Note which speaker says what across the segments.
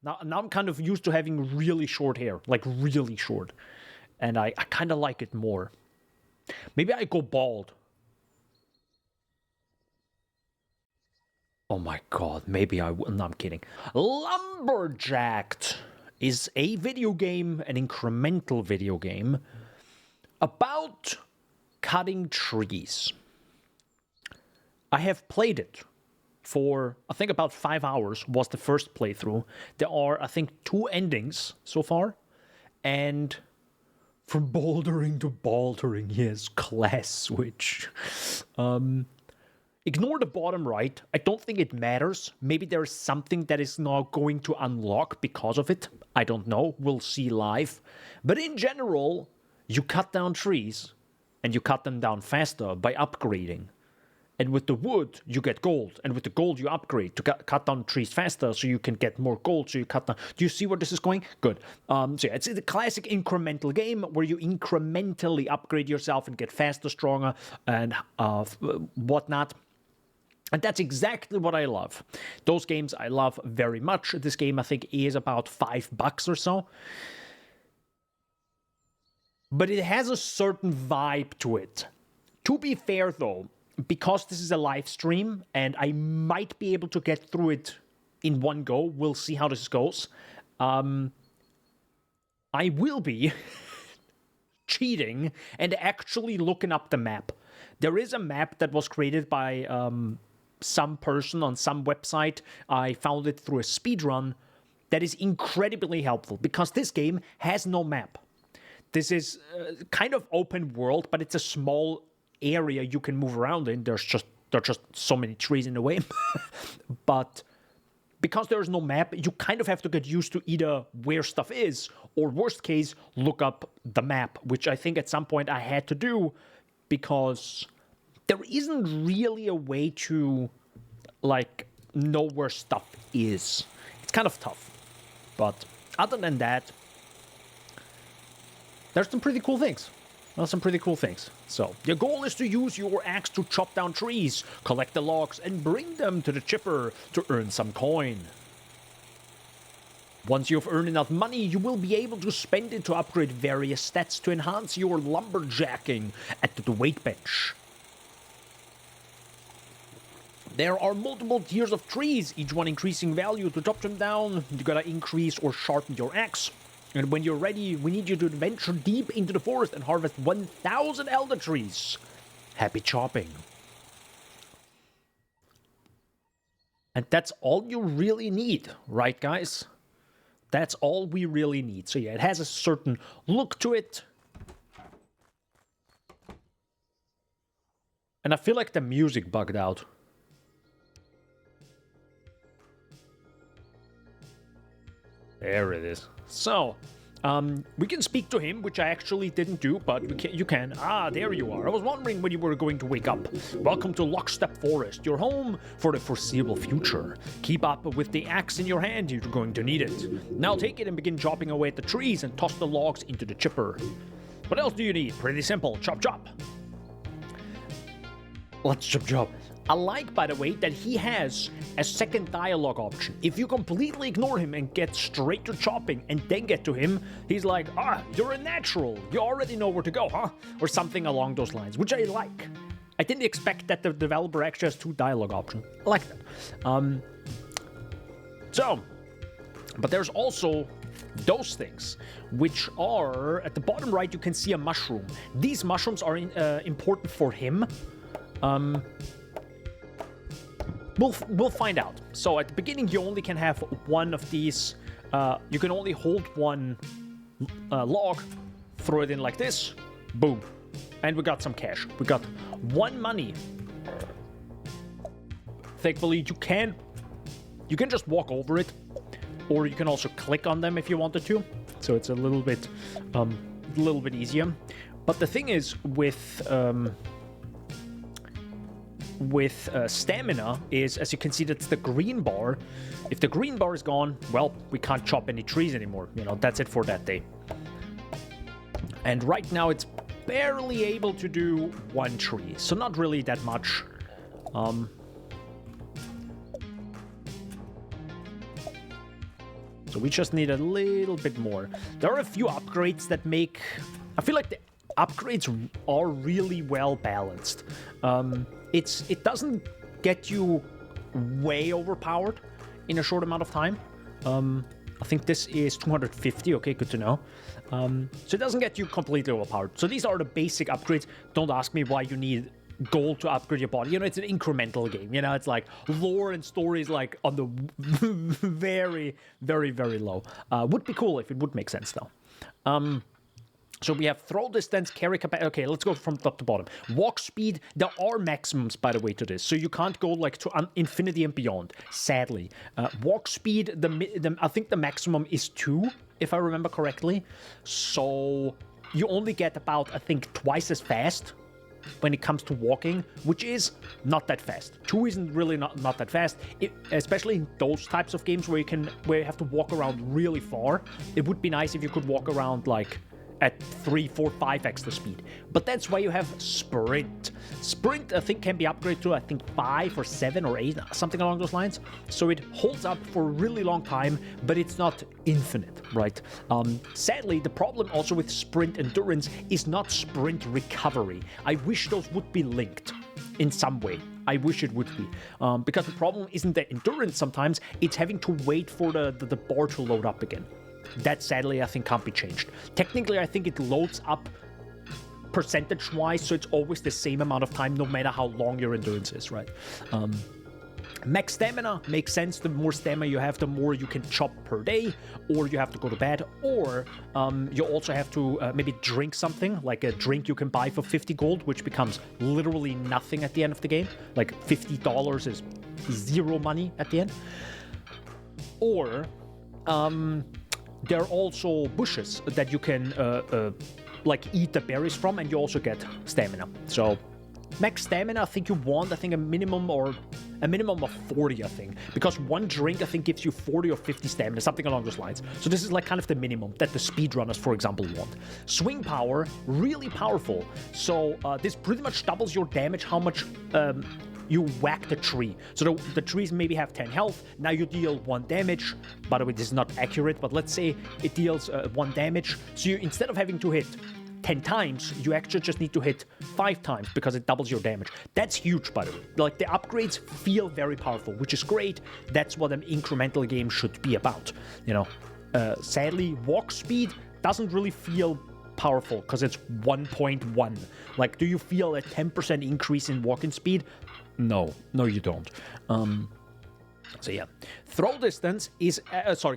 Speaker 1: Now I'm kind of used to having really short hair, like really short. And I kind of like it more. Maybe I go bald. Oh my god, maybe I will. No, I'm kidding. Lumberjacked is a video game, an incremental video game, about cutting trees. I have played it for, I think, about 5 hours was the first playthrough. There are, I think, 2 endings so far. And from bouldering to bouldering, yes, class switch. Ignore the bottom right. I don't think it matters. Maybe there's something that is now going to unlock because of it. I don't know. We'll see live. But in general, you cut down trees, and you cut them down faster by upgrading. And with the wood, you get gold. And with the gold, you upgrade to cut down trees faster so you can get more gold. So you cut down. Do you see where this is going? Good. So yeah, it's a classic incremental game where you incrementally upgrade yourself and get faster, stronger, and whatnot. And that's exactly what I love. Those games I love very much. This game, I think, is about $5 or so. But it has a certain vibe to it. To be fair, though, because this is a live stream and I might be able to get through it in one go, we'll see how this goes. I will be cheating and actually looking up the map. There is a map that was created by some person on some website. I found it through a speedrun that is incredibly helpful because this game has no map. This is kind of open world, but it's a small area you can move around in. There are just so many trees in the way. But because there is no map, you kind of have to get used to either where stuff is or, worst case, look up the map, which I think at some point I had to do because there isn't really a way to, like, know where stuff is. It's kind of tough. But other than that, there's some pretty cool things. So, your goal is to use your axe to chop down trees, collect the logs, and bring them to the chipper to earn some coin. Once you've earned enough money, you will be able to spend it to upgrade various stats to enhance your lumberjacking at the weight bench. There are multiple tiers of trees, each one increasing value. To chop them down, you gotta increase or sharpen your axe. And when you're ready, we need you to venture deep into the forest and harvest 1,000 elder trees. Happy chopping. And that's all you really need, right, guys? That's all we really need. So yeah, it has a certain look to it. And I feel like the music bugged out. There it is. So, we can speak to him, which I actually didn't do, but you can. Ah, there you are. I was wondering when you were going to wake up. Welcome to Lockstep Forest, your home for the foreseeable future. Keep up with the axe in your hand, you're going to need it. Now take it and begin chopping away at the trees and toss the logs into the chipper. What else do you need? Pretty simple. Chop, chop. Let's chop, chop. I like, by the way, that he has a second dialogue option. If you completely ignore him and get straight to chopping and then get to him, he's like, you're a natural. You already know where to go, huh? Or something along those lines, which I like. I didn't expect that the developer actually has 2 dialogue options. I like that. But there's also those things, which are, at the bottom right, you can see a mushroom. These mushrooms are important for him. We'll find out. So at the beginning, you only can have one of these. You can only hold one log, throw it in like this, boom, and we got some cash. We got 1 money. Thankfully, you can just walk over it, or you can also click on them if you wanted to. So it's a little bit easier. But the thing is with stamina is, as you can see, that's the green bar. If the green bar is gone, well, we can't chop any trees anymore. You know, that's it for that day. And right now it's barely able to do 1 tree, so not really that much. So we just need a little bit more. There are a few upgrades that make... I feel like the upgrades are really well balanced. It doesn't get you way overpowered in a short amount of time. I think this is 250. Okay, good to know. So it doesn't get you completely overpowered. So these are the basic upgrades. Don't ask me why you need gold to upgrade your body. You know, it's an incremental game. You know, it's like lore and story is like on the very, very, very low. Would be cool if it would make sense though. So we have throw distance, carry capacity. Okay, let's go from top to bottom. Walk speed. There are maximums, by the way, to this. So you can't go like to infinity and beyond, sadly. Walk speed, I think the maximum is 2, if I remember correctly. So you only get about, I think, twice as fast when it comes to walking, which is not that fast. 2 isn't really not that fast, especially in those types of games where you have to walk around really far. It would be nice if you could walk around like at 3, 4, 5x the speed. But that's why you have sprint. Sprint, I think, can be upgraded to, I think, 5 or 7 or 8, something along those lines. So it holds up for a really long time, but it's not infinite, right? Sadly, the problem also with sprint endurance is not sprint recovery. I wish those would be linked in some way. I wish it would be. Because the problem isn't the endurance sometimes, it's having to wait for the bar to load up again. That, sadly, I think can't be changed. Technically, I think it loads up percentage-wise, so it's always the same amount of time, no matter how long your endurance is, right? Max stamina makes sense. The more stamina you have, the more you can chop per day, or you have to go to bed, or you also have to maybe drink something, like a drink you can buy for 50 gold, which becomes literally nothing at the end of the game. Like $50 is 0 money at the end. Or... there are also bushes that you can like eat the berries from, and you also get stamina. So max stamina, I think you want, I think a minimum of 40, I think, because one drink I think gives you 40 or 50 stamina, something along those lines. So this is like kind of the minimum that the speedrunners, for example, want. Swing power, really powerful. So this pretty much doubles your damage, how much you whack the tree. So the trees maybe have 10 health. Now you deal 1 damage. By the way, this is not accurate, but let's say it deals 1 damage. So you, instead of having to hit 10 times, you actually just need to hit 5 times because it doubles your damage. That's huge, by the way. Like, the upgrades feel very powerful, which is great. That's what an incremental game should be about. You know, sadly, walk speed doesn't really feel powerful because it's 1.1. Like, do you feel a 10% increase in walking speed? No, you don't. So yeah, throw distance is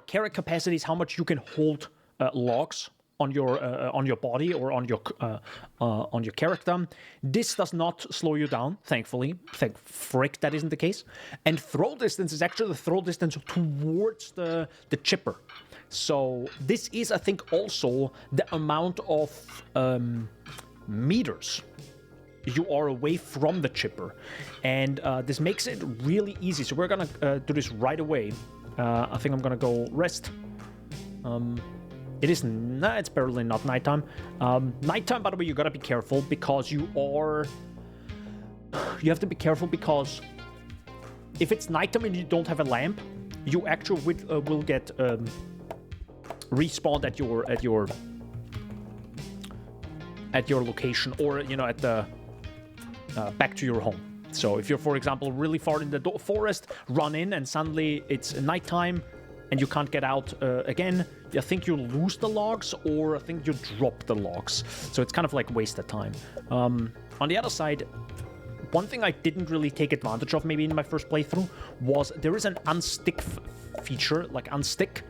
Speaker 1: carry capacity is how much you can hold logs on your body or on your character. This does not slow you down, thankfully. Thank frick that isn't the case. And throw distance is actually the throw distance towards the chipper. So this is, I think, also the amount of meters you are away from the chipper, and this makes it really easy. So we're gonna do this right away. I think I'm gonna go rest. It's barely not nighttime. Nighttime, by the way, you gotta be careful because you have to be careful because if it's nighttime and you don't have a lamp, you actually will get respawned at your location, or you know, at the back to your home. So if you're, for example, really far in the forest, run in and suddenly it's nighttime and you can't get out again, I think you lose the logs, or I think you drop the logs. So it's kind of like wasted time. On the other side, one thing I didn't really take advantage of maybe in my first playthrough was there is an unstick feature, like unstick,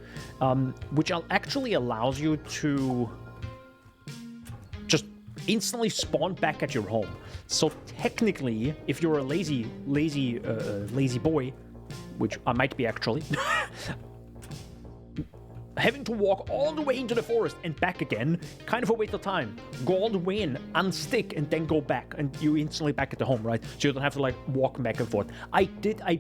Speaker 1: which actually allows you to just instantly spawn back at your home. So technically, if you're a lazy boy, which I might be actually, having to walk all the way into the forest and back again, kind of a waste of time. Go all the way in, unstick, and then go back, and you instantly back at the home, right? So you don't have to like walk back and forth. I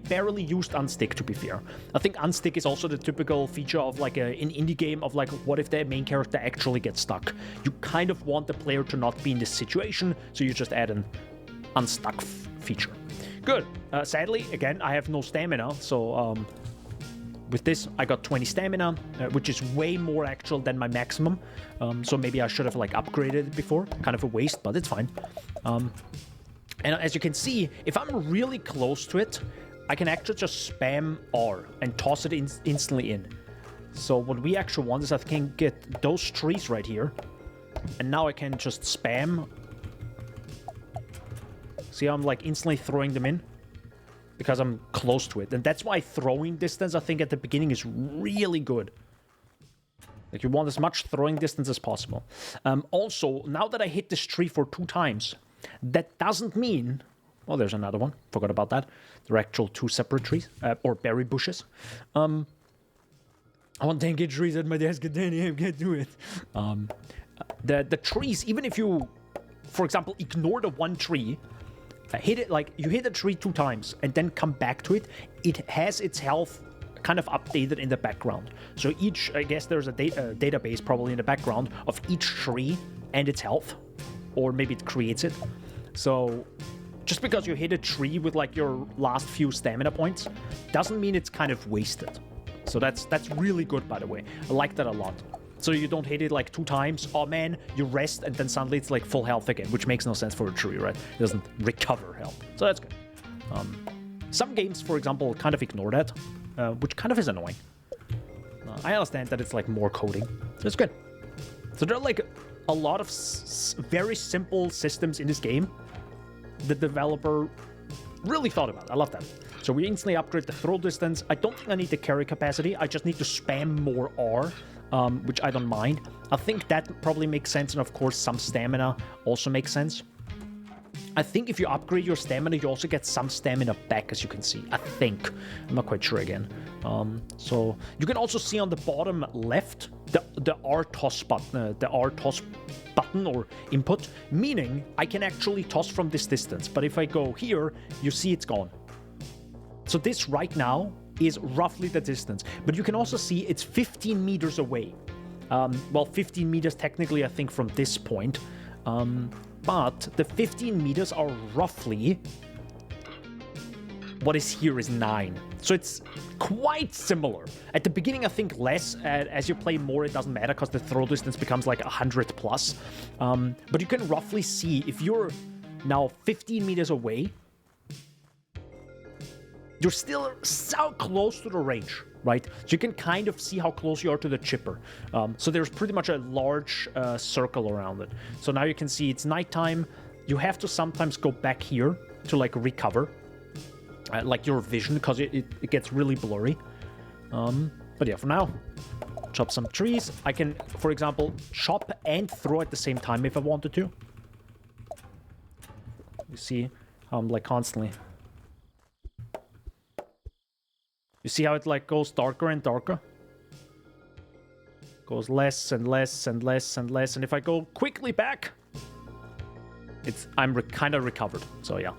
Speaker 1: barely used unstick, to be fair. I think unstick is also the typical feature of like an indie game of like, what if the main character actually gets stuck? You kind of want the player to not be in this situation, so you just add an unstuck feature. Good. Sadly, again, I have no stamina, so with this, I got 20 stamina, which is way more actual than my maximum. So maybe I should have like upgraded it before. Kind of a waste, but it's fine. And as you can see, if I'm really close to it, I can actually just spam R and toss it instantly in. So what we actually want is I can get those trees right here. And now I can just spam. See how I'm like instantly throwing them in? Because I'm close to it. And that's why throwing distance, I think, at the beginning is really good. Like, you want as much throwing distance as possible. Also, now that I hit this tree for 2 times, that doesn't mean... Oh, there's another one. Forgot about that. They're actual 2 separate trees. Or berry bushes. I want 10 get trees at my desk at 10 a.m. Can't do it. The trees, even if you, for example, ignore the one tree... hit it, like, you hit a tree 2 times and then come back to it, it has its health kind of updated in the background. So each, I guess there's a database probably in the background of each tree and its health. Or maybe it creates it. So just because you hit a tree with like your last few stamina points doesn't mean it's kind of wasted. So that's really good, by the way. I like that a lot. So you don't hit it like 2 times, oh man, you rest, and then suddenly it's like full health again, which makes no sense for a tree, right? It doesn't recover health. So that's good. Some games, for example, kind of ignore that, which kind of is annoying. I understand that it's like more coding, so it's good. So there are like a lot of very simple systems in this game the developer really thought about. I love that. So we instantly upgrade the throw distance. I don't think I need the carry capacity. I just need to spam more R. Which I don't mind. I think that probably makes sense, and of course some stamina also makes sense. I think if you upgrade your stamina, you also get some stamina back, as you can see. I think. I'm not quite sure again. So you can also see on the bottom left the R toss button or input, meaning I can actually toss from this distance. But if I go here, you see it's gone. So this right now is roughly the distance, but you can also see it's 15 meters away. Well, 15 meters technically, I think, from this point, but the 15 meters are roughly what is here is 9, so it's quite similar. At the beginning, I think less. As you play more, it doesn't matter because the throw distance becomes like 100 plus. But you can roughly see if you're now 15 meters away, you're still so close to the range, right? So you can kind of see how close you are to the chipper. So there's pretty much a large circle around it. So now you can see it's nighttime. You have to sometimes go back here to like recover, like your vision, because it gets really blurry. But yeah, for now, chop some trees. I can, for example, chop and throw at the same time if I wanted to. You see how I'm like constantly... You see how it like goes darker and darker? Goes less and less and less and less. And if I go quickly back, I'm kind of recovered. So yeah.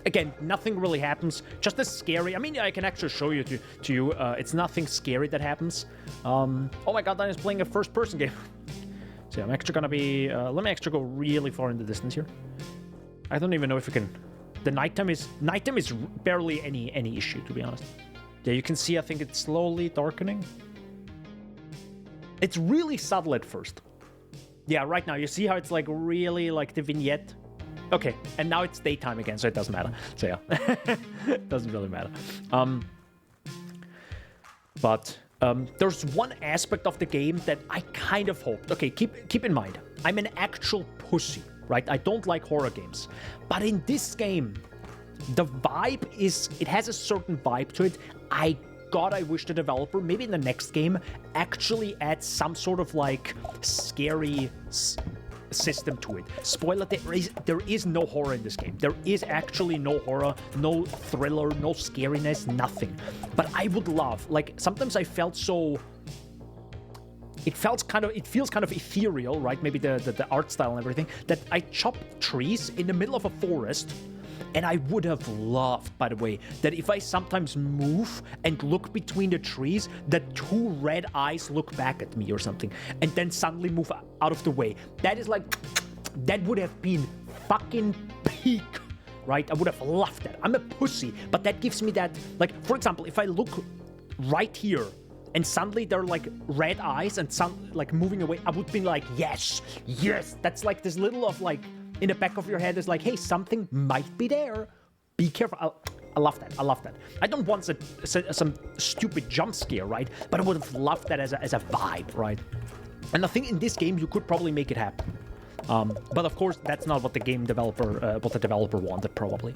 Speaker 1: Again, nothing really happens. Just as scary. I mean, I can actually show you to you. It's nothing scary that happens. Oh my god, I'm just playing a first-person game. So yeah, I'm actually gonna be... let me actually go really far in the distance here. I don't even know if we can... The nighttime is barely any issue, to be honest. Yeah, you can see, I think it's slowly darkening. It's really subtle at first. Yeah, right now, you see how it's like really like the vignette? Okay, and now it's daytime again, so it doesn't matter. So yeah, it doesn't really matter. But there's one aspect of the game that I kind of hoped. Okay, keep in mind, I'm an actual pussy, right? I don't like horror games. But in this game, the vibe is... It has a certain vibe to it. I wish the developer, maybe in the next game, actually adds some sort of like scary system to it. Spoiler, there is no horror in this game. There is actually no horror, no thriller, no scariness, nothing. But I would love, like, sometimes I felt so... It feels kind of ethereal, right? Maybe the art style and everything, that I chopped trees in the middle of a forest. And I would have loved, by the way, that if I sometimes move and look between the trees, that 2 red eyes look back at me or something, and then suddenly move out of the way. That is like, that would have been fucking peak, right? I would have loved that. I'm a pussy, but that gives me that, like, for example, if I look right here, and suddenly they're like red eyes and some like moving away, I would be like, yes, yes. That's like this little of like in the back of your head is like, hey, something might be there. Be careful. I love that. I love that. I don't want some stupid jump scare, right? But I would have loved that as a vibe, right? And I think in this game you could probably make it happen. But of course, that's not what the developer wanted, probably.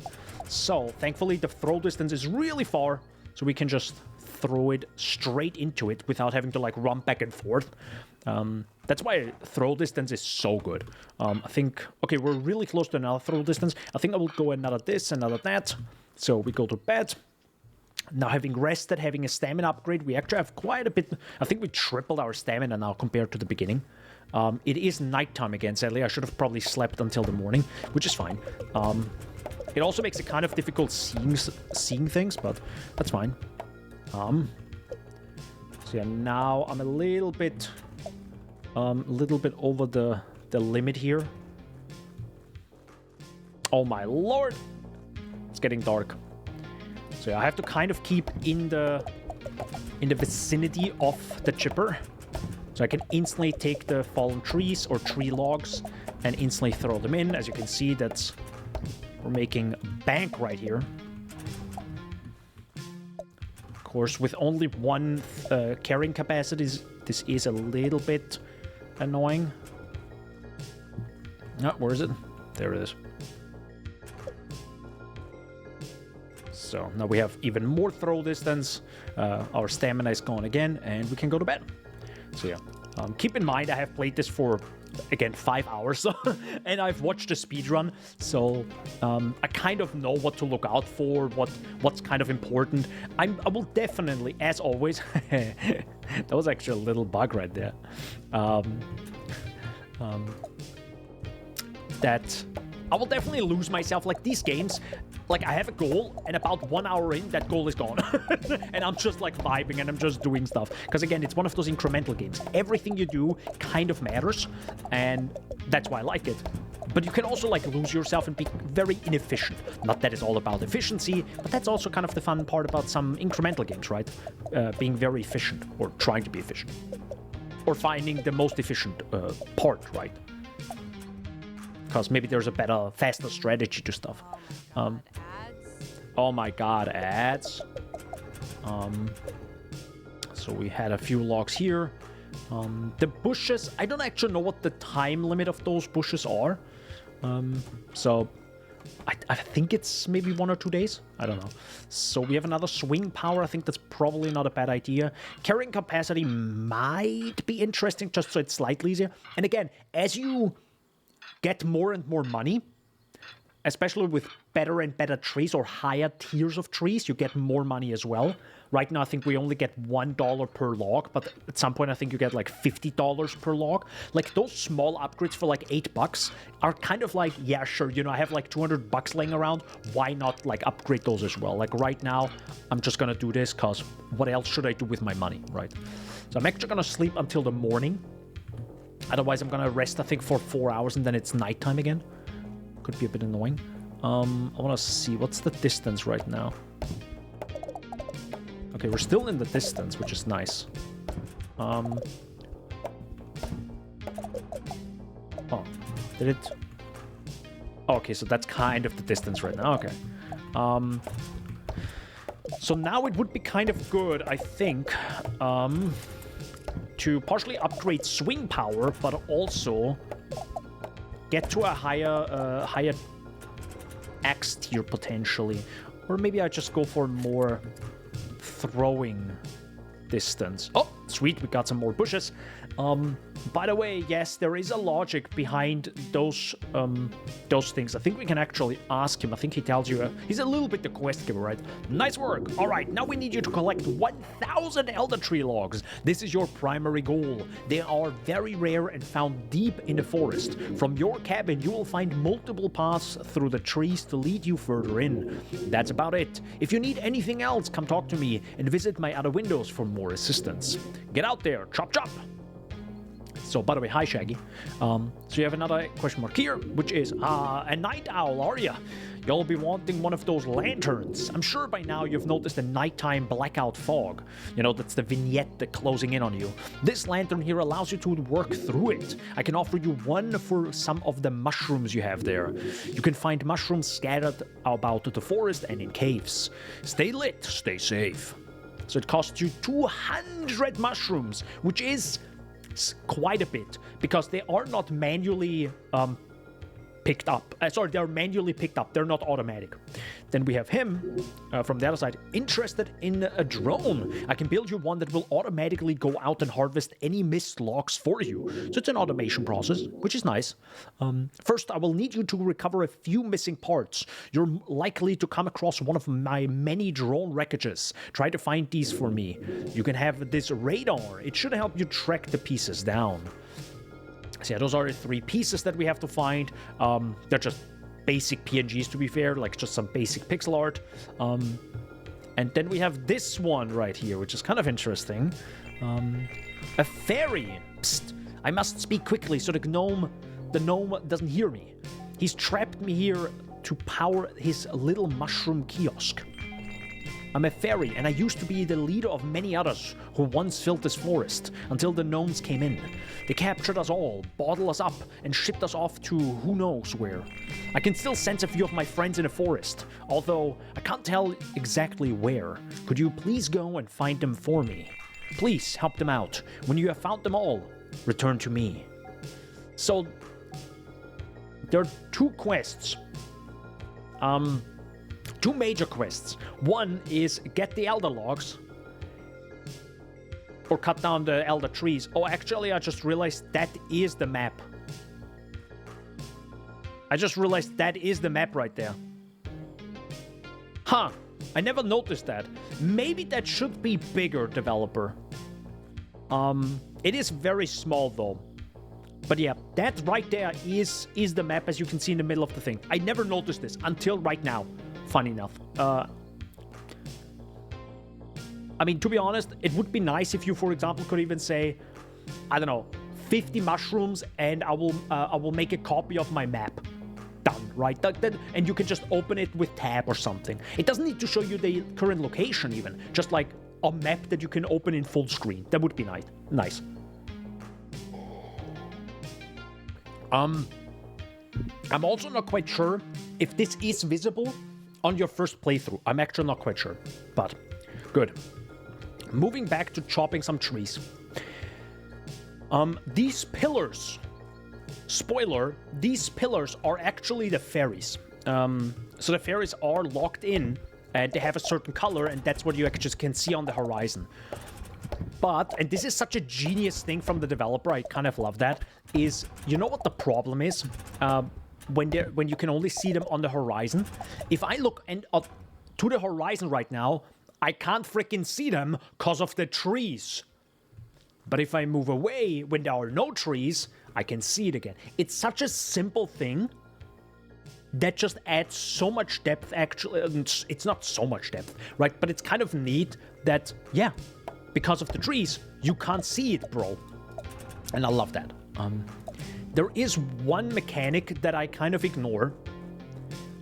Speaker 1: So thankfully, the throw distance is really far, so we can just throw it straight into it without having to like run back and forth. That's why throw distance is so good. I think, okay, we're really close to another throw distance. I think I will go another this, another that. So we go to bed. Now, having rested, having a stamina upgrade, we actually have quite a bit. I think we tripled our stamina now compared to the beginning. It is nighttime again, sadly. I should have probably slept until the morning, which is fine. It also makes it kind of difficult seeing things, but that's fine. So yeah, now I'm a little bit over the limit here. Oh my lord! It's getting dark. So yeah, I have to kind of keep in the vicinity of the chipper. So I can instantly take the fallen trees or tree logs and instantly throw them in. As you can see, we're making bank right here. Of course, with only one carrying capacity, this is a little bit annoying. Oh, where is it? There it is. So now we have even more throw distance. Our stamina is gone again, and we can go to bed. So yeah, keep in mind I have played this for, again, 5 hours, and I've watched the speedrun, so I kind of know what to look out for, what's kind of important. I will definitely, as always, that was actually a little bug right there, that I will definitely lose myself. Like these games, like I have a goal, and about 1 hour in, that goal is gone. And I'm just like vibing and I'm just doing stuff. Because again, it's one of those incremental games. Everything you do kind of matters, and that's why I like it. But you can also like lose yourself and be very inefficient. Not that it's all about efficiency, but that's also kind of the fun part about some incremental games, right? Being very efficient, or trying to be efficient. Or finding the most efficient part, right? Because maybe there's a better, faster strategy to stuff. Oh my god, ads. So we had a few logs here. The bushes, I don't actually know what the time limit of those bushes are. So I think it's maybe 1 or 2 days. I don't know. So we have another swing power. I think that's probably not a bad idea. Carrying capacity might be interesting, just so it's slightly easier. And again, as you get more and more money, especially with better and better trees or higher tiers of trees, you get more money as well. Right now, I think we only get $1 per log, but at some point, I think you get like $50 per log. Like those small upgrades for like $8 are kind of like, yeah, sure, you know, I have like $200 laying around. Why not like upgrade those as well? Like right now, I'm just gonna do this because what else should I do with my money, right? So I'm actually gonna sleep until the morning. Otherwise, I'm gonna rest, I think, for 4 hours, and then it's nighttime again. Could be a bit annoying. I want to see, what's the distance right now? Okay, we're still in the distance, which is nice. Oh, did it? Oh, okay, so that's kind of the distance right now. Okay. So now it would be kind of good, I think, to partially upgrade swing power, but also get to a higher axe tier potentially. Or maybe I just go for more throwing distance. Oh, sweet, we got some more bushes. By the way, yes, there is a logic behind those things. I think we can actually ask him. I think he tells you, he's a little bit the quest giver, right? Nice work. All right, now we need you to collect 1,000 elder tree logs. This is your primary goal. They are very rare and found deep in the forest. From your cabin, you will find multiple paths through the trees to lead you further in. That's about it. If you need anything else, come talk to me and visit my other windows for more assistance. Get out there, chop chop. So, by the way, hi, Shaggy. So you have another question mark here, which is, a night owl, are you? you'll be wanting one of those lanterns. I'm sure by now you've noticed the nighttime blackout fog. You know, that's the vignette that closing in on you. This lantern here allows you to work through it. I can offer you one for some of the mushrooms you have there. You can find mushrooms scattered about the forest and in caves. Stay lit, stay safe. So it costs you 200 mushrooms, which is quite a bit, because they are not manually picked up. They're manually picked up. They're not automatic. Then we have him from the other side, interested in a drone. I can build you one that will automatically go out and harvest any missed logs for you. So it's an automation process, which is nice. First, I will need you to recover a few missing parts. You're likely to come across one of my many drone wreckages. Try to find these for me. You can have this radar. It should help you track the pieces down. So yeah, those are the 3 pieces that we have to find. They're just basic PNGs, to be fair, like just some basic pixel art. And then we have this one right here, which is kind of interesting. A fairy. Psst. I must speak quickly so the gnome doesn't hear me. He's trapped me here to power his little mushroom kiosk. I'm a fairy, and I used to be the leader of many others who once filled this forest, until the gnomes came in. They captured us all, bottled us up, and shipped us off to who knows where. I can still sense a few of my friends in the forest, although I can't tell exactly where. Could you please go and find them for me? Please help them out. When you have found them all, return to me. So, there are 2 quests. 2 major quests. One is get the elder logs, or cut down the elder trees. Oh, actually, I just realized that is the map. I just realized that is the map right there. Huh. I never noticed that. Maybe that should be bigger, developer. It is very small, though. But yeah, that right there is the map, as you can see in the middle of the thing. I never noticed this until right now. Funny enough. I mean, to be honest, it would be nice if you, for example, could even say, I don't know, 50 mushrooms, and I will make a copy of my map. Done, right? And you can just open it with tab or something. It doesn't need to show you the current location even. Just like a map that you can open in full screen. That would be nice. I'm also not quite sure if this is visible on your first playthrough. I'm actually not quite sure, but good. Moving back to chopping some trees. These pillars, spoiler, these pillars are actually the fairies. So the fairies are locked in, and they have a certain color, and that's what you actually can see on the horizon. But, and this is such a genius thing from the developer, I kind of love that, is, you know what the problem is? When you can only see them on the horizon. If I look to the horizon right now, I can't freaking see them because of the trees. But if I move away when there are no trees, I can see it again. It's such a simple thing that just adds so much depth, actually. It's not so much depth, right? But it's kind of neat that, yeah, because of the trees, you can't see it, bro. And I love that. There is one mechanic that I kind of ignore.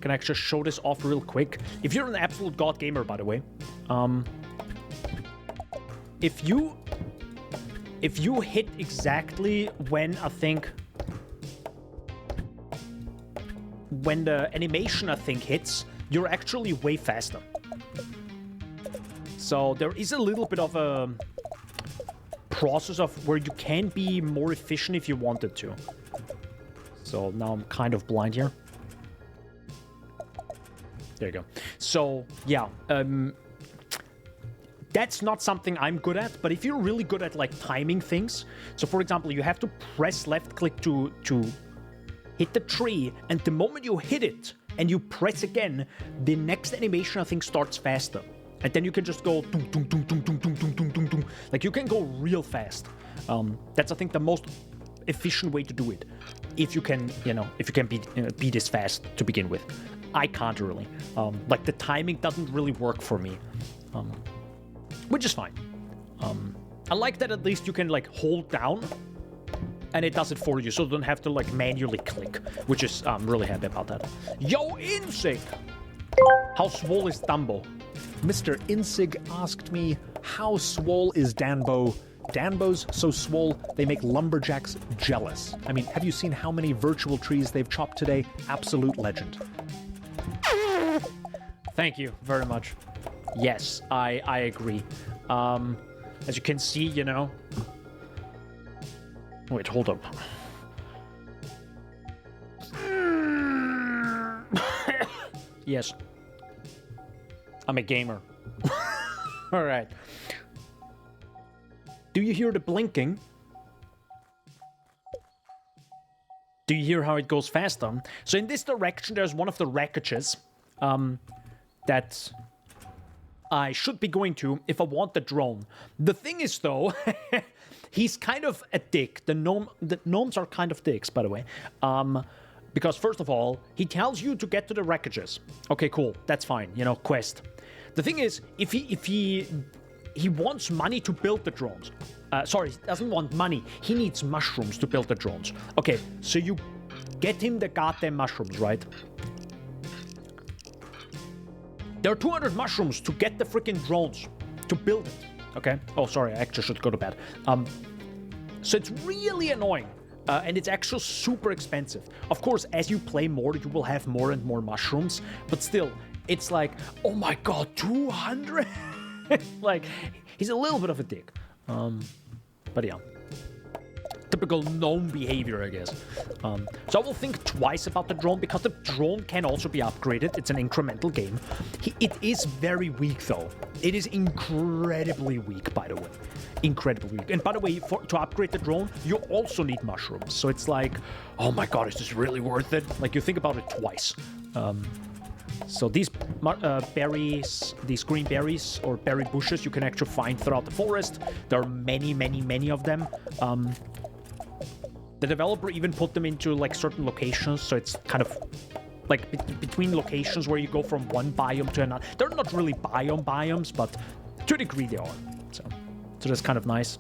Speaker 1: Can I actually show this off real quick? If you're an absolute god gamer, by the way, if you hit exactly when the animation hits, you're actually way faster. So there is a little bit of a process of where you can be more efficient if you wanted to. So now I'm kind of blind here. There you go. So yeah, that's not something I'm good at, but if you're really good at like timing things, so for example, you have to press left click to hit the tree, and the moment you hit it and you press again, the next animation starts faster. And then you can just go dum, dum, dum, dum, dum, dum, dum, dum, dum, dum. Like you can go real fast. That's I think the most efficient way to do it. If you can, be this fast to begin with. I can't really. Like the timing doesn't really work for me. Which is fine. I like that at least you can like hold down And it does it for you, so you don't have to like manually click, which is I'm really happy about that. Yo, Insig! How swole is Danbo? Mr. Insig asked me, how swole is Danbo? Danbo's so swole, they make lumberjacks jealous. I mean, have you seen how many virtual trees they've chopped today? Absolute legend. Thank you very much. Yes, I agree. As you can see, you know... Wait, hold up. Yes. I'm a gamer. All right. Do you hear the blinking? Do you hear how it goes faster? So in this direction, there's one of the wreckages that I should be going to if I want the drone. The thing is, though, he's kind of a dick. The gnomes are kind of dicks, by the way. Because first of all, he tells you to get to the wreckages. Okay, cool. That's fine. You know, quest. The thing is, if he wants money to build the drones. Sorry, he doesn't want money. He needs mushrooms to build the drones. Okay, so you get him the goddamn mushrooms, right? There are 200 mushrooms to get the freaking drones to build it. Okay? Oh, sorry, I actually should go to bed. So it's really annoying. And it's actually super expensive. Of course, as you play more, you will have more and more mushrooms. But still, it's like, oh my god, 200? Like, he's a little bit of a dick. But yeah. Typical gnome behavior, I guess. So I will think twice about the drone, because the drone can also be upgraded. It's an incremental game. It is very weak, though. It is incredibly weak, by the way. Incredibly weak. And by the way, to upgrade the drone, you also need mushrooms. So it's like, oh my god, is this really worth it? Like, you think about it twice. So these berries, these green berries or berry bushes, you can actually find throughout the forest. There are many, many, many of them. The developer even put them into like certain locations, so it's kind of like between locations where you go from one biome to another. They're not really biomes, but to a degree they are. So that's kind of nice.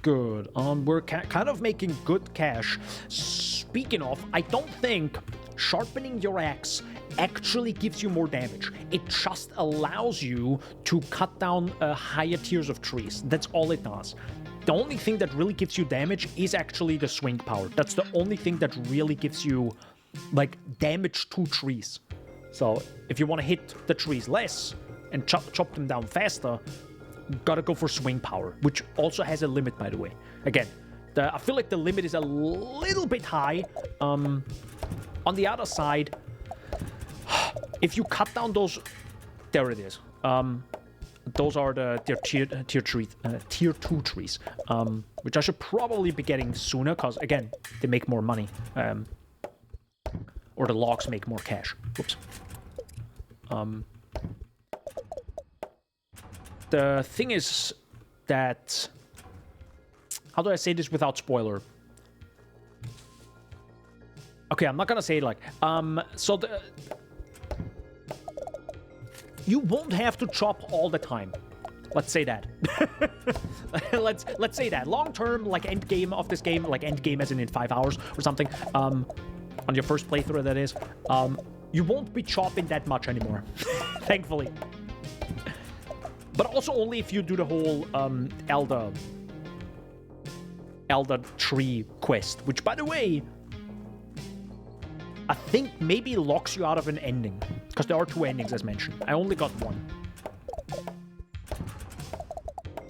Speaker 1: Good. We're kind of making good cash. Speaking of, I don't think sharpening your axe actually gives you more damage. It just allows you to cut down higher tiers of trees. That's all it does. The only thing that really gives you damage is actually the swing power. That's the only thing that really gives you, like, damage to trees. So if you want to hit the trees less and chop them down faster, you gotta go for swing power, which also has a limit, by the way. Again, I feel like the limit is a little bit high. On the other side, if you cut down those, there it is. Those are the tier 2 trees, which I should probably be getting sooner, because again, they make more money, or the logs make more cash. Whoops. The thing is that, how do I say this without spoiler? Okay, I'm not gonna say it like, you won't have to chop all the time. Let's say that. let's say that. Long term, like end game of this game, like end game as in 5 hours or something, on your first playthrough, that is, you won't be chopping that much anymore, thankfully. But also only if you do the whole Elder Tree quest, which, by the way, I think maybe locks you out of an ending, because there are 2 endings as mentioned. I only got 1.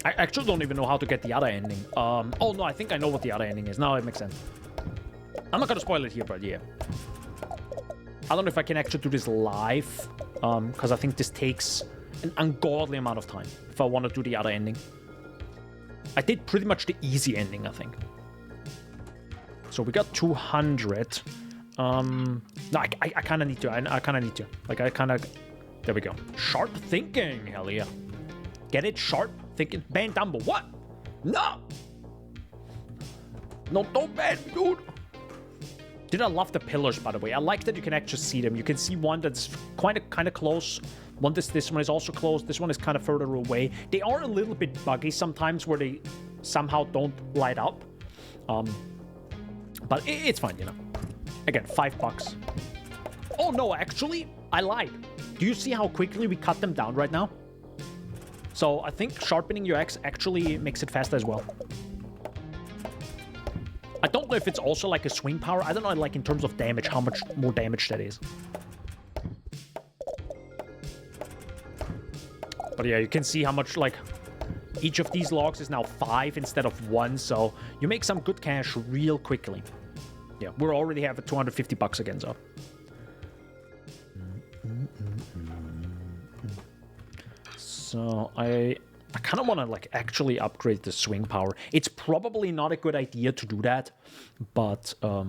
Speaker 1: I actually don't even know how to get the other ending. Oh no, I think I know what the other ending is. Now it makes sense. I'm not gonna spoil it here, but yeah. I don't know if I can actually do this live, because I think this takes an ungodly amount of time if I want to do the other ending. I did pretty much the easy ending, I think. So we got 200. No, I kind of need to. I kind of need to. Like, I kind of... There we go. Sharp thinking. Hell yeah. Get it? Sharp thinking. Ban Danbo. What? No! No, don't ban, dude. Did I love the pillars, by the way? I like that you can actually see them. You can see one that's kind of close This one is also closed. This one is kind of further away. They are a little bit buggy sometimes where they somehow don't light up. But it's fine, you know. Again, $5. Oh no, actually, I lied. Do you see how quickly we cut them down right now? So I think sharpening your axe actually makes it faster as well. I don't know if it's also like a swing power. I don't know, like in terms of damage, how much more damage that is. But yeah, you can see how much, like, each of these logs is now 5 instead of 1. So you make some good cash real quickly. Yeah, we're already have $250 again, so. So I kind of want to like actually upgrade the swing power. It's probably not a good idea to do that, but I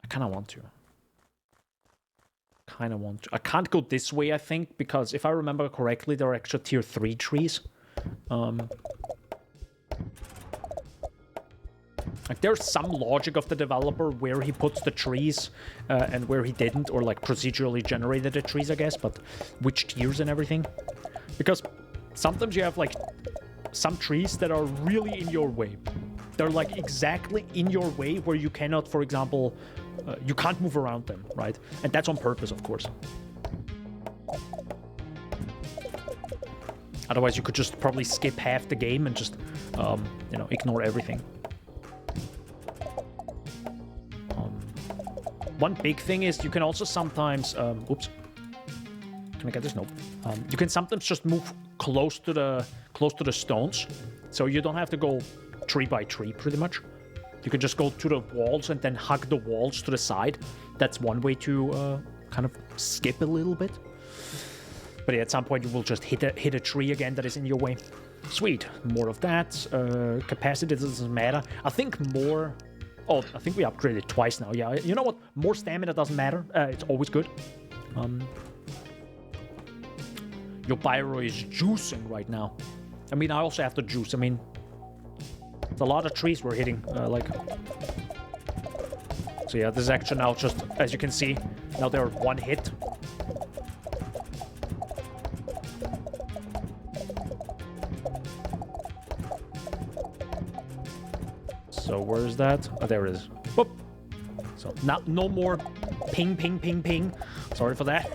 Speaker 1: kind of want to. I can't go this way, I think, because if I remember correctly, there are extra tier 3 trees. Like there's some logic of the developer where he puts the trees and where he didn't, or like procedurally generated the trees, I guess, but which tiers and everything. Because sometimes you have like some trees that are really in your way. They're like exactly in your way where you cannot, for example, you can't move around them, right? And that's on purpose, of course. Otherwise, you could just probably skip half the game and just, you know, ignore everything. One big thing is you can also sometimes, oops. Can I get this? Nope. You can sometimes just move close to the stones, so you don't have to go tree by tree, pretty much. You can just go to the walls and then hug the walls to the side. That's one way to kind of skip a little bit. But yeah, at some point you will just hit a tree again that is in your way. Sweet, more of that. Capacity doesn't matter. I think more. Oh, I think we upgraded twice now. Yeah, you know what? More stamina doesn't matter. It's always good. Your Pyro is juicing right now. I mean, I also have to juice. I mean, it's a lot of trees we're hitting. So yeah, this is actually now just, as you can see, now they're one hit. So where is that? Oh, there it is. Whoop. So no more ping, ping, ping, ping. Sorry for that.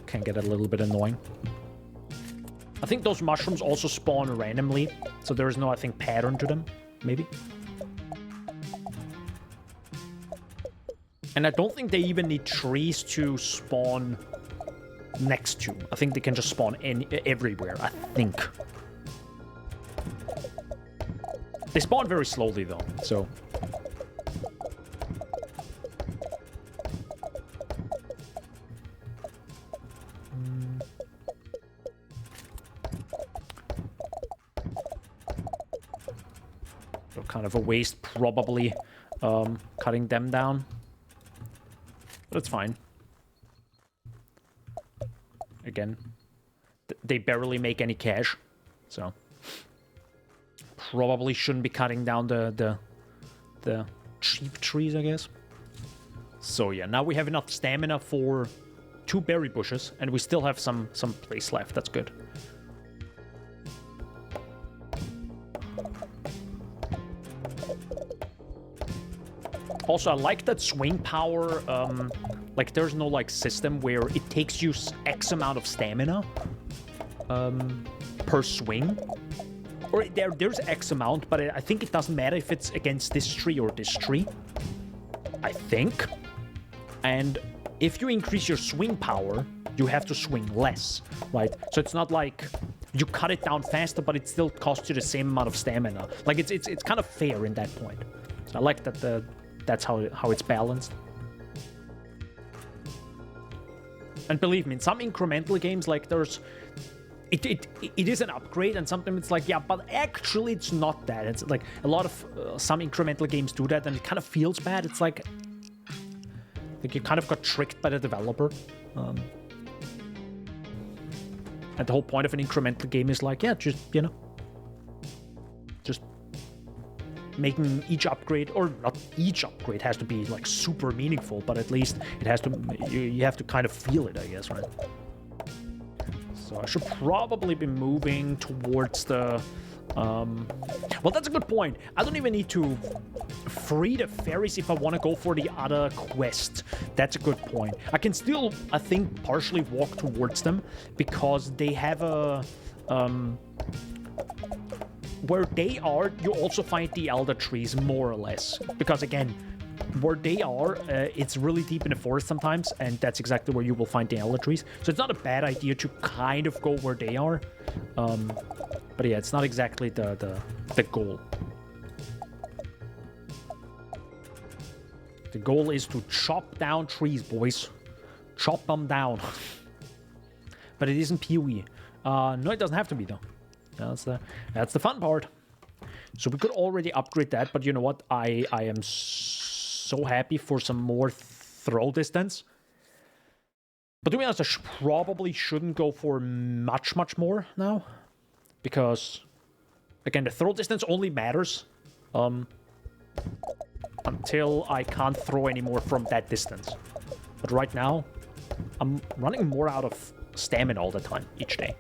Speaker 1: Can get a little bit annoying. I think those mushrooms also spawn randomly, so there is no, I think, pattern to them, maybe. And I don't think they even need trees to spawn next to. I think they can just spawn everywhere, I think. They spawn very slowly, though, so... kind of a waste, probably, cutting them down. But it's fine. Again, they barely make any cash, so probably shouldn't be cutting down the cheap trees, I guess. So yeah, now we have enough stamina for 2 berry bushes, and we still have some place left. That's good. Also, I like that swing power, like, there's no, like, system where it takes you X amount of stamina per swing. Or there's X amount, but I think it doesn't matter if it's against this tree or this tree. I think. And if you increase your swing power, you have to swing less, right? So it's not like you cut it down faster, but it still costs you the same amount of stamina. Like, it's kind of fair in that point. So I like that that's how it's balanced. And believe me, in some incremental games, like, there's... It is an upgrade, and sometimes it's like, yeah, but actually it's not that. It's like, a lot of... some incremental games do that, and it kind of feels bad. It's like you kind of got tricked by the developer. And the whole point of an incremental game is like, yeah, just, you know... just... making each upgrade, or not each upgrade has to be like super meaningful, but at least it has to, you have to kind of feel it, I guess, right? So I should probably be moving towards the, well, that's a good point. I don't even need to free the fairies if I want to go for the other quest. That's a good point. I can still, I think, partially walk towards them because they have a, where they are, you also find the elder trees, more or less. Because again, where they are, it's really deep in the forest sometimes, and that's exactly where you will find the elder trees. So it's not a bad idea to kind of go where they are. But yeah, it's not exactly the goal. The goal is to chop down trees, boys. Chop them down. But it isn't PoE. No, it doesn't have to be, though. That's the fun part. So we could already upgrade that, but you know what? I am so happy for some more throw distance. But to be honest, I probably shouldn't go for much more now. Because, again, the throw distance only matters until I can't throw anymore from that distance. But right now, I'm running more out of stamina all the time, each day.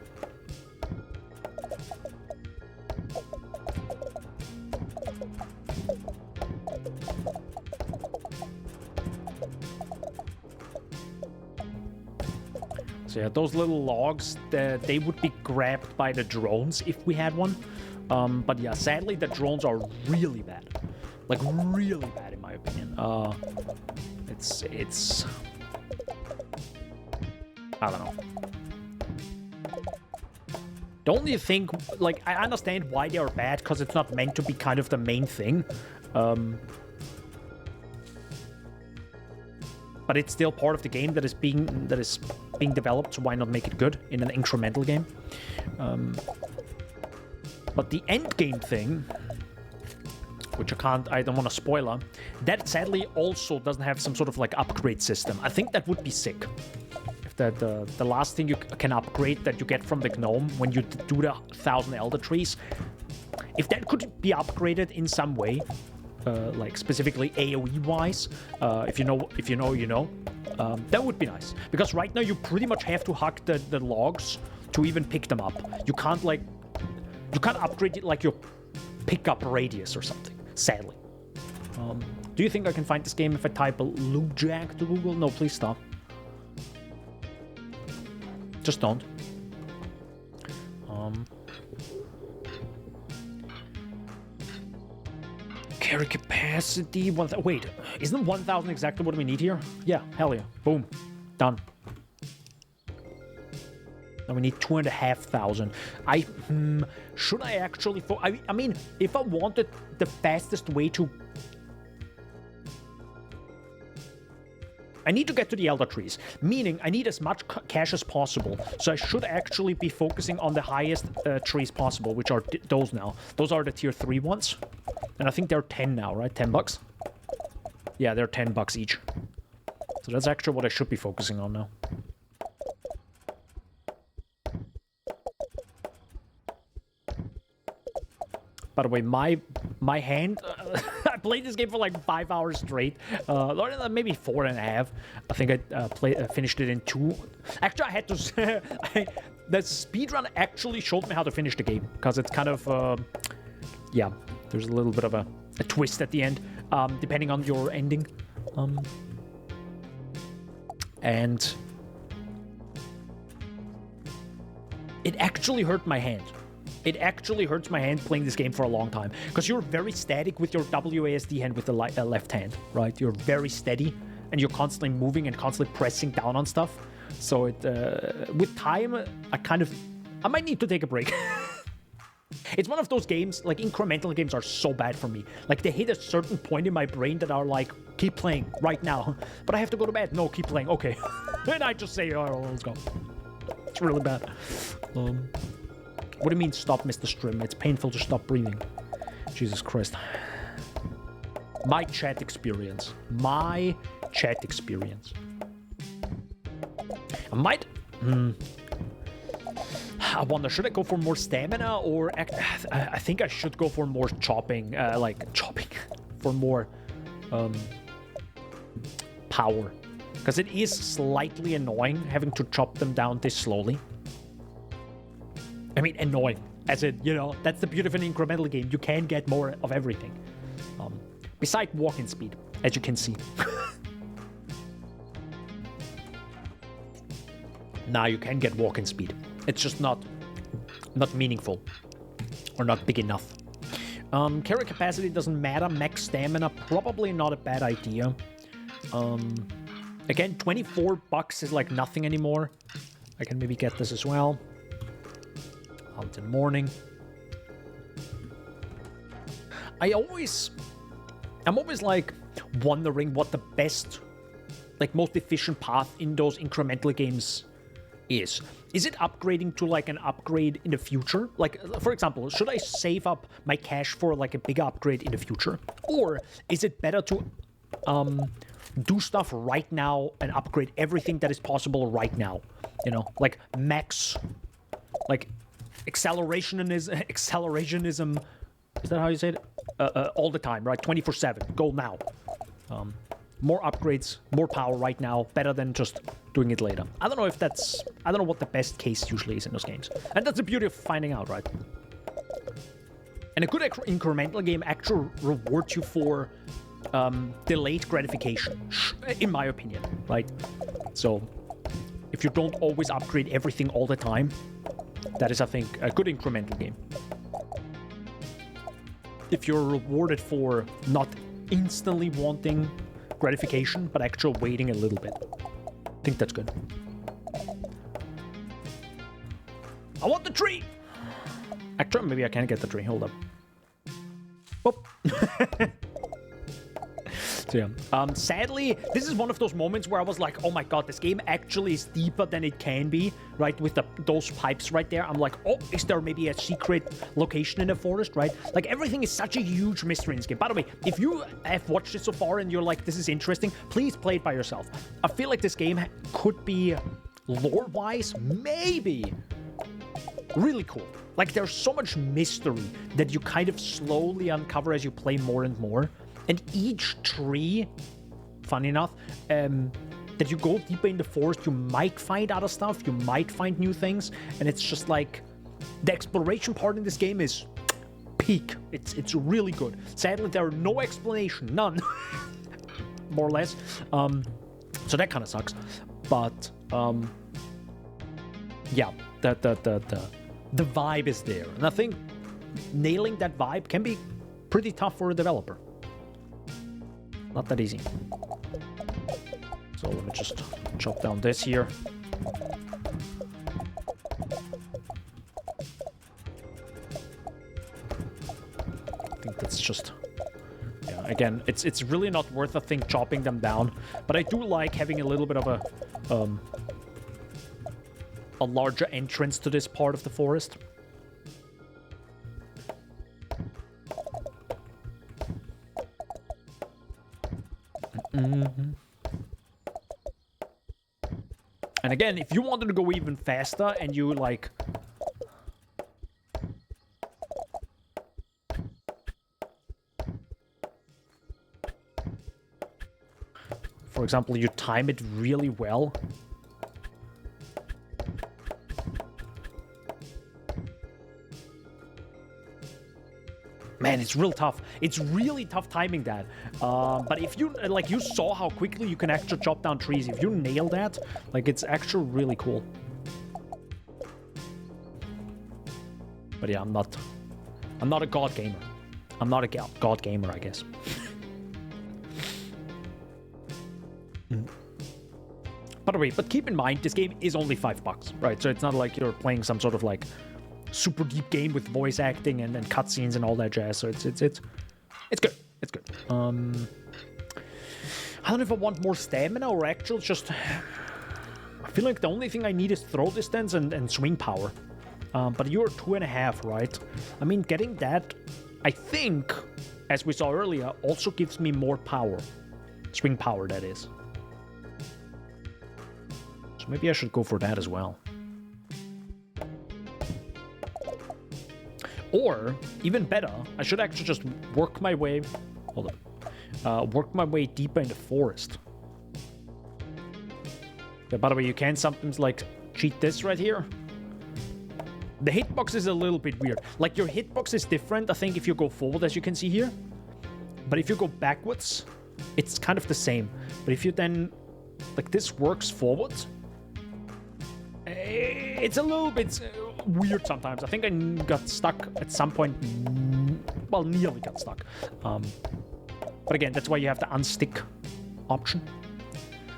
Speaker 1: So yeah, those little logs, they would be grabbed by the drones if we had one. But yeah, sadly, the drones are really bad. Like, really bad, in my opinion. It's... I don't know. The only thing, like, I understand why they are bad, because it's not meant to be kind of the main thing. But it's still part of the game that is being developed, so why not make it good in an incremental game? But the end game thing, which I don't want to spoiler, that sadly also doesn't have some sort of like upgrade system. I think that would be sick. If the last thing you can upgrade that you get from the gnome when you do the 1,000 elder trees, if that could be upgraded in some way, like specifically AoE wise, if you know, you know, that would be nice. Because right now you pretty much have to hug the logs to even pick them up. You can't upgrade it like your pickup radius or something, sadly. Do you think I can find this game if I type Lumberjacked to Google? No, please stop. Just don't. Carry capacity, wait, isn't 1,000 exactly what we need here? Yeah, hell yeah. Boom. Done. Now we need 2,500. Should I actually... I mean, if I wanted the fastest way to... I need to get to the elder trees, meaning I need as much cash as possible. So I should actually be focusing on the highest trees possible, which are those now. Those are the tier 3 ones. And I think they're 10 now, right? 10 bucks? Yeah, they're 10 bucks each. So that's actually what I should be focusing on now. By the way, my hand... I played this game for like 5 hours straight. Maybe 4.5. I think I finished it in 2. Actually, I had to... the speedrun actually showed me how to finish the game. Because it's kind of... yeah, there's a little bit of a twist at the end. Depending on your ending. And... it actually hurt my hand. It actually hurts my hand playing this game for a long time. Because you're very static with your WASD hand with the left hand, right? You're very steady, and you're constantly moving and constantly pressing down on stuff. So it, with time, I might need to take a break. It's one of those games, like incremental games are so bad for me. Like they hit a certain point in my brain that are like, keep playing right now. But I have to go to bed. No, keep playing. Okay. And I just say, oh, let's go. It's really bad. What do you mean stop, Mr. Strim? It's painful to stop breathing. Jesus Christ. My chat experience. My chat experience. I might... I wonder, should I go for more stamina or... I think I should go for more chopping. Chopping. For more power. Because it is slightly annoying having to chop them down this slowly. I mean, annoying. As in, you know, that's the beauty of an incremental game. You can get more of everything. Besides walking speed, as you can see. Now you can get walking speed. It's just not meaningful. Or not big enough. Carry capacity doesn't matter. Max stamina, probably not a bad idea. Again, $24 is like nothing anymore. I can maybe get this as well. Hunt in morning. I'm always like wondering what the best, like most efficient path in those incremental games is. Is it upgrading to like an upgrade in the future? Like, for example, should I save up my cash for like a big upgrade in the future? Or is it better to do stuff right now and upgrade everything that is possible right now? You know, like max, like accelerationism, is that how you say it? All the time, right? 24/7, go now. More upgrades, more power right now, better than just doing it later. I don't know what the best case usually is in those games. And that's the beauty of finding out, right? And a good incremental game actually rewards you for delayed gratification, in my opinion, right? So, if you don't always upgrade everything all the time, that is, I think, a good incremental game. If you're rewarded for not instantly wanting gratification, but actually waiting a little bit. I think that's good. I want the tree! Actually, maybe I can get the tree. Hold up. Oh. So yeah. Sadly, this is one of those moments where I was like, oh my god, this game actually is deeper than it can be, right? With those pipes right there. I'm like, oh, is there maybe a secret location in the forest, right? Like, everything is such a huge mystery in this game. By the way, if you have watched it so far and you're like, this is interesting, please play it by yourself. I feel like this game could be, lore-wise, maybe really cool. Like, there's so much mystery that you kind of slowly uncover as you play more and more. And each tree, funny enough, that you go deeper in the forest, you might find other stuff, you might find new things, and it's just like, the exploration part in this game is peak. It's really good. Sadly, there are no explanation, none, more or less. So that kind of sucks. But yeah, the vibe is there, and I think nailing that vibe can be pretty tough for a developer. Not that easy. So let me just chop down this here. I think that's just... Yeah, again, it's really not worth a thing chopping them down. But I do like having a little bit of a larger entrance to this part of the forest. Mm-hmm. And again, if you wanted to go even faster and you like... For example, you time it really well. Man, it's real tough. It's really tough timing that. But if you, like, you saw how quickly you can actually chop down trees. If you nail that, like, it's actually really cool. But yeah, I'm not a god gamer. I'm not a god gamer, I guess. By the way, but keep in mind, this game is only $5, right? So it's not like you're playing some sort of, like, super deep game with voice acting and cutscenes and all that jazz. So it's good. It's good. I don't know if I want more stamina or actual just... I feel like the only thing I need is throw distance and swing power. But you're 2.5, right? I mean, getting that, I think, as we saw earlier, also gives me more power. Swing power, that is. So maybe I should go for that as well. Or, even better, I should actually just work my way... Hold on. work my way deeper in the forest. Yeah, by the way, you can sometimes, like, cheat this right here. The hitbox is a little bit weird. Like, your hitbox is different, I think, if you go forward, as you can see here. But if you go backwards, it's kind of the same. But if you then... Like, this works forward. It's a little bit weird sometimes. I think I got stuck at some point. Well, nearly got stuck. But again, that's why you have the unstick option.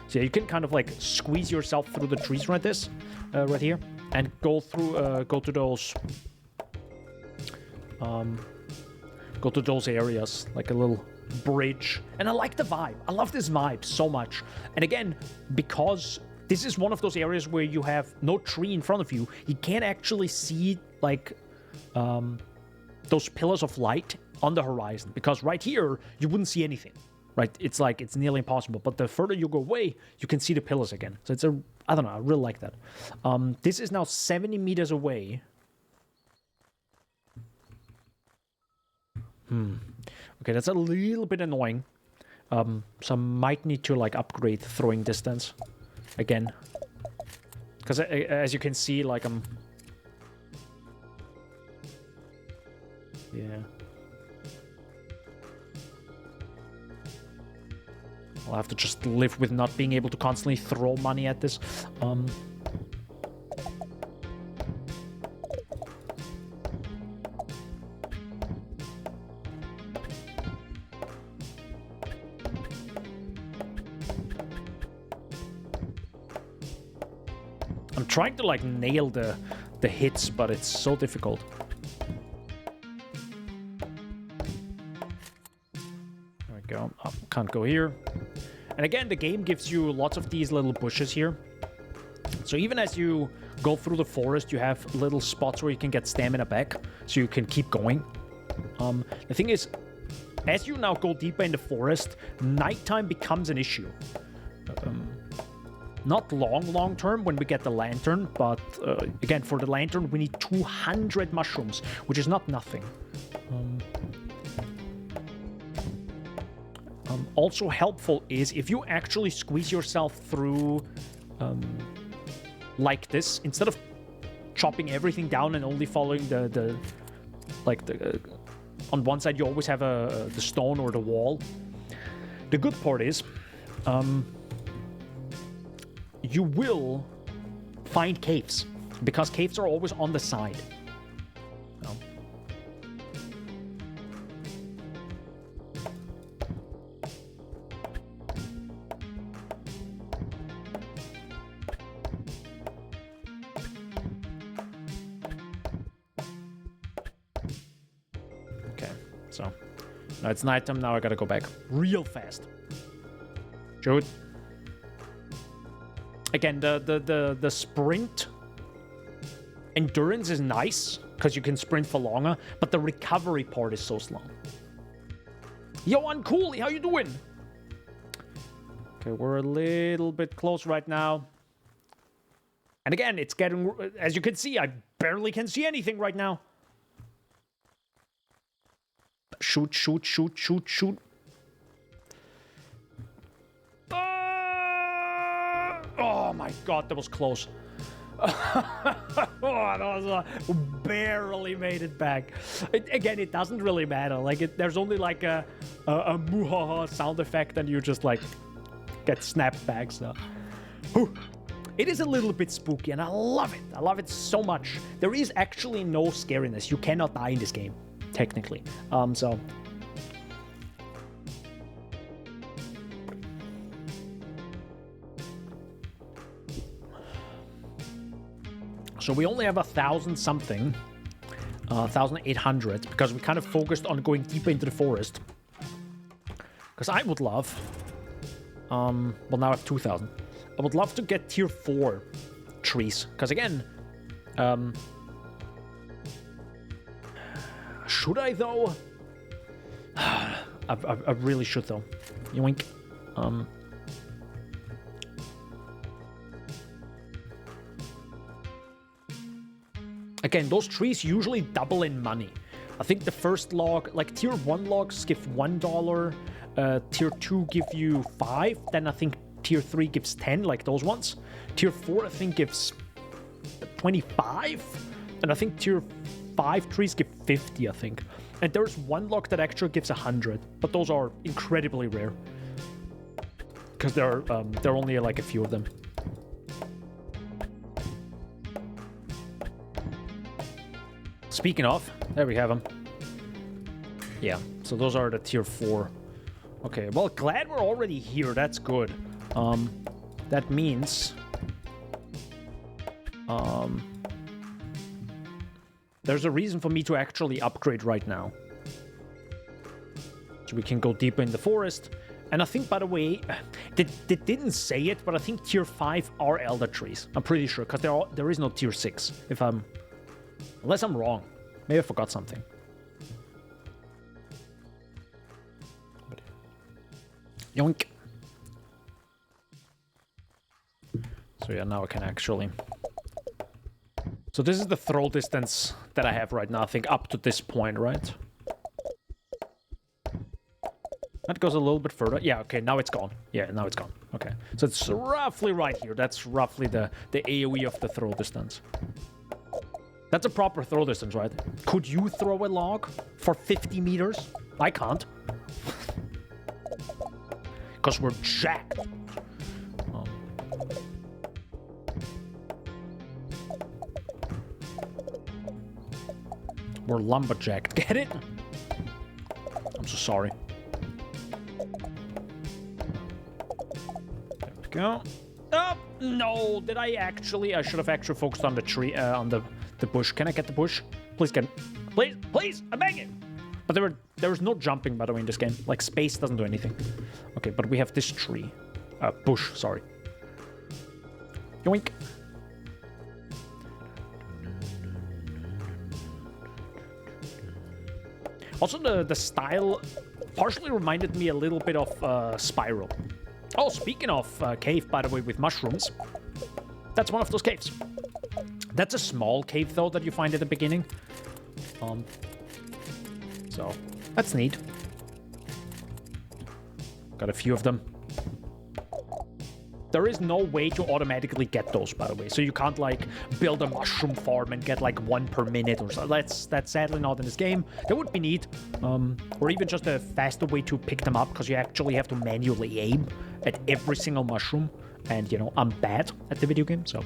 Speaker 1: So yeah, you can kind of like squeeze yourself through the trees right here, and go through, go to those areas, like a little bridge. And I like the vibe. I love this vibe so much. And again, because this is one of those areas where you have no tree in front of you, you can't actually see like those pillars of light on the horizon, because right here you wouldn't see anything. Right, it's like, it's nearly impossible. But the further you go away, you can see the pillars again. So it's I don't know, I really like that. This is now 70 meters away. Okay, that's a little bit annoying. So I might need to, like, upgrade throwing distance again. Because as you can see, like, yeah. I'll have to just live with not being able to constantly throw money at this. I'm trying to like nail the hits, but it's so difficult. There we go. Oh, can't go here. And again, the game gives you lots of these little bushes here. So even as you go through the forest, you have little spots where you can get stamina back, so you can keep going. The thing is, as you now go deeper in the forest, nighttime becomes an issue. Not long term when we get the lantern, but again, for the lantern, we need 200 mushrooms, which is not nothing. Also helpful is if you actually squeeze yourself through like this, instead of chopping everything down and only following the on one side you always have the stone or the wall. The good part is you will find caves, because caves are always on the side. So, now it's nighttime, now I gotta go back real fast. Shoot. Again, the sprint endurance is nice, because you can sprint for longer, but the recovery part is so slow. Yo, Uncoolly, how you doing? Okay, we're a little bit close right now. And again, it's getting, as you can see, I barely can see anything right now. Shoot, shoot, shoot, shoot, shoot. Oh my god, that was close. That was barely made it back. Again, it doesn't really matter. Like, there's only like a muhaha sound effect, and you just like get snapped back. So, it is a little bit spooky, and I love it. I love it so much. There is actually no scariness. You cannot die in this game, technically. So we only have 1,000 something, 1,800, because we kind of focused on going deeper into the forest. Because I would love, well, now I have 2,000. I would love to get tier 4 trees, because again, should I though? I really should though. Yoink. Again, those trees usually double in money. I think the first log, like tier 1 logs give $1, Tier 2 give you 5. Then I think Tier 3 gives 10, like those ones. Tier 4, I think, gives 25. And I think Tier 5 trees give 50, I think. And there's one log that actually gives 100. But those are incredibly rare. Because there are only like a few of them. Speaking of, there we have them. Yeah, so those are the Tier 4. Okay, well, glad we're already here. That's good. That means... there's a reason for me to actually upgrade right now. So we can go deeper in the forest. And I think, by the way, they didn't say it, but I think Tier 5 are Elder Trees. I'm pretty sure, because there is no Tier 6, unless I'm wrong. Maybe I forgot something. Yoink. So yeah, now I can actually... So this is the throw distance that I have right now, I think, up to this point, right? That goes a little bit further. Yeah, okay, now it's gone. Yeah, now it's gone. Okay. So it's roughly right here. That's roughly the AoE of the throw distance. That's a proper throw distance, right? Could you throw a log for 50 meters? I can't. Because we're jacked. We're lumberjacked. Get it? I'm so sorry. There we go. Oh, no. Did I actually? I should have actually focused on the tree, on the bush. Can I get the bush? Please, please, please. I'm begging. But there was no jumping, by the way, in this game. Like, space doesn't do anything. Okay, but we have this tree. Bush, sorry. Yoink. Also, the style partially reminded me a little bit of Spiral. Oh, speaking of cave, by the way, with mushrooms. That's one of those caves. That's a small cave, though, that you find at the beginning. So, that's neat. Got a few of them. There is no way to automatically get those, by the way. So you can't, like, build a mushroom farm and get, like, 1 per minute or so. That's sadly not in this game. That would be neat. Or even just a faster way to pick them up, because you actually have to manually aim at every single mushroom. And, you know, I'm bad at the video game, so...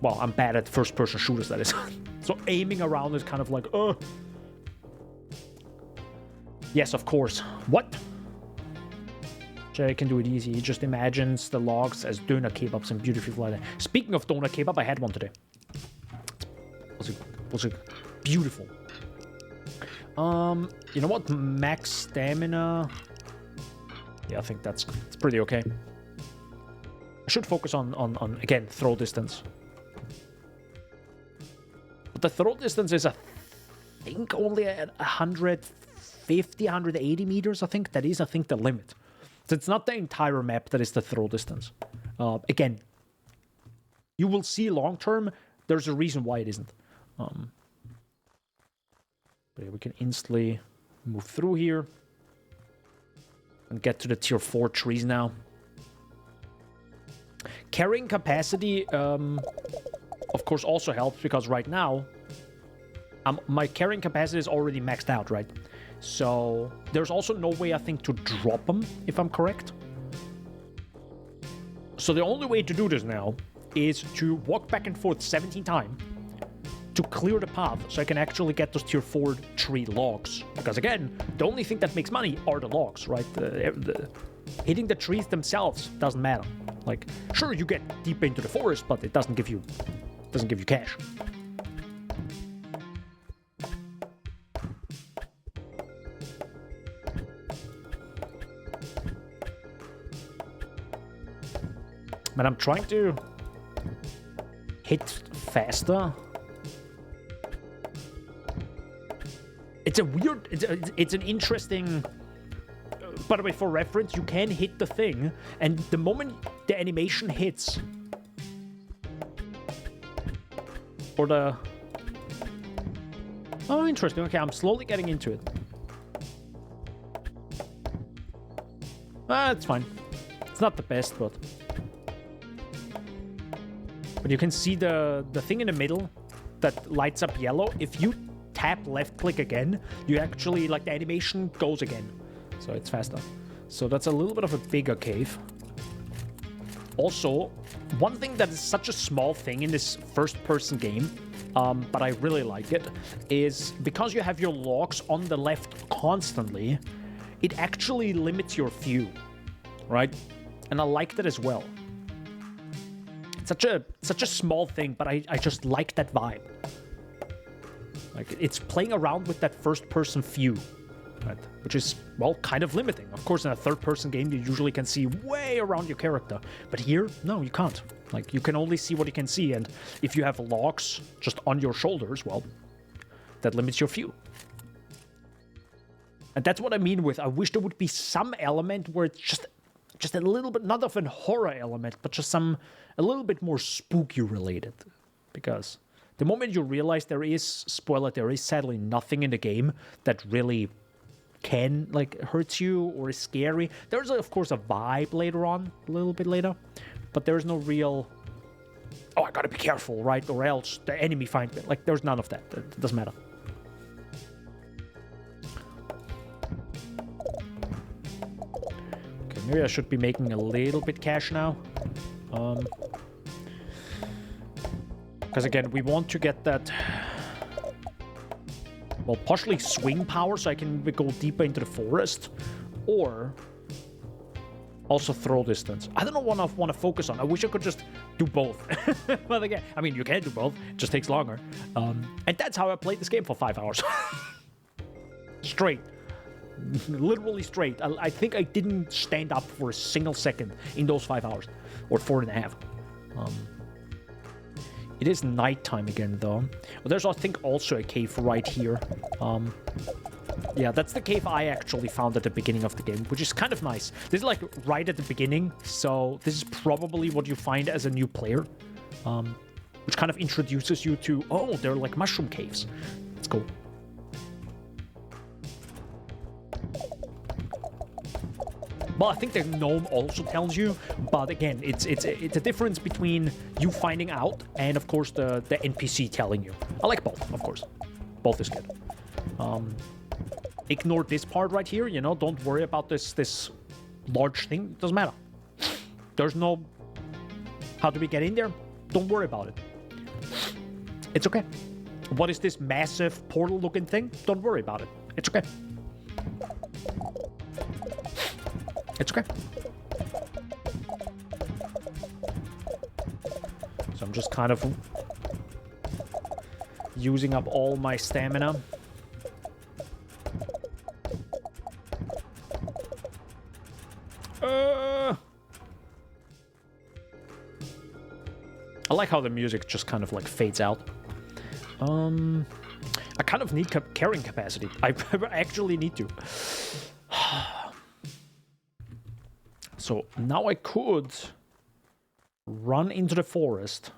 Speaker 1: Well, I'm bad at first-person shooters, that is. So aiming around is kind of like, Yes, of course. What? Jay can do it easy. He just imagines the logs as doner kebabs and beautifully fly. Speaking of doner kebab, I had one today. Was it beautiful? You know what? Max stamina. Yeah, I think it's pretty okay. I should focus on again, throw distance. But the throw distance is, I think, only at 150, 180 meters, I think. That is, I think, the limit. So it's not the entire map that is the throw distance. Again, you will see long-term, there's a reason why it isn't. But yeah, we can instantly move through here. And get to the tier 4 trees now. Carrying capacity, of course, also helps, because right now, my carrying capacity is already maxed out, right? So there's also no way, I think, to drop them, if I'm correct. So the only way to do this now is to walk back and forth 17 times to clear the path so I can actually get those tier 4 tree logs. Because again, the only thing that makes money are the logs, right? Hitting the trees themselves doesn't matter. Like, sure, you get deep into the forest, but it doesn't give you cash. But I'm trying to hit faster. It's a weird... It's an interesting... By the way, for reference, you can hit the thing, and the moment the animation hits... Or the... Oh, interesting. Okay, I'm slowly getting into it. It's fine. It's not the best, but you can see the thing in the middle that lights up yellow. If you tap left click again, you actually, like, the animation goes again. So it's faster. So that's a little bit of a bigger cave. Also, one thing that is such a small thing in this first-person game, but I really like it, is because you have your logs on the left constantly, it actually limits your view, right? And I like that as well. Such a small thing, but I just like that vibe. Like, it's playing around with that first-person view, right? Which is, well, kind of limiting. Of course, in a third-person game, you usually can see way around your character. But here, no, you can't. Like, you can only see what you can see, and if you have logs just on your shoulders, well, that limits your view. And that's what I mean with, I wish there would be some element where it's just a little bit, not of a horror element, but just a little bit more spooky related. Because the moment you realize there is, spoiler, there is sadly nothing in the game that really can, like, hurt you or is scary. There's, of course, a vibe later on, a little bit later, but there's no real, oh, I gotta be careful, right? Or else the enemy finds me. Like, there's none of that. It doesn't matter. Okay, maybe I should be making a little bit cash now. Because again, we want to get that, well, partially swing power so I can go deeper into the forest, or also throw distance. I don't know what I want to focus on. I wish I could just do both. But again, I mean, you can do both. It just takes longer. And that's how I played this game for 5 hours. Straight. Literally straight. I think I didn't stand up for a single second in those 5 hours. Or 4.5. It is nighttime again, though. Well, there's, I think, also a cave right here. Yeah, that's the cave I actually found at the beginning of the game, which is kind of nice. This is, like, right at the beginning, so this is probably what you find as a new player. Which kind of introduces you to, oh, they're like mushroom caves. Let's go. Well, I think the gnome also tells you, but again, it's a difference between you finding out and, of course, the NPC telling you. I like both, of course. Both is good. Ignore this part right here, you know, don't worry about this large thing. It doesn't matter. There's no, how do we get in there? Don't worry about it. It's okay. What is this massive portal-looking thing? Don't worry about it. It's okay. It's okay. So I'm just kind of using up all my stamina. I like how the music just kind of like fades out. I kind of need carrying capacity. I actually need to. So now I could run into the forest.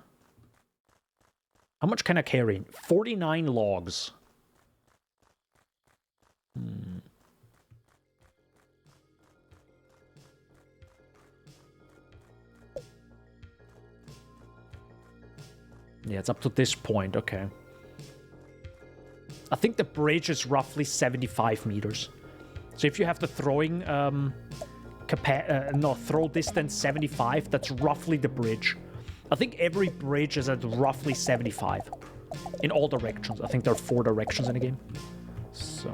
Speaker 1: How much can I carry? 49 logs. Yeah, it's up to this point, okay. I think the bridge is roughly 75 meters. So if you have the throwing throw distance 75, that's roughly the bridge. I think every bridge is at roughly 75 in all directions. I think there are 4 directions in the game. So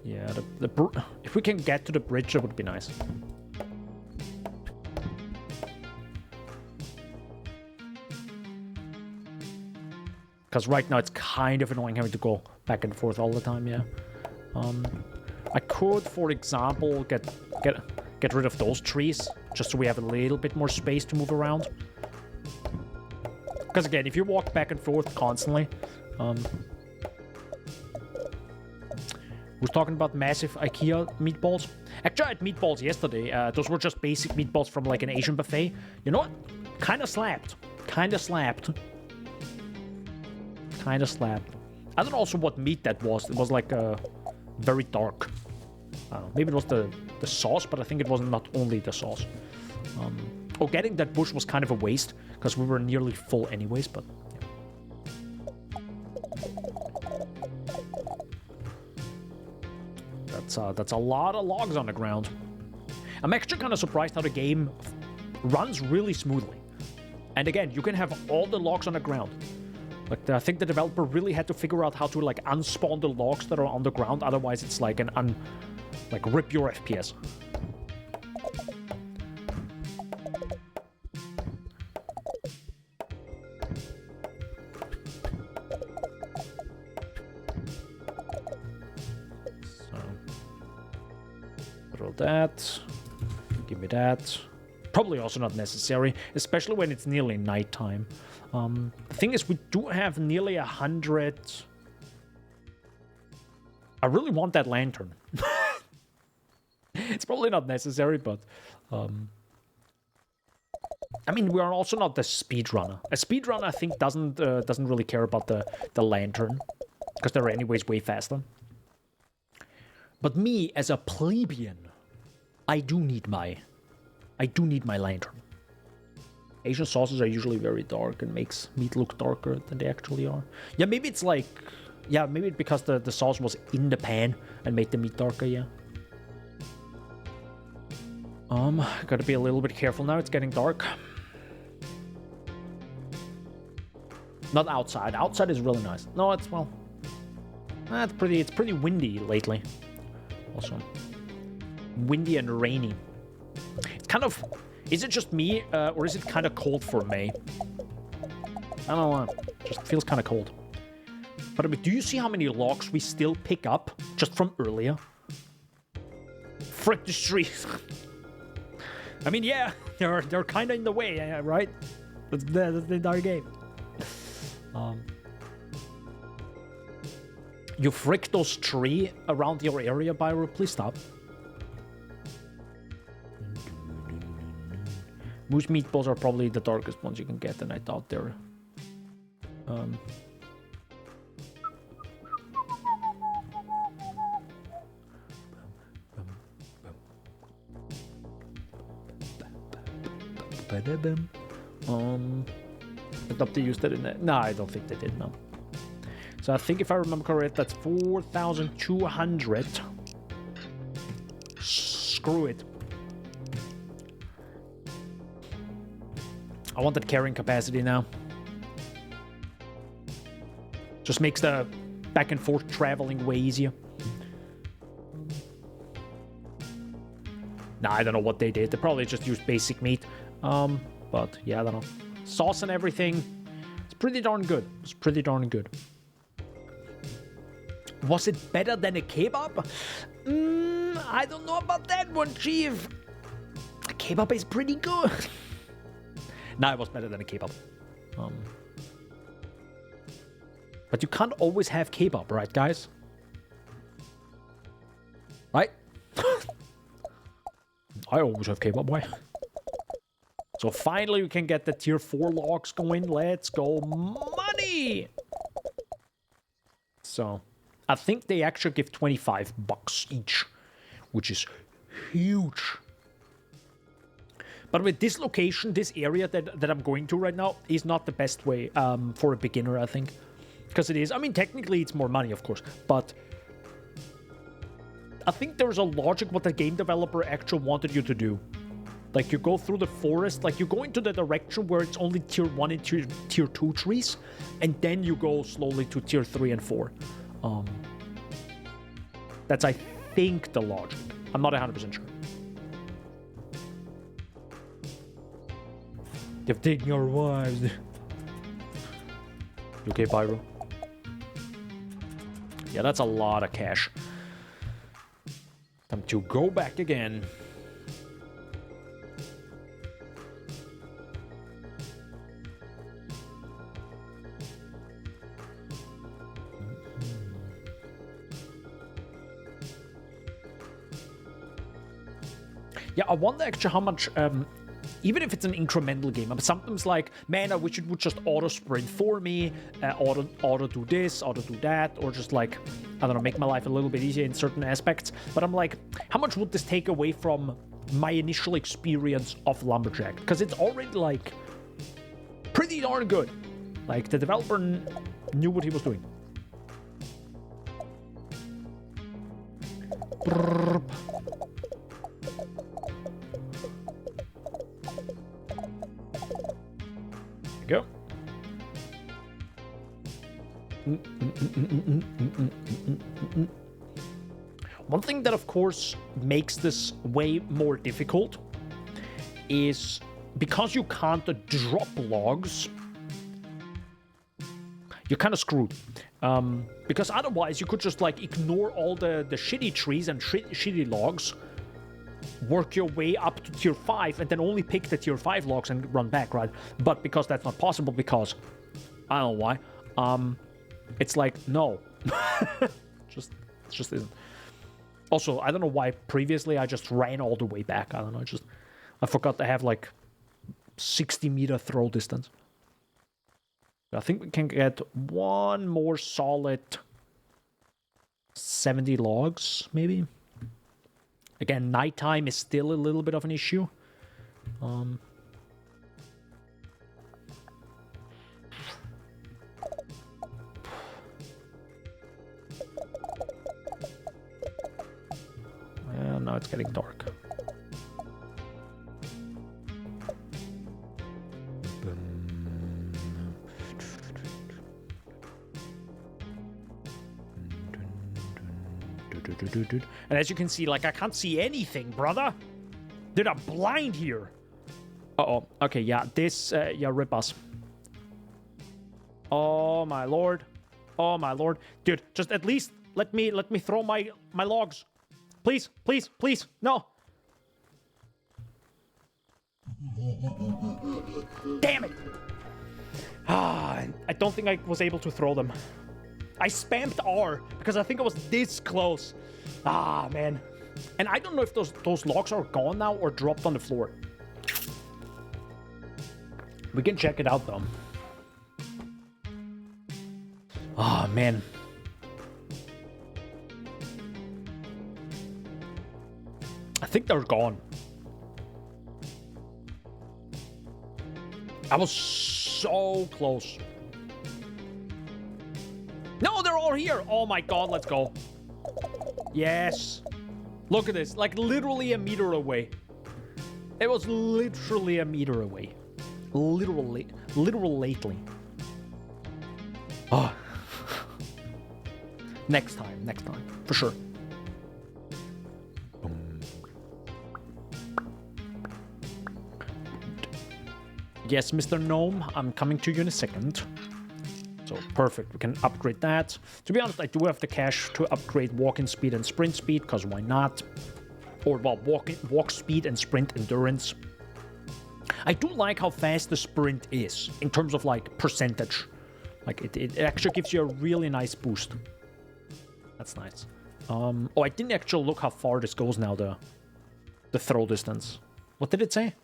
Speaker 1: yeah, if we can get to the bridge, that would be nice. Because right now it's kind of annoying having to go back and forth all the time, yeah. I could, for example, get rid of those trees, just so we have a little bit more space to move around. Because again, if you walk back and forth constantly, we're talking about massive IKEA meatballs. Actually, I had meatballs yesterday. Those were just basic meatballs from like an Asian buffet. You know what? Kind of slapped. I don't know also what meat that was. It was like very dark. I don't know. Maybe it was the sauce, but I think it was not only the sauce. Getting that bush was kind of a waste because we were nearly full anyways, but yeah. That's a lot of logs on the ground. I'm actually kind of surprised how the game runs really smoothly. And again, you can have all the logs on the ground. Like, I think the developer really had to figure out how to, like, unspawn the logs that are on the ground. Otherwise, it's like rip your FPS. So, throw that. Give me that. Probably also not necessary, especially when it's nearly nighttime. The thing is, we do have nearly 100. I really want that lantern. It's probably not necessary, but I mean, we are also not the speedrunner. A speedrunner, I think, doesn't really care about the lantern because they're anyways way faster. But me, as a plebeian, I do need my lantern. Asian sauces are usually very dark and makes meat look darker than they actually are. Yeah, maybe it's like... Yeah, maybe because the sauce was in the pan and made the meat darker, yeah. Gotta be a little bit careful now, it's getting dark. Not outside. Outside is really nice. No, it's, well... it's pretty windy lately. Also. Windy and rainy. It's kind of... Is it just me, or is it kind of cold for May? I don't know. Just feels kind of cold. But I mean, do you see how many logs we still pick up just from earlier? Frick the trees. I mean, yeah, they're kind of in the way, right? That's the entire game. You frick those trees around your area, Byro. Please stop. Moose meatballs are probably the darkest ones you can get, and I thought they're... I thought they used that in that. No, I don't think they did, no. So I think if I remember correct, that's 4,200. Screw it. I want that carrying capacity now. Just makes the back and forth traveling way easier. Nah, I don't know what they did. They probably just used basic meat. But yeah, I don't know. Sauce and everything. It's pretty darn good. It's pretty darn good. Was it better than a kebab? I don't know about that one, Chief. A kebab is pretty good. Nah, it was better than a kebab. But you can't always have kebab, right, guys? Right? I always have kebab, why? So finally we can get the tier 4 logs going. Let's go. Money! So, I think they actually give $25 each, which is huge. But with this location, this area that I'm going to right now is not the best way for a beginner, I think. Because it is, I mean, technically it's more money, of course, but I think there's a logic what the game developer actually wanted you to do. Like, you go through the forest, like, you go into the direction where it's only tier 1 and tier 2 trees, and then you go slowly to tier 3 and 4. That's, I think, the logic. I'm not 100% sure. They've taken our wives. You okay, Pyro? Yeah, that's a lot of cash. Time to go back again. Yeah, I wonder actually how much even if it's an incremental game, I'm sometimes like, man, I wish it would just auto sprint for me, auto do this, auto do that, or just like, I don't know, make my life a little bit easier in certain aspects. But I'm like, how much would this take away from my initial experience of Lumberjacked? Because it's already like pretty darn good. Like the developer knew what he was doing. Brrr. Go. One thing that, of course, makes this way more difficult is because you can't drop logs, you're kind of screwed. Because otherwise, you could just like ignore all the shitty trees and shitty logs, work your way up to tier 5 and then only pick the tier 5 logs and run back, right? But because that's not possible, because I don't know why, it's like, no. it just isn't. Also, I don't know why previously I just ran all the way back. I don't know, I forgot to have like 60-meter throw distance. I think we can get one more solid 70 logs, maybe. Again, nighttime is still a little bit of an issue. Well, now it's getting dark. And as you can see, like, I can't see anything, brother. Dude, I'm blind here. Uh-oh. Okay, yeah, this, yeah, rip us. Oh, my lord. Oh, my lord. Dude, just at least let me throw my logs. Please, please, please. No. Damn it. Ah, I don't think I was able to throw them. I spammed R because I think I was this close. Ah, man. And I don't know if those logs are gone now or dropped on the floor. We can check it out, though. Ah, man. I think they're gone. I was so close. No, they're all here. Oh my god, let's go. Yes. Look at this. Like literally a meter away. It was literally a meter away. Literally. Oh. Next time. For sure. Yes, Mr. Gnome, I'm coming to you in a second. So, perfect. We can upgrade that. To be honest, I do have the cash to upgrade walking speed and sprint speed, because why not? Or, well, walk speed and sprint endurance. I do like how fast the sprint is, in terms of, like, percentage. Like, it actually gives you a really nice boost. That's nice. Oh, I didn't actually look how far this goes now, the throw distance. What did it say?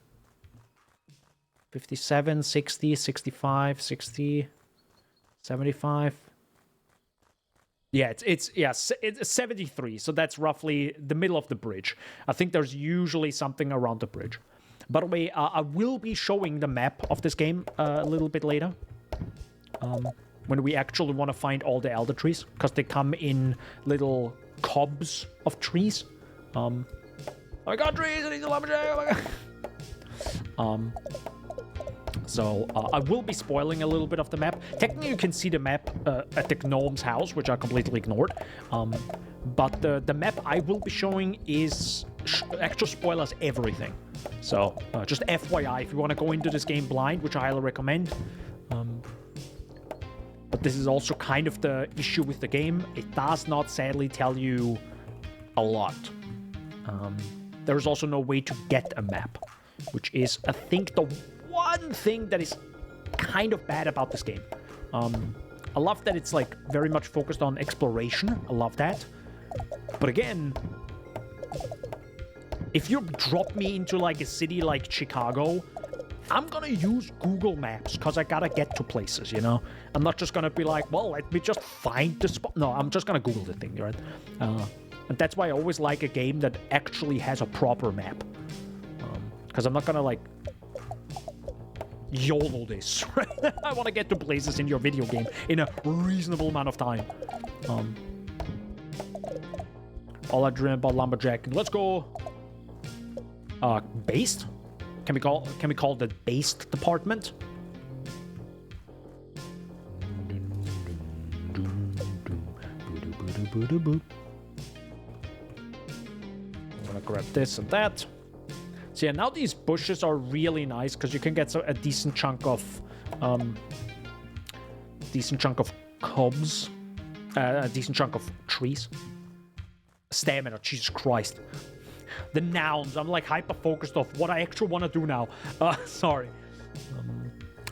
Speaker 1: 57, 60, 65, 60... 75. Yeah, it's 73. So that's roughly the middle of the bridge. I think there's usually something around the bridge. By the way, I will be showing the map of this game a little bit later. When we actually want to find all the elder trees, because they come in little cobs of trees. Oh my god, trees! I need the lumberjack! Oh my god! So, I will be spoiling a little bit of the map. Technically, you can see the map at the gnome's house, which I completely ignored. But the map I will be showing is actual spoilers everything. So, just FYI, if you want to go into this game blind, which I highly recommend. But this is also kind of the issue with the game. It does not, sadly, tell you a lot. There's also no way to get a map, which is, I think, the one thing that is kind of bad about this game. I love that it's like very much focused on exploration. I love that. But again, If you drop me into like a city like Chicago, I'm gonna use Google Maps because I gotta get to places, you know? I'm not just gonna be like, well, let me just find the spot. No, I'm just gonna Google the thing, right? And that's why I always like a game that actually has a proper map. Because I'm not gonna like YOLO this, right? I want to get to places in your video game in a reasonable amount of time. All I dream about Lumberjacked. Let's go. Based? Can we call the based department? I'm gonna grab this and that. So yeah, now these bushes are really nice because you can get a decent chunk of cobs, a decent chunk of trees. Stamina, Jesus Christ. The nouns, I'm like hyper-focused off what I actually want to do now. Sorry.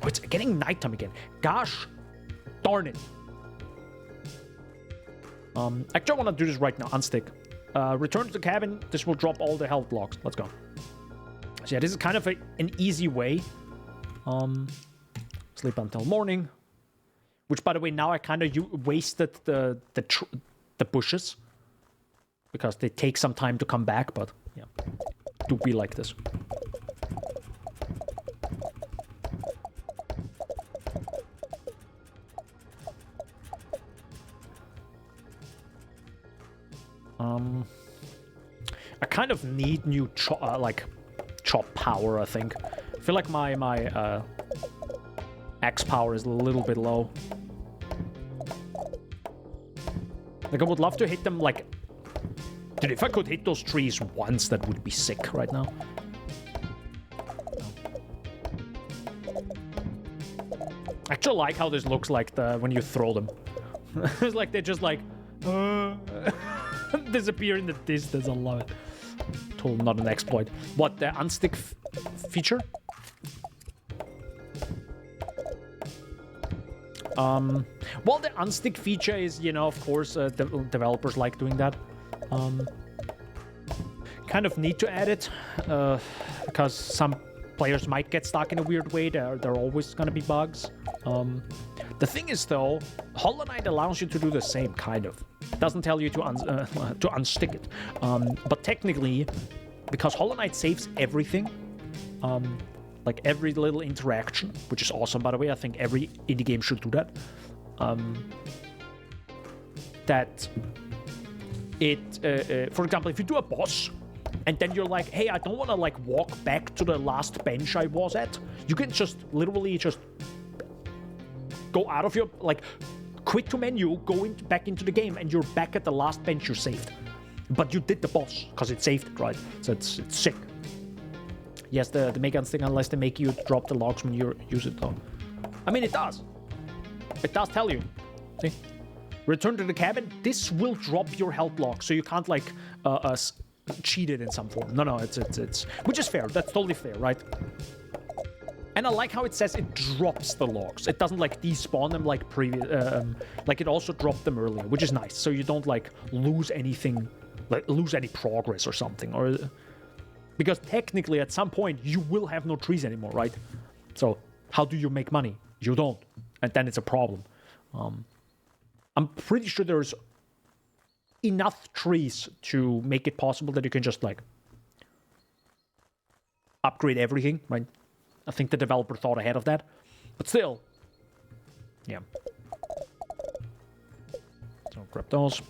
Speaker 1: Oh, it's getting nighttime again. Gosh darn it. Actually, I want to do this right now. Unstick. Return to the cabin. This will drop all the health blocks. Let's go. So yeah, this is kind of an easy way. Sleep until morning. Which, by the way, now I kind of wasted the bushes. Because they take some time to come back, but yeah. Do be like this. I kind of need new chop power, I think. I feel like my axe power is a little bit low. Like, I would love to hit them, like... Dude, if I could hit those trees once, that would be sick right now. I actually like how this looks like when you throw them. It's like they're just like... disappear in the distance. I love it. Totally not an exploit. What, the unstick feature? Well, the unstick feature is, you know, of course, developers like doing that. Kind of need to add it, because some players might get stuck in a weird way. There are always gonna be bugs. The thing is, though, Hollow Knight allows you to do the same, kind of. It doesn't tell you to unstick it. But technically, because Hollow Knight saves everything, like every little interaction, which is awesome, by the way. I think every indie game should do that. For example, if you do a boss, and then you're like, hey, I don't want to like walk back to the last bench I was at, you can just literally just go out of your, like, quit to menu, go back into the game, and you're back at the last bench you saved. But you did the boss, because it saved it, right? So it's sick. Yes, the make unstick unless they make you drop the logs when you use it, though. I mean, it does. It does tell you. See? Return to the cabin. This will drop your health log, so you can't, like, cheat it in some form. No, it's... Which is fair. That's totally fair, right? And I like how it says it drops the logs. It doesn't, like, despawn them like previous... like, it also dropped them earlier, which is nice. So you don't, like, lose anything... Like, lose any progress or something. Or... Because technically, at some point, you will have no trees anymore, right? So, how do you make money? You don't. And then it's a problem. I'm pretty sure there's enough trees to make it possible that you can just, like, upgrade everything, right? I think the developer thought ahead of that. But still. Yeah. So, grab those.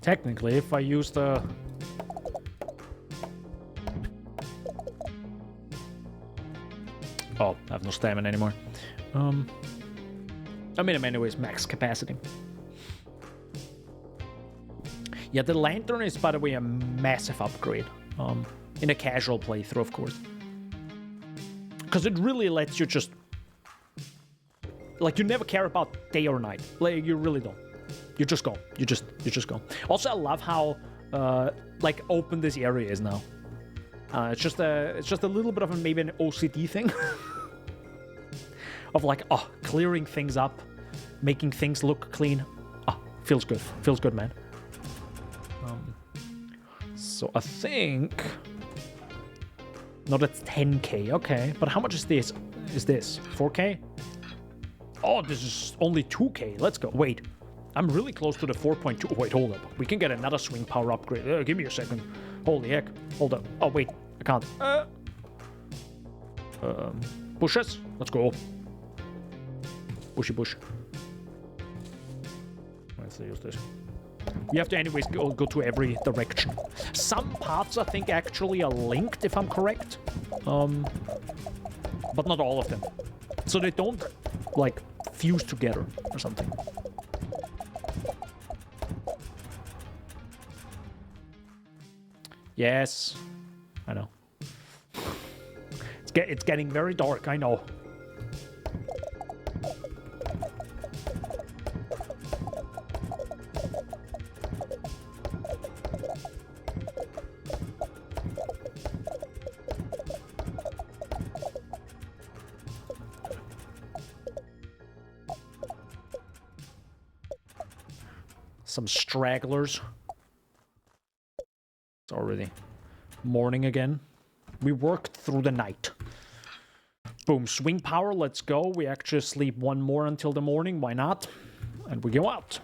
Speaker 1: Technically, if I use the... Oh, I have no stamina anymore. I mean, anyways, max capacity. Yeah, the lantern is, by the way, a massive upgrade. In a casual playthrough, of course. Because it really lets you just... Like, you never care about day or night. Like, you really don't. You just go. You just go. Also, I love how, like, open this area is now. It's just a little bit of maybe an OCD thing. Of like, clearing things up, making things look clean. Feels good. Feels good, man. So I think... No, that's 10k. Okay, but how much is this? Is this 4k? Oh, this is only 2k. Let's go. Wait, I'm really close to the 4.2. Wait, hold up. We can get another swing power upgrade. Give me a second. Holy heck. Hold up. Oh, wait. I can't. Bushes. Let's go. Bushy bush. Let's use this. We have to anyways go to every direction. Some paths I think actually are linked, if I'm correct. But not all of them. So they don't, like, fuse together or something. Yes. I know. It's getting very dark, I know. Some stragglers. It's already morning again. We worked through the night. Boom, swing power, let's go. We actually sleep one more until the morning, why not? And we go out.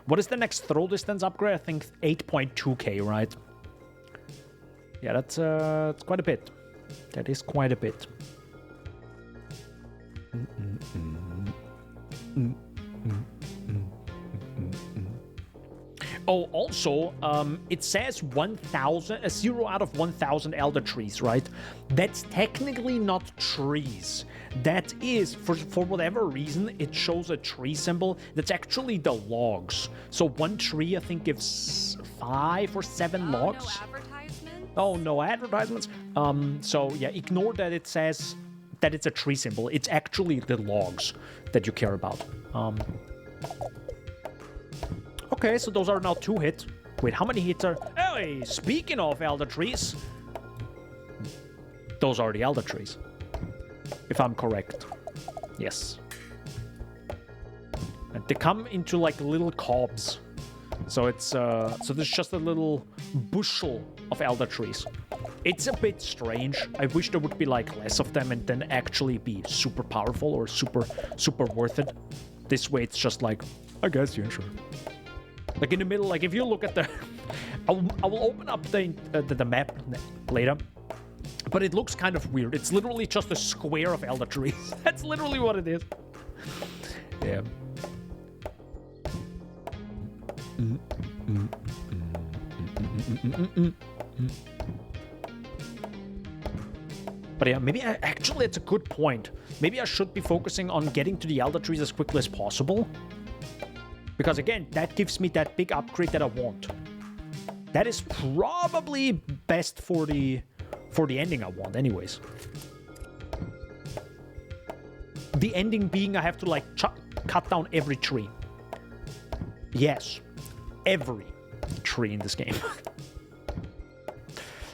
Speaker 1: What is the next throw distance upgrade? I think 8.2k, right? Yeah, that's quite a bit. That is quite a bit. Oh, also, it says 1,000, a 0 out of 1,000 elder trees, right? That's technically not trees. That is, for whatever reason, it shows a tree symbol. That's actually the logs. So one tree, I think, gives 5 or 7 logs.
Speaker 2: No advertisements?
Speaker 1: Oh, no advertisements. So yeah, ignore that it says that it's a tree symbol. It's actually the logs that you care about. Okay, so those are now 2 hits. Wait, how many hits are... Hey, speaking of elder trees... Those are the elder trees. If I'm correct. Yes. And they come into like little cobs. So it's... so there's just a little bushel of elder trees. It's a bit strange. I wish there would be like less of them and then actually be super powerful or super worth it. This way it's just like... I guess, yeah, sure. Like in the middle, like if you look at the... I will open up the map later. But it looks kind of weird. It's literally just a square of elder trees. That's literally what it is. Yeah. But yeah, maybe actually it's a good point. Maybe I should be focusing on getting to the elder trees as quickly as possible. Because again, that gives me that big upgrade that I want. That is probably best for the ending I want anyways. The ending being I have to like cut down every tree. Yes, every tree in this game.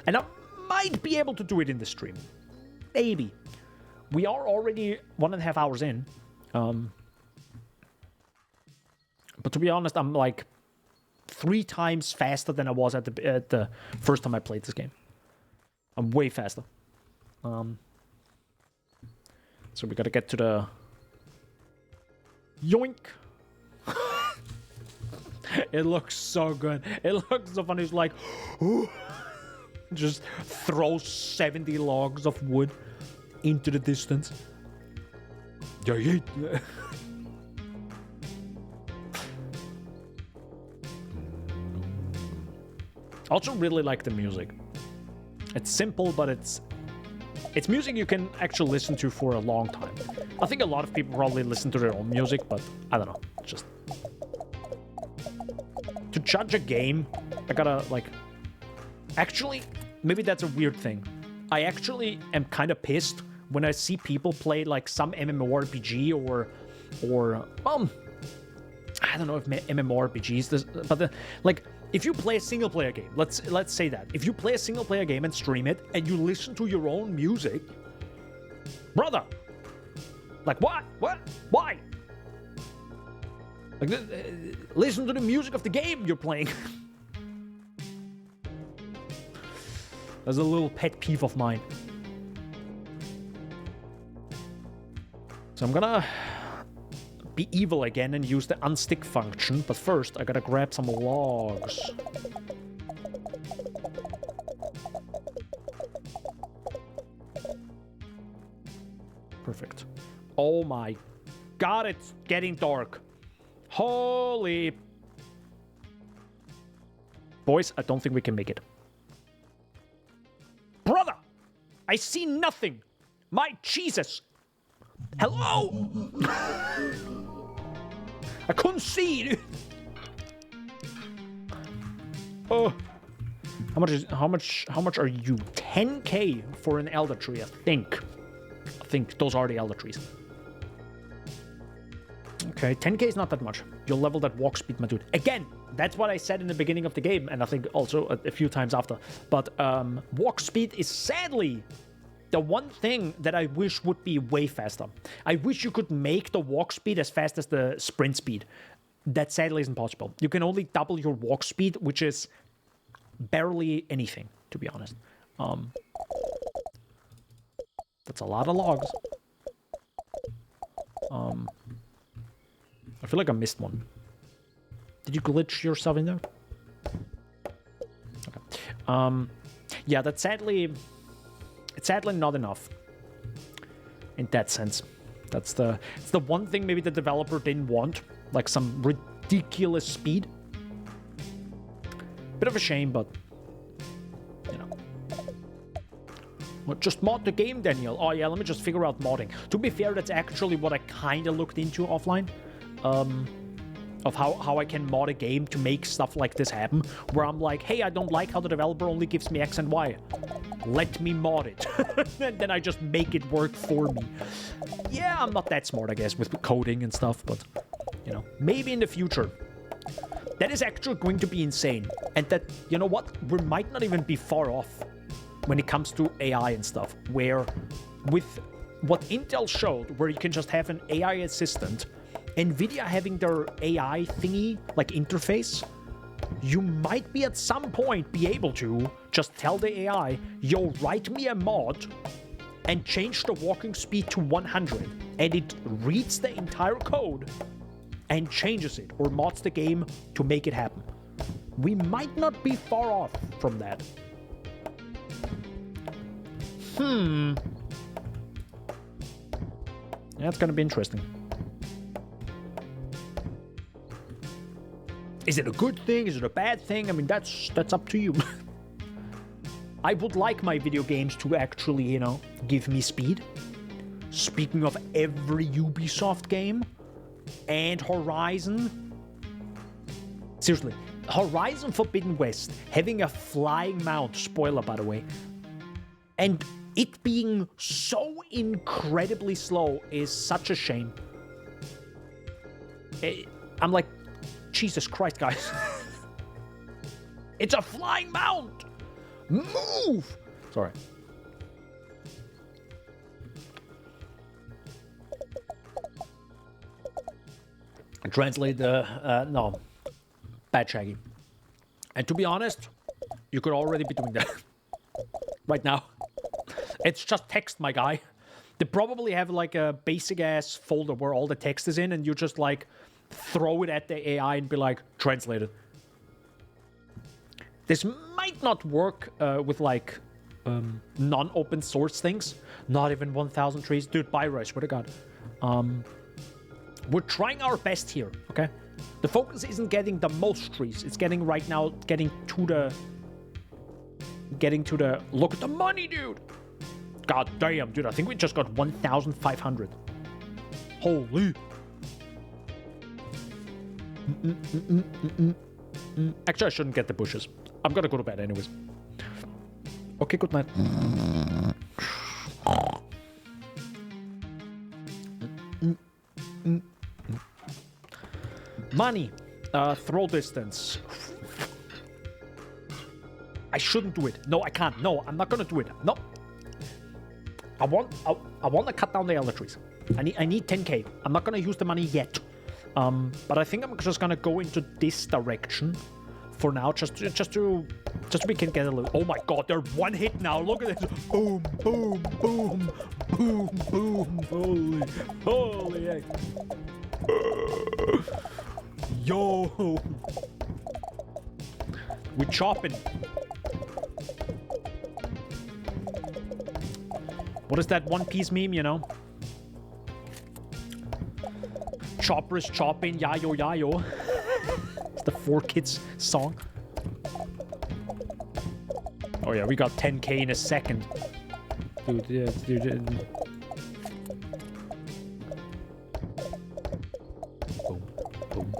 Speaker 1: And I might be able to do it in the stream. Maybe. We are already 1.5 hours in. But to be honest, I'm like 3 times faster than I was at the first time I played this game. I'm way faster. So we gotta get to the... Yoink! It looks so good. It looks so funny. It's like... just throw 70 logs of wood into the distance. Yeah. I also really like the music. It's simple, but it's music you can actually listen to for a long time. I think a lot of people probably listen to their own music, but I don't know. Just to judge a game, I gotta like... Actually, maybe that's a weird thing. I actually am kind of pissed when I see people play like some MMORPG or I don't know if MMORPGs, but like If you play a single-player game, let's say that. If you play a single-player game and stream it, and you listen to your own music, brother, like what? Why? Like, listen to the music of the game you're playing. That's a little pet peeve of mine. So I'm gonna be evil again and use the unstick function, but first I gotta grab some logs. Perfect. Oh my god, it's getting dark. Holy... Boys, I don't think we can make it. Brother! I see nothing! My Jesus! Hello? I couldn't see, dude. Oh. How much are you? 10k for an elder tree, I think. I think those are the elder trees. Okay, 10k is not that much. You'll level that walk speed, my dude. Again, that's what I said in the beginning of the game, and I think also a few times after. But walk speed is sadly the one thing that I wish would be way faster. I wish you could make the walk speed as fast as the sprint speed. That sadly isn't possible. You can only double your walk speed, which is barely anything, to be honest. That's a lot of logs. I feel like I missed one. Did you glitch yourself in there? Okay. Yeah, that's sadly... It's sadly not enough. In that sense. It's the one thing maybe the developer didn't want. Like some ridiculous speed. Bit of a shame, but... You know. Well, just mod the game, Daniel. Oh yeah, let me just figure out modding. To be fair, that's actually what I kind of looked into offline. Of how I can mod a game to make stuff like this happen. Where I'm like, hey, I don't like how the developer only gives me X and Y. Let me mod it. And then I just make it work for me. Yeah, I'm not that smart, I guess, with coding and stuff, but, you know, maybe in the future. That is actually going to be insane. And that, you know what, we might not even be far off when it comes to AI and stuff, where with what Intel showed, where you can just have an AI assistant, NVIDIA having their AI thingy, like interface, you might be at some point be able to just tell the AI, yo, write me a mod and change the walking speed to 100, and it reads the entire code and changes it or mods the game to make it happen. We might not be far off from that. Yeah, it's gonna be interesting. Is it a good thing? Is it a bad thing? I mean, that's up to you. I would like my video games to actually, you know, give me speed. Speaking of every Ubisoft game and Horizon. Seriously, Horizon Forbidden West having a flying mount, spoiler by the way, and it being so incredibly slow is such a shame. I'm like, Jesus Christ, guys. It's a flying mount! Move! Sorry. Translate the... no. Bad Shaggy. And to be honest, you could already be doing that. Right now. It's just text, my guy. They probably have like a basic-ass folder where all the text is in, and you just like... throw it at the AI and be like, translate it. This might not work with like non-open source things. Not even 1,000 trees. Dude, Byra, I swear to God. We're trying our best here, okay? The focus isn't getting the most trees. It's getting right now, getting to the, look at the money, dude. God damn, dude, I think we just got 1,500. Holy. Actually, I shouldn't get the bushes. I'm gonna go to bed anyways. Okay, good night. Money. Throw distance. I shouldn't do it. No, I can't. No, I'm not gonna do it. No. I want to cut down the elder trees. I need 10k. I'm not gonna use the money yet. But I think I'm just gonna go into this direction for now, just so we can get a little. Oh my god, they're one hit now. Look at this. Boom, boom, boom, boom, boom. Holy heck. Yo. We're chopping. What is that One Piece meme, you know? Chopper is chopping, yayo yayo. It's the 4Kids song. Oh yeah, we got 10k in a second. Dude, yeah, dude. Boom, boom,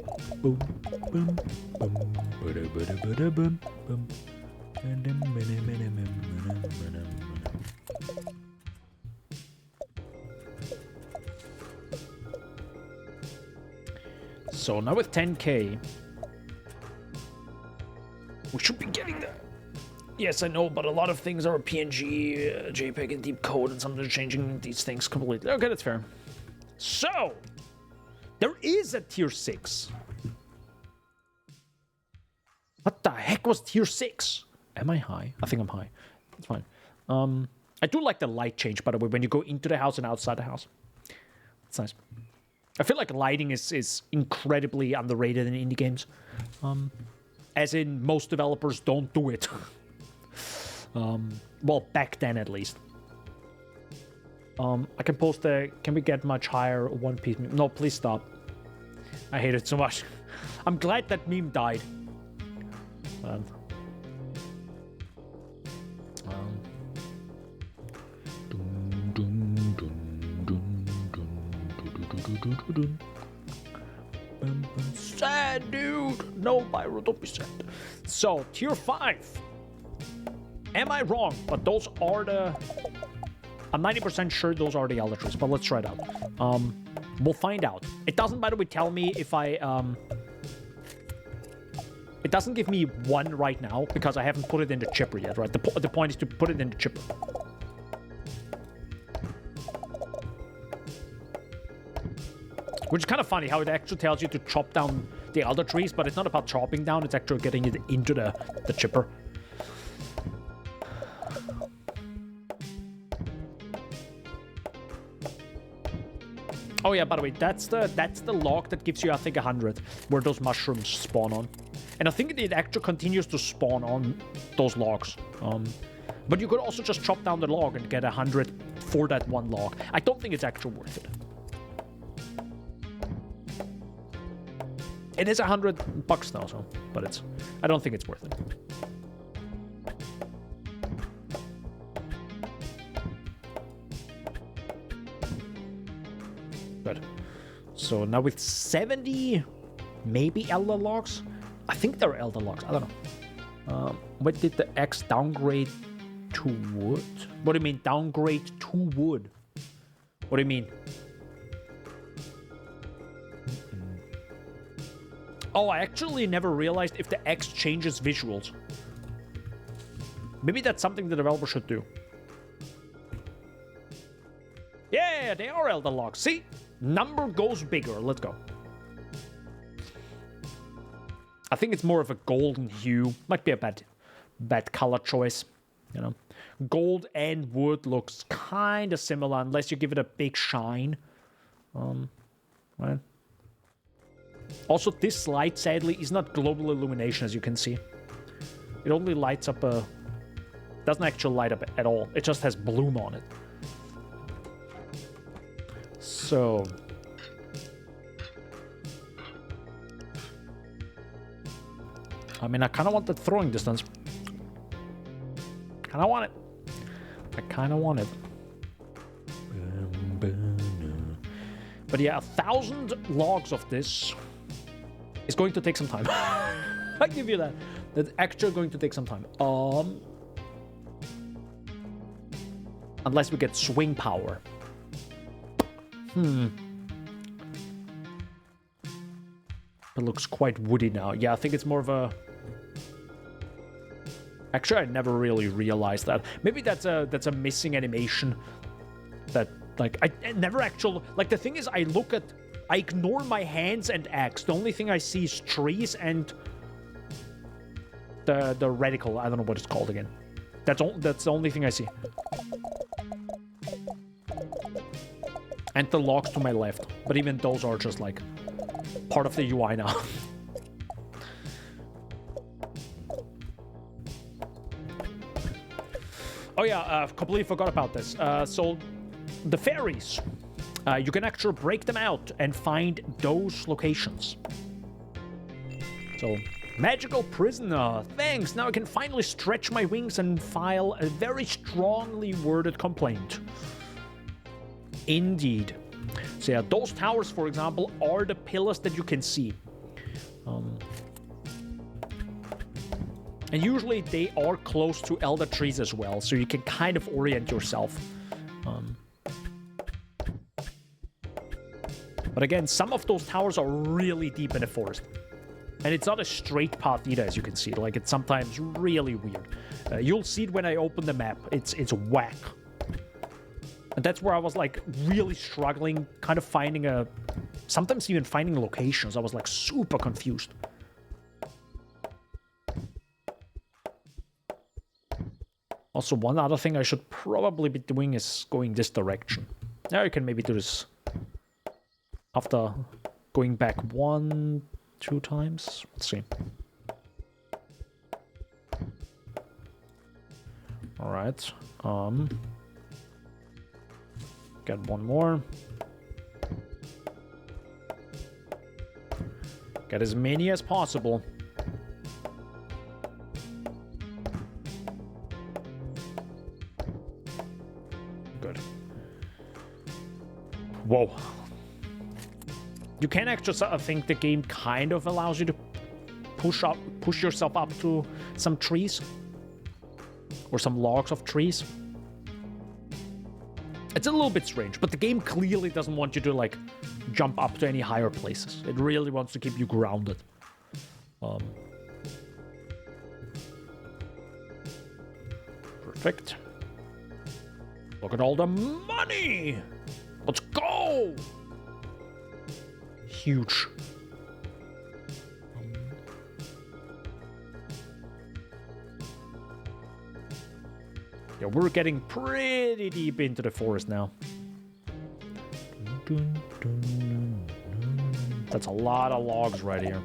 Speaker 1: boom, boom, boom, boom, boom. So now with 10k, we should be getting there. Yes, I know, but a lot of things are PNG, JPEG, and deep code, and some are changing these things completely. Okay, that's fair. So, there is a tier 6. What the heck was tier 6? Am I high? I think I'm high. That's fine. I do like the light change, by the way, when you go into the house and outside the house. It's nice. I feel like lighting is incredibly underrated in indie games. As in, most developers don't do it. Well, back then at least. I can post the... Can we get much higher One Piece meme? No, please stop. I hate it so much. I'm glad that meme died. Sad, dude. No, Byro, don't be sad. So, tier 5. Am I wrong? But those are the... I'm 90% sure those are the elder trees, but let's try it out. We'll find out. It doesn't, by the way, tell me if I... It doesn't give me one right now, because I haven't put it in the chipper yet, right? The point is to put it in the chipper. Which is kind of funny how it actually tells you to chop down the elder trees, but it's not about chopping down, it's actually getting it into the chipper. Oh yeah, by the way, that's the log that gives you, I think, 100, where those mushrooms spawn on. And I think it actually continues to spawn on those logs. But you could also just chop down the log and get 100 for that one log. I don't think it's actually worth it. It is $100 now, so, but I don't think it's worth it. Good. So now with 70, maybe elder logs? I think they're elder logs, I don't know. What did the X downgrade to wood? What do you mean, downgrade to wood? What do you mean? Oh, I actually never realized if the X changes visuals. Maybe that's something the developer should do. Yeah, they are elder logs. See? Number goes bigger. Let's go. I think it's more of a golden hue. Might be a bad color choice. You know, gold and wood looks kind of similar unless you give it a big shine. Right. Also, this light, sadly, is not global illumination, as you can see. It only lights up doesn't actually light up at all. It just has bloom on it. So... I mean, I kind of want the throwing distance. I kind of want it. But yeah, 1,000 logs of this is going to take some time. I give you that. That's actually going to take some time. Unless we get swing power. It looks quite woody now. Yeah, I think it's more of a... Actually, I never really realized that. Maybe that's a missing animation. That, like, I never actually... Like, the thing is, I ignore my hands and axe. The only thing I see is trees and the reticle. I don't know what it's called again. That's the only thing I see. And the logs to my left. But even those are just, like, part of the UI now. Oh yeah, completely forgot about this. So, the fairies. You can actually break them out and find those locations. So, magical prisoner. Thanks, now I can finally stretch my wings and file a very strongly worded complaint. Indeed. So yeah, those towers, for example, are the pillars that you can see. And usually they are close to elder trees as well, so you can kind of orient yourself. But again, some of those towers are really deep in the forest. And it's not a straight path either, as you can see. Like, it's sometimes really weird. You'll see it when I open the map. It's whack. And that's where I was, like, really struggling, kind of finding sometimes even finding locations. I was, like, super confused. Also, one other thing I should probably be doing is going this direction. Now you can maybe do this after going back 1, 2 times. Let's see. Alright. Get one more. Get as many as possible. Good. Whoa. You can actually, I think the game kind of allows you to push yourself up to some trees. Or some logs of trees. It's a little bit strange, but the game clearly doesn't want you to, like, jump up to any higher places. It really wants to keep you grounded. Perfect. Look at all the money! Let's go! Huge. Yeah, we're getting pretty deep into the forest now. That's a lot of logs right here.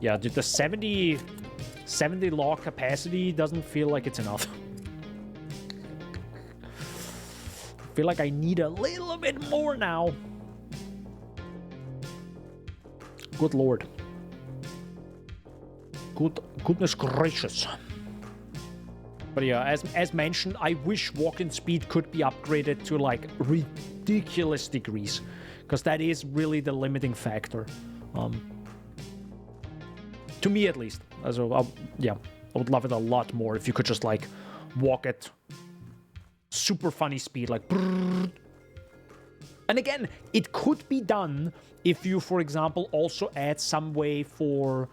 Speaker 1: Yeah, dude, the 70 log capacity doesn't feel like it's enough. I feel like I need a little bit more now. Good lord. Goodness gracious. But yeah, as mentioned, I wish walking speed could be upgraded to, like, ridiculous degrees. Because that is really the limiting factor. To me, at least. Yeah, I would love it a lot more if you could just, like, walk at super funny speed, like... Brrr. And again, it could be done if you, for example, also add some way for...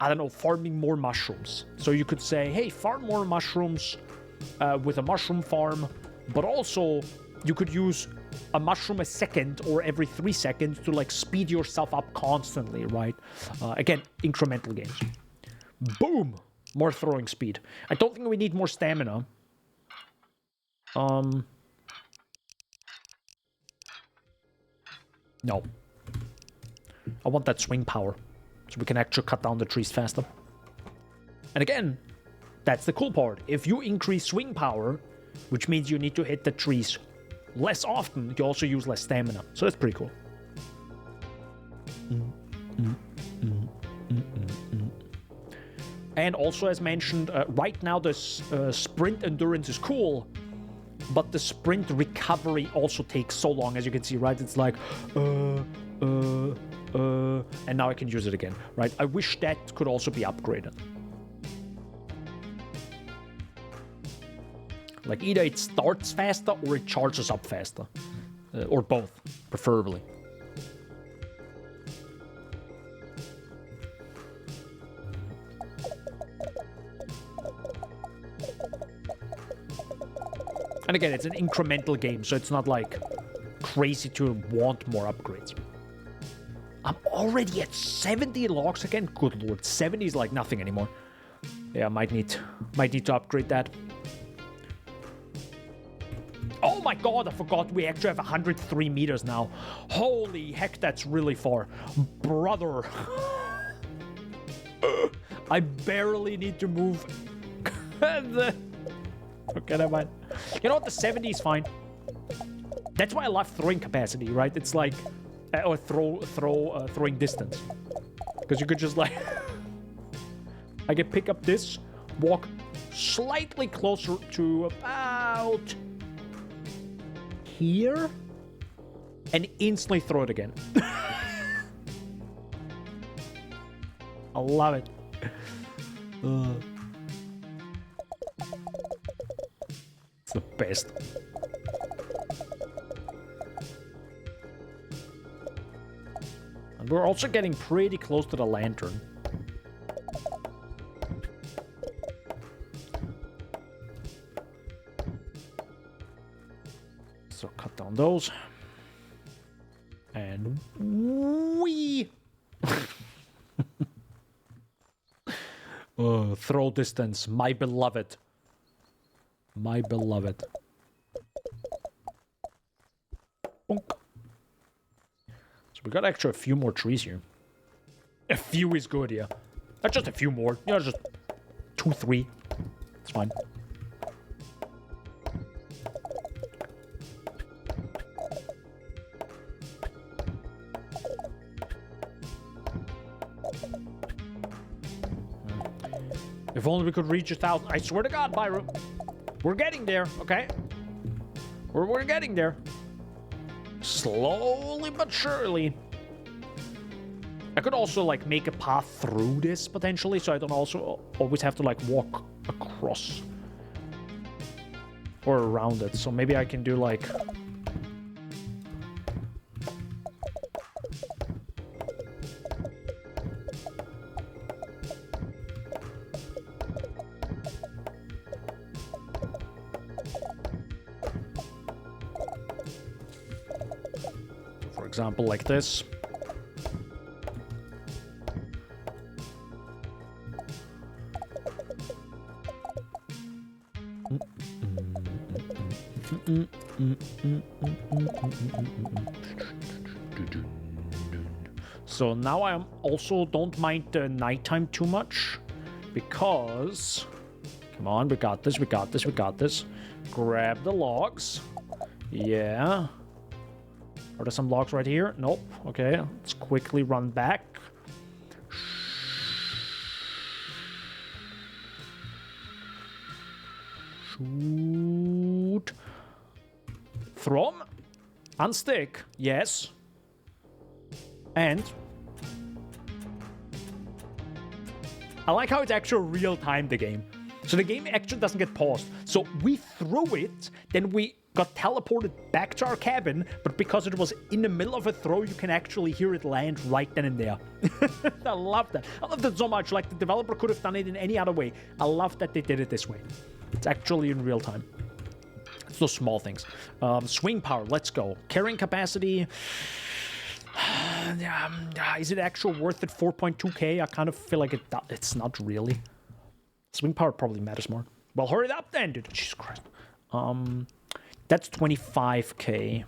Speaker 1: I don't know, farming more mushrooms. So you could say, hey, farm more mushrooms with a mushroom farm, but also you could use a mushroom a second or every 3 seconds to, like, speed yourself up constantly, right? Again, incremental games. Boom! More throwing speed. I don't think we need more stamina. No. I want that swing power. So we can actually cut down the trees faster. And again, that's the cool part. If you increase swing power, which means you need to hit the trees less often, you also use less stamina. So that's pretty cool. And also, as mentioned, right now the sprint endurance is cool, but the sprint recovery also takes so long, as you can see, right? It's like, and now I can use it again, right? I wish that could also be upgraded. Like, either it starts faster or it charges up faster. Or both, preferably. And again, it's an incremental game, so it's not like crazy to want more upgrades. I'm already at 70 logs again. Good lord, 70 is like nothing anymore. Yeah, might need to upgrade that. Oh my god, I forgot we actually have 103 meters now. Holy heck, that's really far. Brother. I barely need to move. Okay, never mind. You know what? The 70 is fine. That's why I love throwing capacity, right? It's like... or throwing distance. Because you could just like... I can pick up this, walk slightly closer to about... here, and instantly throw it again. I love it. It's the best. And we're also getting pretty close to the lantern. So cut down those. And wee! Throw distance, my beloved. My beloved. Bonk. So we got actually a few more trees here. A few is good, yeah. Not just a few more. You know, just 2, 3. It's fine. If only we could reach 1,000. I swear to God, Byron. We're getting there, okay? We're getting there. Slowly but surely. I could also, like, make a path through this, potentially, so I don't also always have to, like, walk across. Or around it. So maybe I can do, like... for example, like this. So now I also don't mind the nighttime too much, because... Come on, we got this, we got this, we got this. Grab the logs. Yeah. Are there some logs right here? Nope. Okay, let's quickly run back. Shoot. Throw 'em. Unstick. Yes. And... I like how it's actually real-time, the game. So the game actually doesn't get paused. So we threw it, then we got teleported back to our cabin, but because it was in the middle of a throw, you can actually hear it land right then and there. I love that. I love that so much. Like, the developer could have done it in any other way. I love that they did it this way. It's actually in real time. It's those small things. Swing power, let's go. Carrying capacity... is it actually worth it? 4.2k? I kind of feel like it's not really. Swing power probably matters more. Well, hurry it up then, dude. Jesus Christ. That's 25k.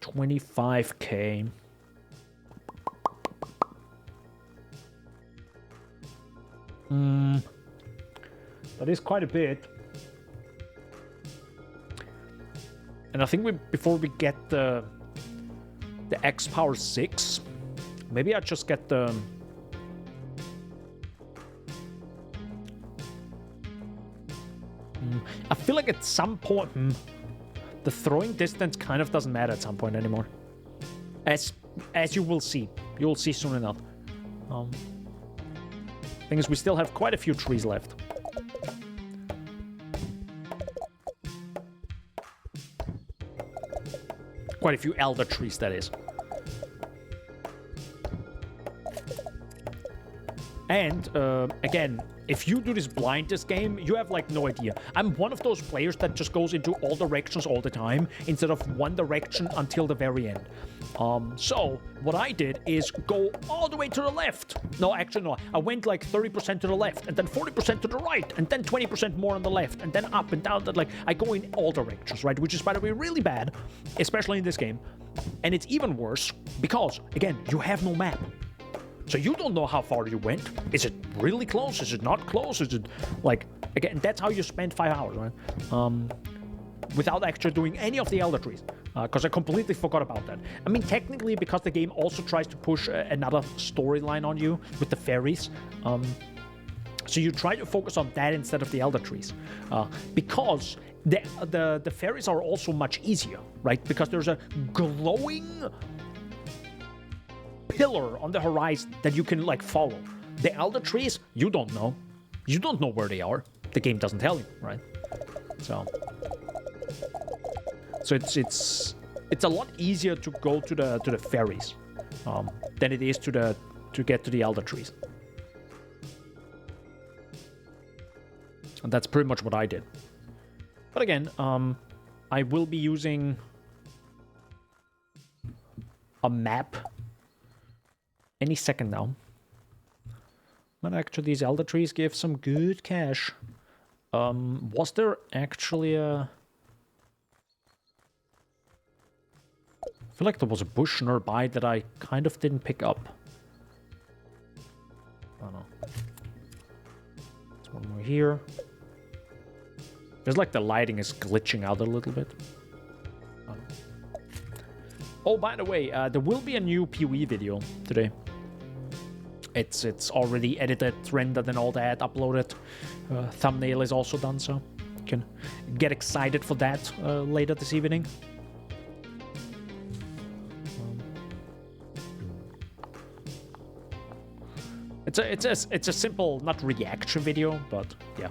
Speaker 1: $25k. That is quite a bit. And I think before we get the X power 6, maybe I just get the... I feel like at some point, the throwing distance kind of doesn't matter at some point anymore. As you will see. You will see soon enough. Thing is, we still have quite a few trees left. Quite a few elder trees, that is. And again, if you do this blind this game, you have like no idea. I'm one of those players that just goes into all directions all the time instead of one direction until the very end. So what I did is go all the way to the left. No, actually no. I went like 30% to the left, and then 40% to the right, and then 20% more on the left, and then up and down. Like I go in all directions, right? Which is, by the way, really bad, especially in this game. And it's even worse because, again, you have no map. So you don't know how far you went. Is it really close? Is it not close? Is it like, again, that's how you spend 5 hours, right? Without actually doing any of the Elder Trees. Because I completely forgot about that. I mean, technically, because the game also tries to push another storyline on you with the fairies. So you try to focus on that instead of the Elder Trees. Because the fairies are also much easier, right? Because there's a glowing pillar on the horizon that you can like follow. The Elder Trees, you don't know. You don't know where they are. The game doesn't tell you, right? So it's a lot easier to go to the fairies than it is to get to the Elder Trees. And that's pretty much what I did. But again, I will be using a map any second now. But actually, these Elder Trees give some good cash. Was there actually a... I feel like there was a bush nearby that I kind of didn't pick up. I don't know. There's one more here. Feels like the lighting is glitching out a little bit. Oh, by the way, there will be a new PoE video today. It's already edited, rendered, and all that, uploaded. Thumbnail is also done, so you can get excited for that later this evening. It's a simple, not reaction video, but yeah.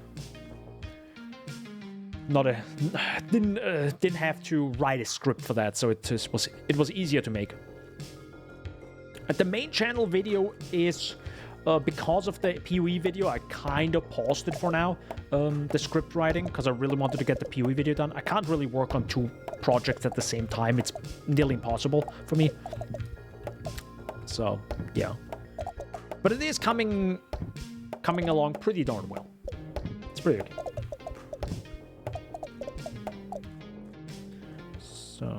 Speaker 1: Not a didn't have to write a script for that, so it was easier to make. The main channel video is because of the PoE video. I kind of paused it for now, the script writing, because I really wanted to get the PoE video done. I can't really work on 2 projects at the same time. It's nearly impossible for me. So yeah, but it is coming along pretty darn well. It's pretty okay. So.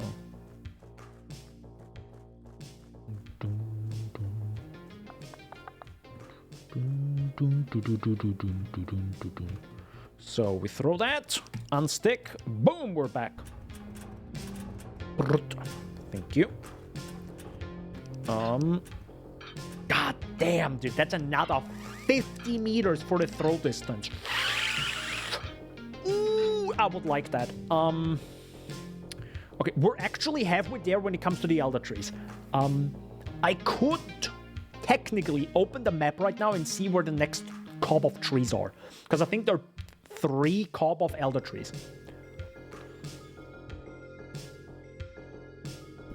Speaker 1: So we throw that, unstick, boom, we're back. Thank you. God damn, dude, that's another 50 meters for the throw distance. Ooh, I would like that. Okay, we're actually halfway there when it comes to the Elder Trees. I could technically open the map right now and see where the next cob of trees are. Because I think there are 3 cob of Elder Trees.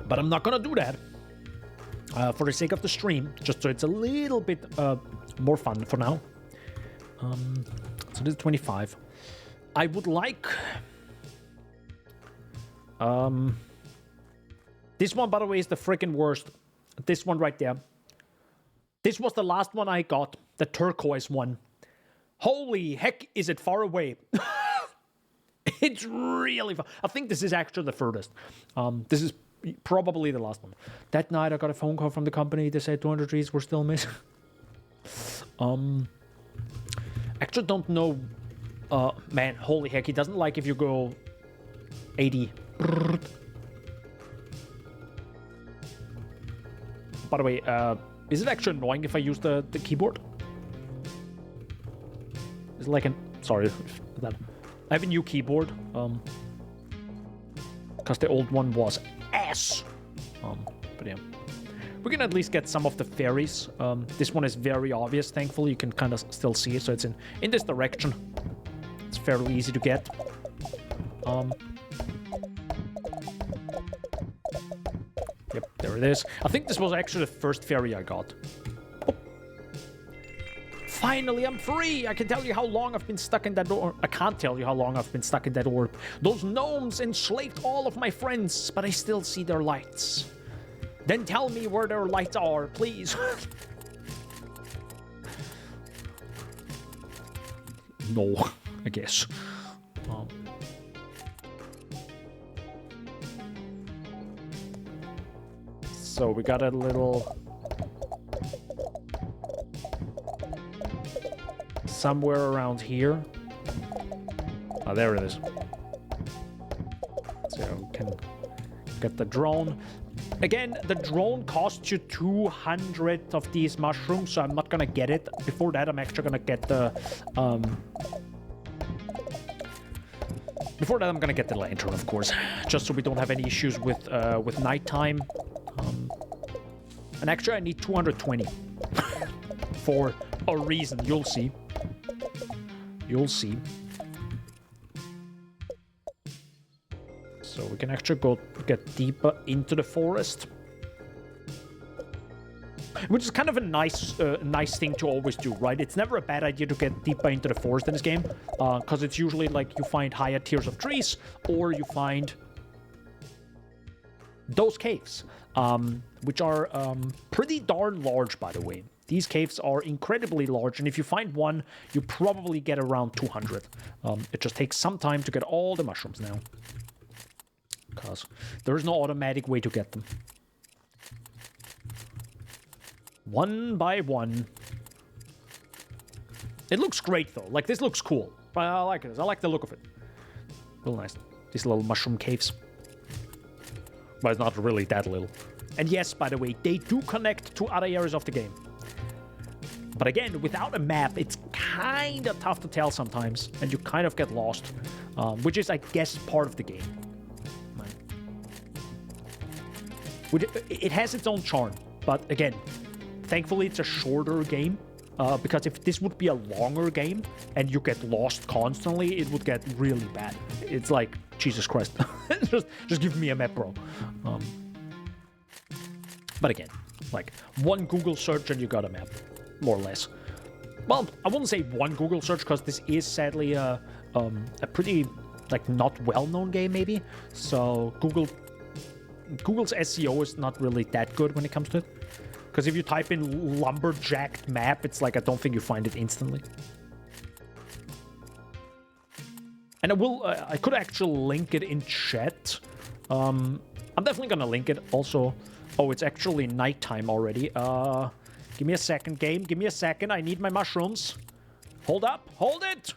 Speaker 1: But I'm not gonna do that. For the sake of the stream, just so it's a little bit more fun for now. So this is 25. I would like... this one, by the way, is the freaking worst. This one right there. This was the last one I got. The turquoise one. Holy heck, is it far away. It's really far. I think this is actually the furthest. This is probably the last one. That night I got a phone call from the company. They said 200 trees were still missing. Actually don't know. Man, holy heck, he doesn't like if you go 80. By the way, is it actually annoying if I use the keyboard? Is it like sorry, that I have a new keyboard. Because the old one was ass. But yeah, we can at least get some of the fairies. This one is very obvious. Thankfully, you can kind of still see it. So it's in this direction. It's fairly easy to get. Yep, there it is. I think this was actually the first fairy I got. Oh. Finally, I'm free! I can tell you how long I've been stuck in that door. I can't tell you how long I've been stuck in that orb. Those gnomes enslaved all of my friends, but I still see their lights. Then tell me where their lights are, please. No, I guess. So we got a little... somewhere around here. Oh, there it is. So we can get the drone. Again, the drone costs you 200 of these mushrooms, so I'm not gonna get it. Before that, I'm actually gonna get the... Before that, I'm gonna get the lantern, of course, just so we don't have any issues with nighttime. And actually, I need 220 for a reason. You'll see. You'll see. So we can actually go get deeper into the forest, which is kind of a nice thing to always do, right? It's never a bad idea to get deeper into the forest in this game, because it's usually like you find higher tiers of trees, or you find those caves, which are pretty darn large, by the way. These caves are incredibly large, and if you find one, you probably get around 200. It just takes some time to get all the mushrooms now, because there is no automatic way to get them. One by one. It looks great, though. Like, this looks cool. I like this. I like the look of it. Real nice. These little mushroom caves. But it's not really that little. And yes, by the way, they do connect to other areas of the game. But again, without a map, it's kind of tough to tell sometimes, and you kind of get lost, which is, I guess, part of the game. It has its own charm, but again, thankfully it's a shorter game, because if this would be a longer game and you get lost constantly, it would get really bad. It's like, Jesus Christ, just give me a map, bro. But again, like, one Google search and you got a map. More or less. Well, I wouldn't say one Google search, because this is sadly a pretty, like, not well-known game, maybe. So Google's SEO is not really that good when it comes to it. Because if you type in Lumberjacked map, it's like, I don't think you find it instantly. And I could actually link it in chat. I'm definitely gonna link it also. Oh, it's actually nighttime already. Give me a second, game. Give me a second. I need my mushrooms. Hold up. Hold it.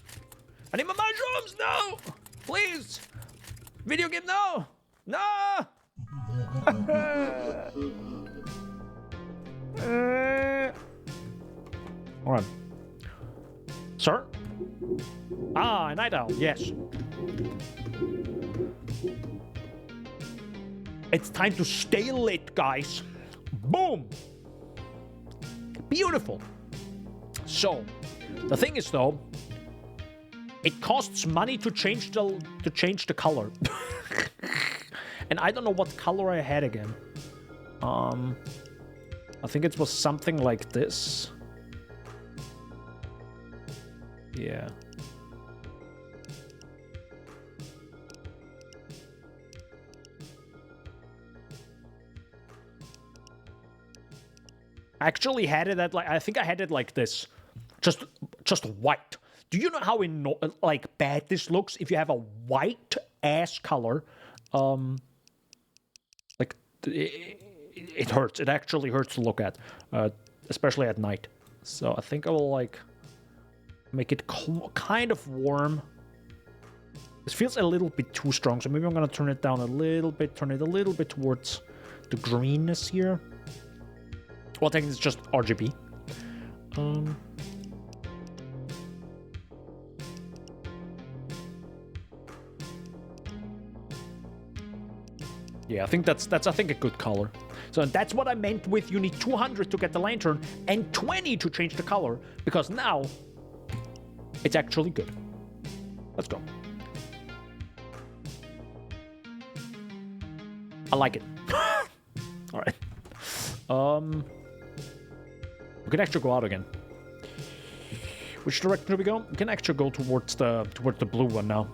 Speaker 1: I need my mushrooms. No. Please. Video game, no. No. All right. Sir? Ah, a night owl. Yes. It's time to stay lit, guys. Boom. Beautiful. So, the thing is, though, it costs money to change the color. And I don't know what color I had again. I think it was something like this. Yeah. I actually had it at, like, I think I had it like this, just white. Do you know how like bad this looks if you have a white ass color? Like, it hurts. It actually hurts to look at, especially at night. So I think I will, like, make it kind of warm. This feels a little bit too strong, so maybe I'm gonna turn it down a little bit, turn it a little bit towards the greenness here. Well, I think it's just RGB. Yeah, I think that's I think a good color. So that's what I meant with you need 200 to get the lantern and 20 to change the color, because now it's actually good. Let's go. I like it. All right. We can actually go out again. Which direction do we go? We can actually go towards the blue one now.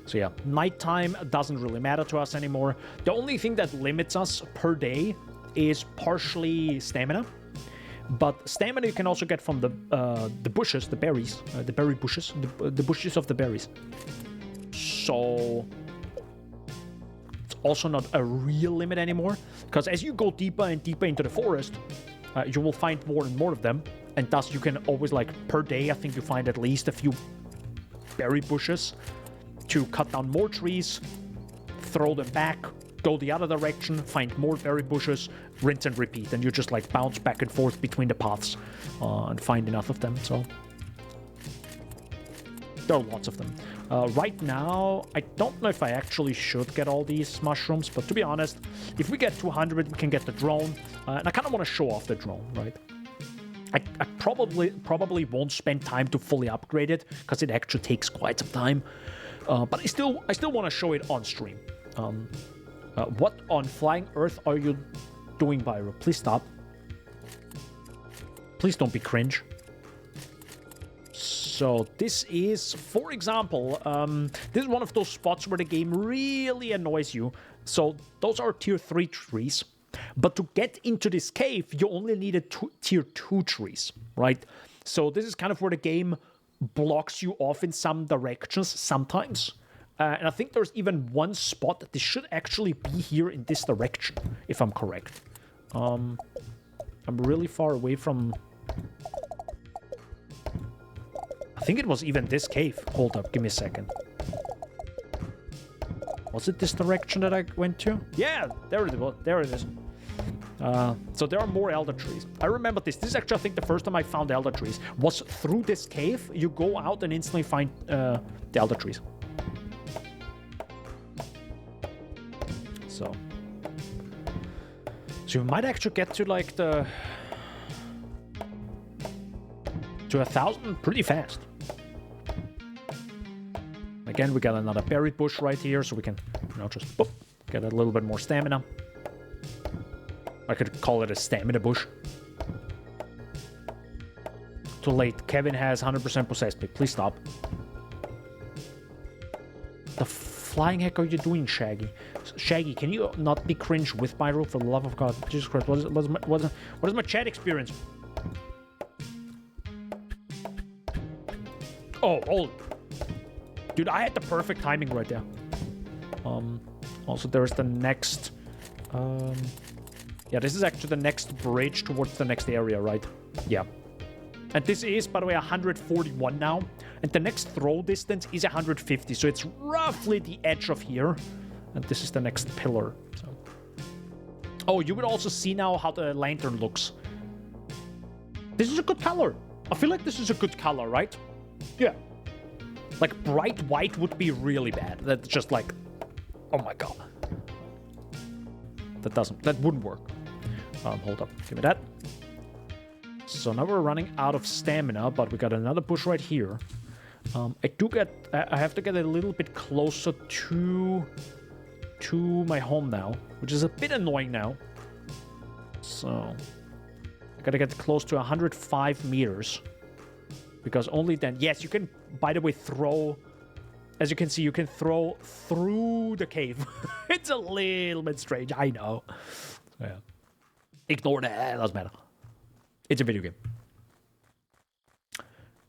Speaker 1: So yeah, nighttime doesn't really matter to us anymore. The only thing that limits us per day is partially stamina. But stamina you can also get from the bushes, the berries, the berry bushes, the bushes of the berries. So it's also not a real limit anymore, because as you go deeper and deeper into the forest, you will find more and more of them, and thus you can always, like, per day, I think you find at least a few berry bushes to cut down more trees, throw them back, go the other direction, find more berry bushes, rinse and repeat, and you just, like, bounce back and forth between the paths and find enough of them. So there are lots of them. Right now, I don't know if I actually should get all these mushrooms, but to be honest, if we get 200, we can get the drone, and I kind of want to show off the drone, right? I probably won't spend time to fully upgrade it, because it actually takes quite some time, but I still want to show it on stream. What on flying Earth are you doing, Byro? Please stop. Please don't be cringe. So this is, for example, this is one of those spots where the game really annoys you. So those are tier 3 trees. But to get into this cave, you only needed tier 2 trees, right? So this is kind of where the game blocks you off in some directions sometimes. And I think there's even one spot that this should actually be here in this direction, if I'm correct. I'm really far away from... I think it was even this cave. Hold up, give me a second. Was it this direction that I went to? Yeah, there it was. There it is. So there are more elder trees. I remember this. This is actually, I think, the first time I found elder trees. Was through this cave. You go out and instantly find the elder trees. So you might actually get to, like, to 1,000 pretty fast. Again, we got another berry bush right here, so we can, just boop, get a little bit more stamina. I could call it a stamina bush. Too late. Kevin has 100% possessed me. Please stop. The flying heck are you doing, Shaggy? Shaggy, can you not be cringe with Byro, for the love of God? Jesus Christ, what is my chat experience? Oh, dude, I had the perfect timing right there. Also, there's the next... yeah, this is actually the next bridge towards the next area, right? Yeah. And this is, by the way, 141 now. And the next throw distance is 150, so it's roughly the edge of here. And this is the next pillar. So. Oh, you would also see now how the lantern looks. This is a good color. I feel like this is a good color, right? Yeah. Like, bright white would be really bad. That's just like... Oh my god. That wouldn't work. Hold up. Give me that. So now we're running out of stamina, but we got another bush right here. I have to get a little bit closer to my home now, which is a bit annoying now. So I gotta get close to 105 meters, because only then... Yes, you can, by the way, throw... As you can see, you can throw through the cave. It's a little bit strange, I know. So, yeah. Ignore that, it doesn't matter. It's a video game.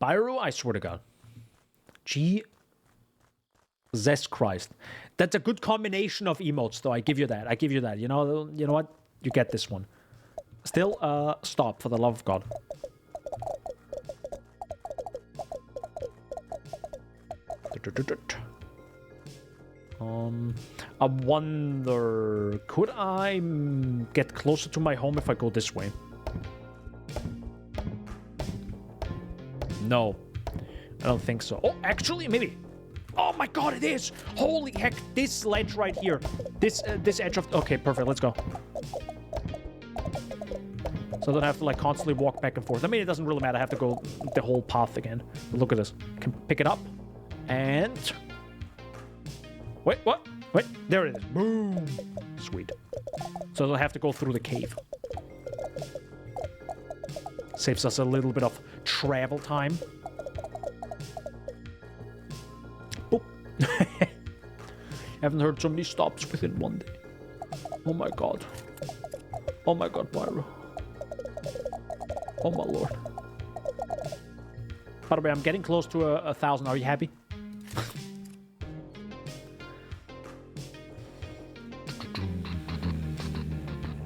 Speaker 1: Byro, I swear to God. Jesus Christ. That's a good combination of emotes, though. I give you that. I give you that. You know what? You get this one. Still, stop, for the love of God. I wonder, could I get closer to my home if I go this way? No, I don't think so. Oh, actually, maybe. Oh my god, it is! Holy heck, this ledge right here. This edge of... Okay, perfect, let's go. So I don't have to, like, constantly walk back and forth. I mean, it doesn't really matter. I have to go the whole path again. But look at this. Can pick it up. And... Wait, what? Wait, there it is. Boom. Sweet. So I'll have to go through the cave. Saves us a little bit of travel time. Boop. Haven't heard so many stops within one day. Oh my god. Oh my god, Pyro. Oh my lord. By the way, I'm getting close to 1,000. Are you happy?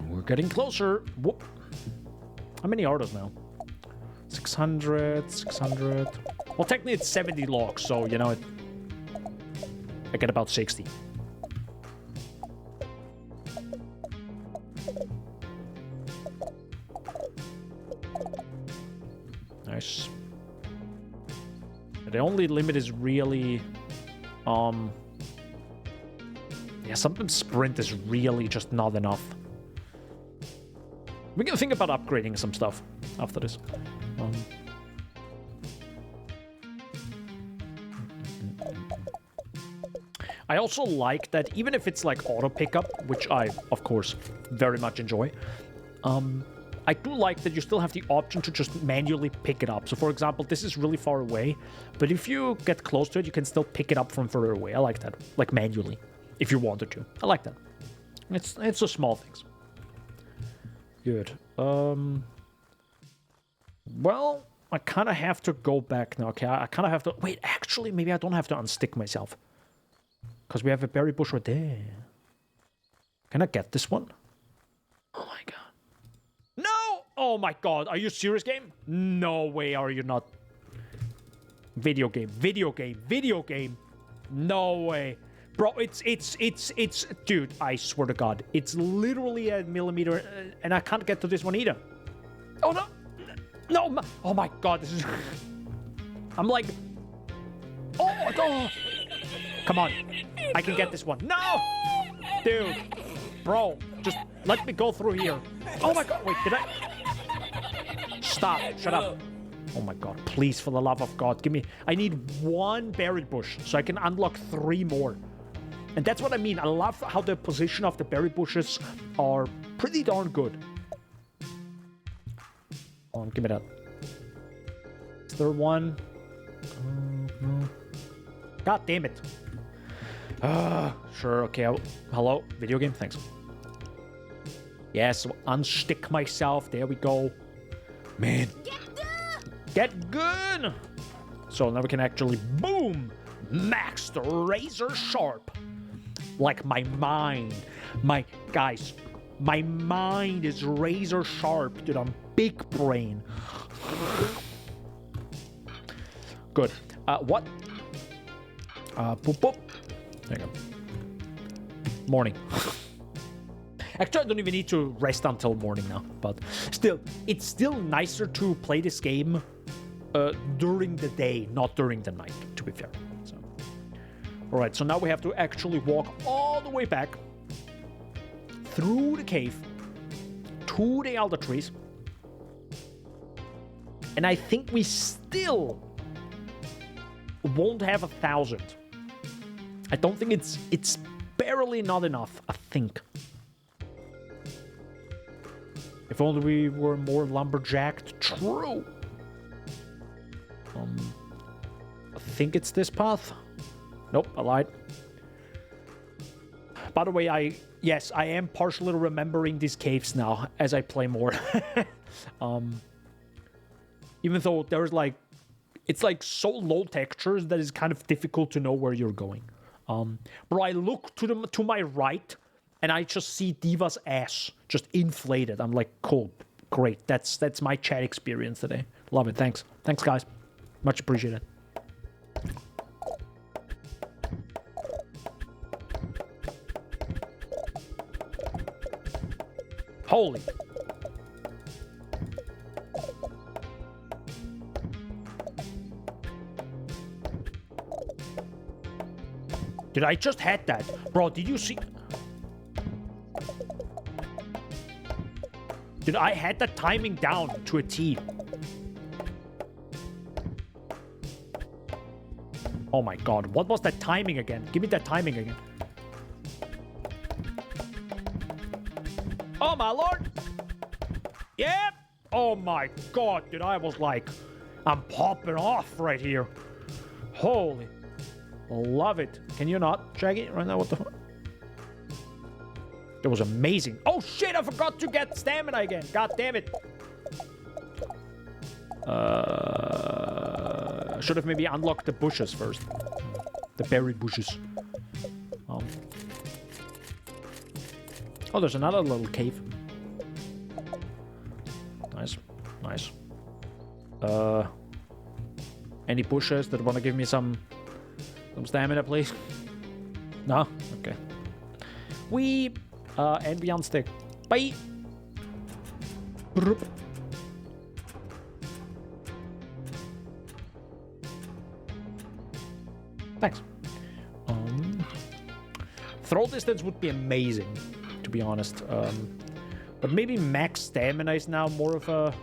Speaker 1: We're getting closer. Whoop. How many are those now? 600, 600. Well, technically it's 70 logs, so, you know, I get about 60. Nice. The only limit is really, yeah, sometimes sprint is really just not enough. We can think about upgrading some stuff after this. I also like that even if it's like auto pickup, which I, of course, very much enjoy, I do like that you still have the option to just manually pick it up. So, for example, this is really far away, but if you get close to it, you can still pick it up from further away. I like that. Like, manually, if you wanted to. I like that. It's the small things. Good. Well, I kind of have to go back now. Okay, I kind of have to... Wait, actually, maybe I don't have to unstick myself. Because we have a berry bush right there. Can I get this one? Oh, my God. No! Oh, my God. Are you serious, game? No way are you not. Video game. Video game. Video game. No way. Bro, it's... Dude, I swear to God. It's literally a millimeter, and I can't get to this one either. Oh, no. No. Oh, my God. This is... I'm like... Oh. Come on. I can get this one. No! Dude. Bro, just let me go through here. Oh, my God. Wait, did I... Stop. Shut up. Oh, my God. Please, for the love of God, give me... I need one berry bush so I can unlock 3 more. And that's what I mean. I love how the position of the berry bushes are pretty darn good. Come on, give me that. Is there one? No. God damn it. Sure, okay. Hello? Video game? Thanks. Yes, unstick myself. There we go. Man. Get good! So now we can actually, boom! Max the razor sharp. Like my mind. Guys, my mind is razor sharp, dude. I'm big brain. Good. What? Boop, boop. There you go. Morning. Actually, I don't even need to rest until morning now. But still, it's still nicer to play this game during the day, not during the night, to be fair. So. Alright, so now we have to actually walk all the way back through the cave to the elder trees. And I think we still won't have 1,000. I don't think it's barely not enough, I think. If only we were more lumberjacked. True. I think it's this path. Nope, I lied. By the way, yes, I am partially remembering these caves now as I play more. Even though there's like, it's like so low textures that it's kind of difficult to know where you're going. Bro, I look to my right and I just see Diva's ass just inflated. I'm like, cool, great. That's my chat experience today. Love it. Thanks, guys. Much appreciated. Holy. Dude, I just had that. Bro, did you see? Dude, I had that timing down to a T. Oh my God, what was that timing again? Give me that timing again. Oh my lord. Yep. Oh my god, dude, I was like, I'm popping off right here. Holy. Love it. Can you not, Shaggy? Right now, what the fuck? That was amazing. Oh shit, I forgot to get stamina again. God damn it. Should have maybe unlocked the bushes first. The berry bushes. Oh, there's another little cave. Nice. Nice. Any bushes that want to give me some stamina, please? No? Okay. And we unstick. Bye! Broop. Thanks. Throw distance would be amazing, to be honest. But maybe max stamina is now more of a...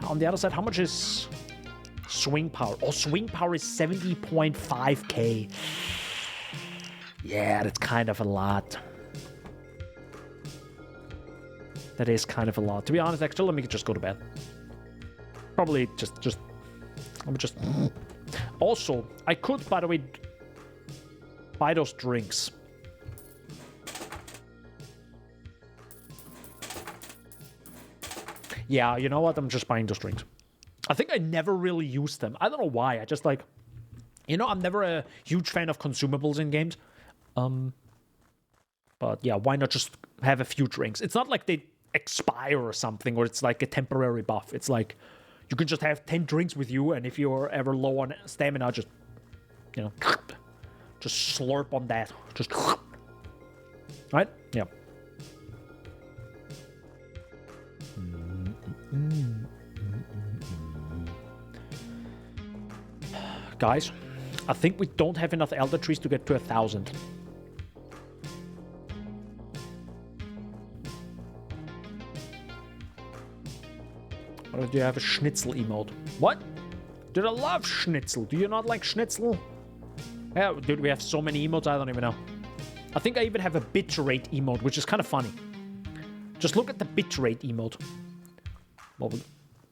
Speaker 1: On the other side, how much is swing power? Oh, swing power is 70.5k. Yeah, that's kind of a lot. That is kind of a lot. To be honest, actually, let me just go to bed. Probably just... Let me just... Also, I could, by the way, buy those drinks. Yeah, you know what? I'm just buying those drinks. I think I never really used them. I don't know why. I just like... You know, I'm never a huge fan of consumables in games. But yeah, why not just have a few drinks? It's not like they expire or something, or it's like a temporary buff. It's like... You can just have 10 drinks with you, and if you're ever low on stamina, just, you know, just slurp on that. Just, right? Yeah. Guys, I think we don't have enough elder trees to get to 1,000. Or do you have a schnitzel emote? What? Dude, I love schnitzel. Do you not like schnitzel? Yeah, dude, we have so many emotes, I don't even know. I think I even have a bitrate emote, which is kind of funny. Just look at the bitrate emote.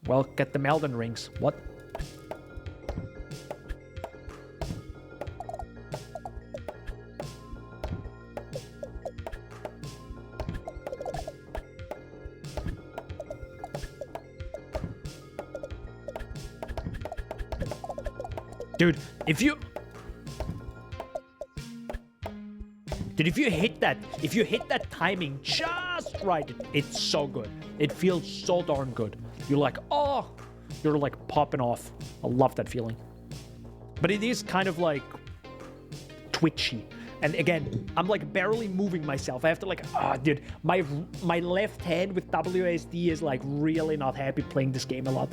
Speaker 1: Well, get the Elden Rings. What? Dude, if you hit that timing just right, it's so good. It feels so darn good. You're like, oh, you're like popping off. I love that feeling. But it is kind of like twitchy. And again, I'm like barely moving myself. I have to like, dude, my left hand with WASD is like really not happy playing this game a lot.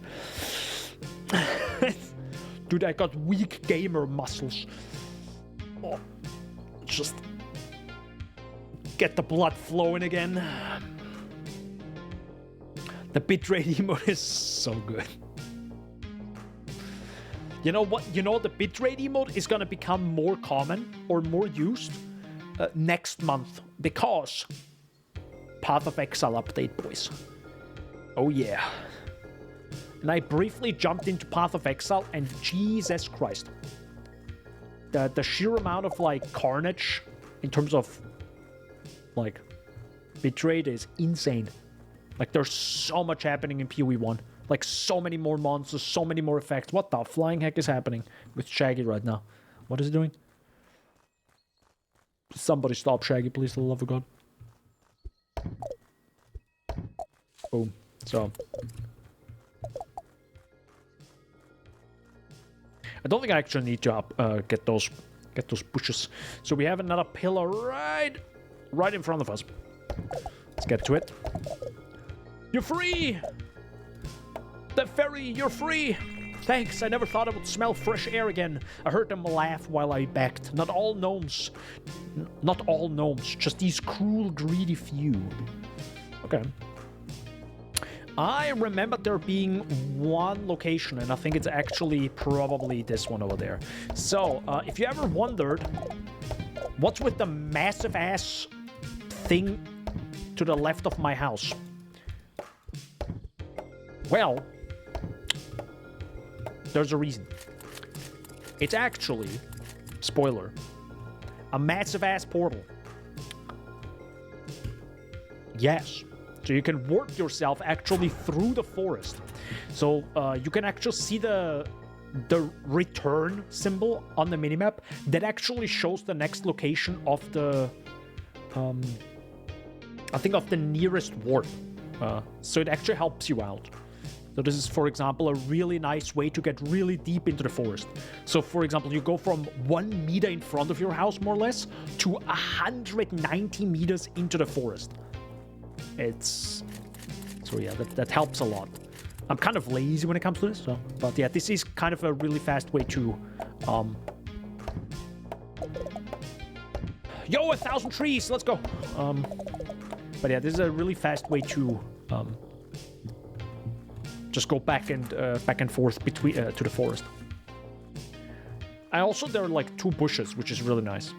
Speaker 1: Dude, I got weak gamer muscles. Oh, just get the blood flowing again. The bitrate emote is so good. You know what? You know the bitrate emote is gonna become more common or more used next month because Path of Exile update, boys. Oh yeah. And I briefly jumped into Path of Exile, and Jesus Christ. The sheer amount of, like, carnage in terms of, like, bitrate is insane. Like, there's so much happening in PoE 1. Like, so many more monsters, so many more effects. What the flying heck is happening with Shaggy right now? What is he doing? Somebody stop Shaggy, please, for the love of God. Boom. So... I don't think I actually need to get those bushes. So we have another pillar right in front of us. Let's get to it. You're free! The ferry, you're free! Thanks, I never thought I would smell fresh air again. I heard them laugh while I backed. Not all gnomes, just these cruel, greedy few. Okay. I remember there being one location, and I think it's actually probably this one over there. So, if you ever wondered what's with the massive ass thing to the left of my house, Well, there's a reason. It's actually, spoiler, a massive-ass portal. Yes. So you can warp yourself actually through the forest. So you can actually see the return symbol on the minimap that actually shows the next location of the I think of the nearest warp. So it actually helps you out. So this is, for example, a really nice way to get really deep into the forest. So, for example, you go from 1 meter in front of your house, more or less, to 190 meters into the forest. So yeah, that helps a lot. I'm kind of lazy when it comes to this, so, but yeah, this is kind of a really fast way to, yo, 1,000 trees, let's go. But yeah, this is a really fast way to, just go back and forth between to the forest. And also there are like 2 bushes, which is really nice.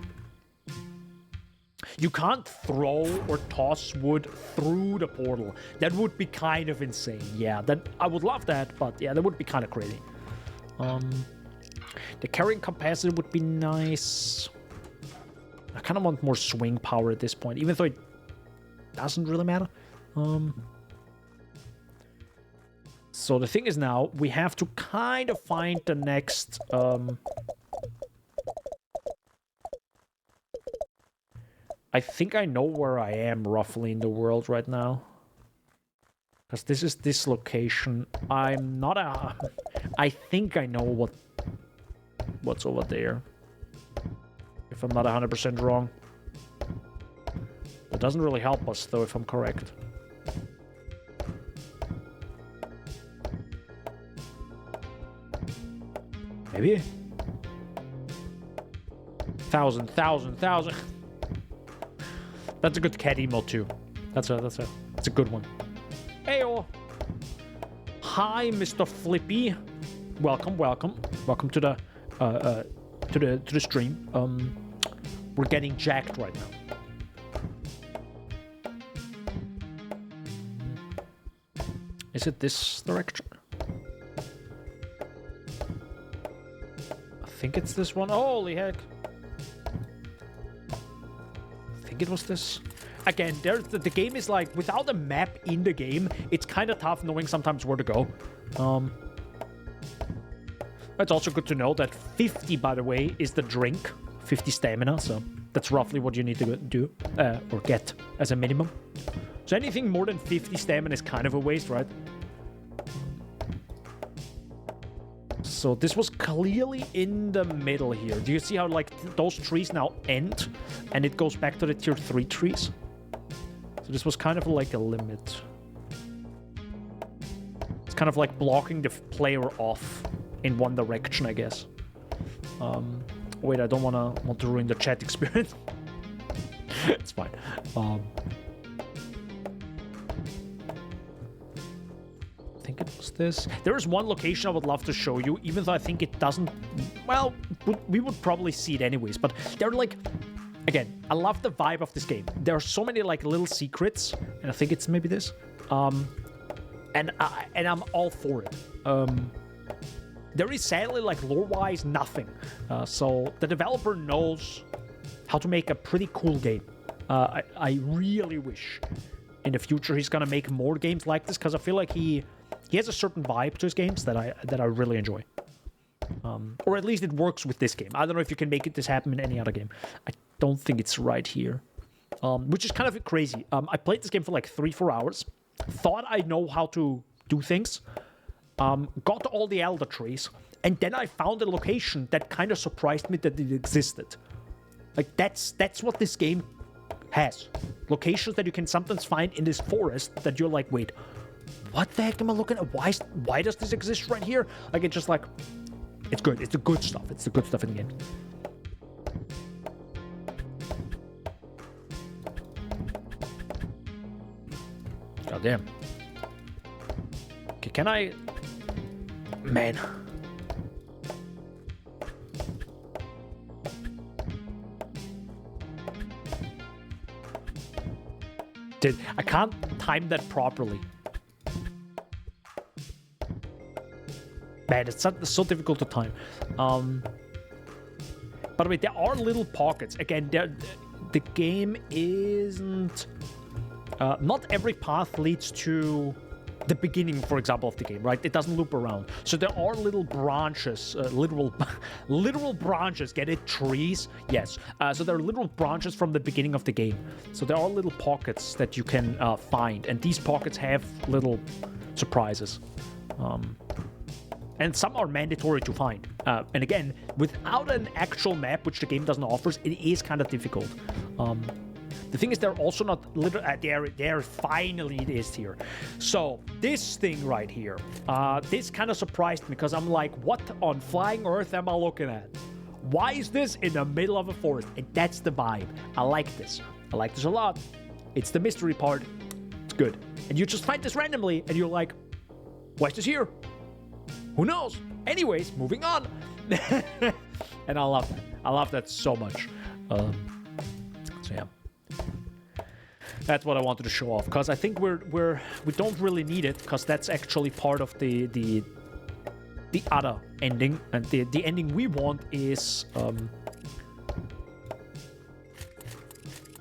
Speaker 1: You can't throw or toss wood through the portal. That would be kind of insane. Yeah, that I would love that, but yeah, that would be kind of crazy. The carrying capacity would be nice. I kind of want more swing power at this point, even though it doesn't really matter. So the thing is now, we have to kind of find the next... I think I know where I am roughly in the world right now. Because this is this location. I'm not a... I think I know what's over there. If I'm not 100% wrong. It doesn't really help us, though, if I'm correct. Maybe? 1,000. That's a good cat emote too. That's a good one. Heyo. Hi, Mr. Flippy. Welcome to the stream. We're getting jacked right now. Is it this direction? I think it's this one. Holy heck. I think it was this. Again, there's the game is like, without a map in the game, it's kind of tough knowing sometimes where to go. It's also good to know that 50, by the way, is the drink. 50 stamina, so that's roughly what you need to do, or get as a minimum. So anything more than 50 stamina is kind of a waste, right? So this was clearly in the middle here. Do you see how, like, those trees now end? And it goes back to the tier 3 trees? So this was kind of like a limit. It's kind of like blocking the player off in one direction, I guess. Wait, I don't want to ruin the chat experience. It's fine. I think it was this. There is one location I would love to show you, even though I think it doesn't... Well, we would probably see it anyways, but they're like... Again, I love the vibe of this game. There are so many like little secrets, and I think it's maybe this. And I'm all for it. There is sadly, like, lore-wise, nothing. So the developer knows how to make a pretty cool game. I really wish in the future he's gonna make more games like this, because I feel like he has a certain vibe to his games that I really enjoy. Or at least it works with this game. I don't know if you can make this happen in any other game. I don't think it's right here. Which is kind of crazy. I played this game for like 3-4 hours. Thought I know how to do things. Got all the elder trees. And then I found a location that kind of surprised me that it existed. Like, that's what this game has. Locations that you can sometimes find in this forest that you're like, wait, what the heck am I looking at? Why does this exist right here? Like, it's just like... It's good. It's the good stuff. It's the good stuff in the game. God damn. Okay, can I... Man. I can't time that properly. Man, it's so difficult to time. By the way, there are little pockets. Again, the game isn't... not every path leads to the beginning, for example, of the game, right? It doesn't loop around. So there are little branches, literal branches. Get it? Trees? Yes. So there are little branches from the beginning of the game. So there are little pockets that you can find. And these pockets have little surprises. And some are mandatory to find. And again, without an actual map, which the game doesn't offer, it is kind of difficult. The thing is, they're also not literally... there, finally it is here. So, this thing right here, this kind of surprised me, because I'm like, what on flying earth am I looking at? Why is this in the middle of a forest? And that's the vibe. I like this. I like this a lot. It's the mystery part. It's good. And you just find this randomly, and you're like, why is this here? Who knows? Anyways, moving on. And I love that. I love that so much. So yeah. That's what I wanted to show off, because I think we don't really need it, because that's actually part of the other ending, and the ending we want is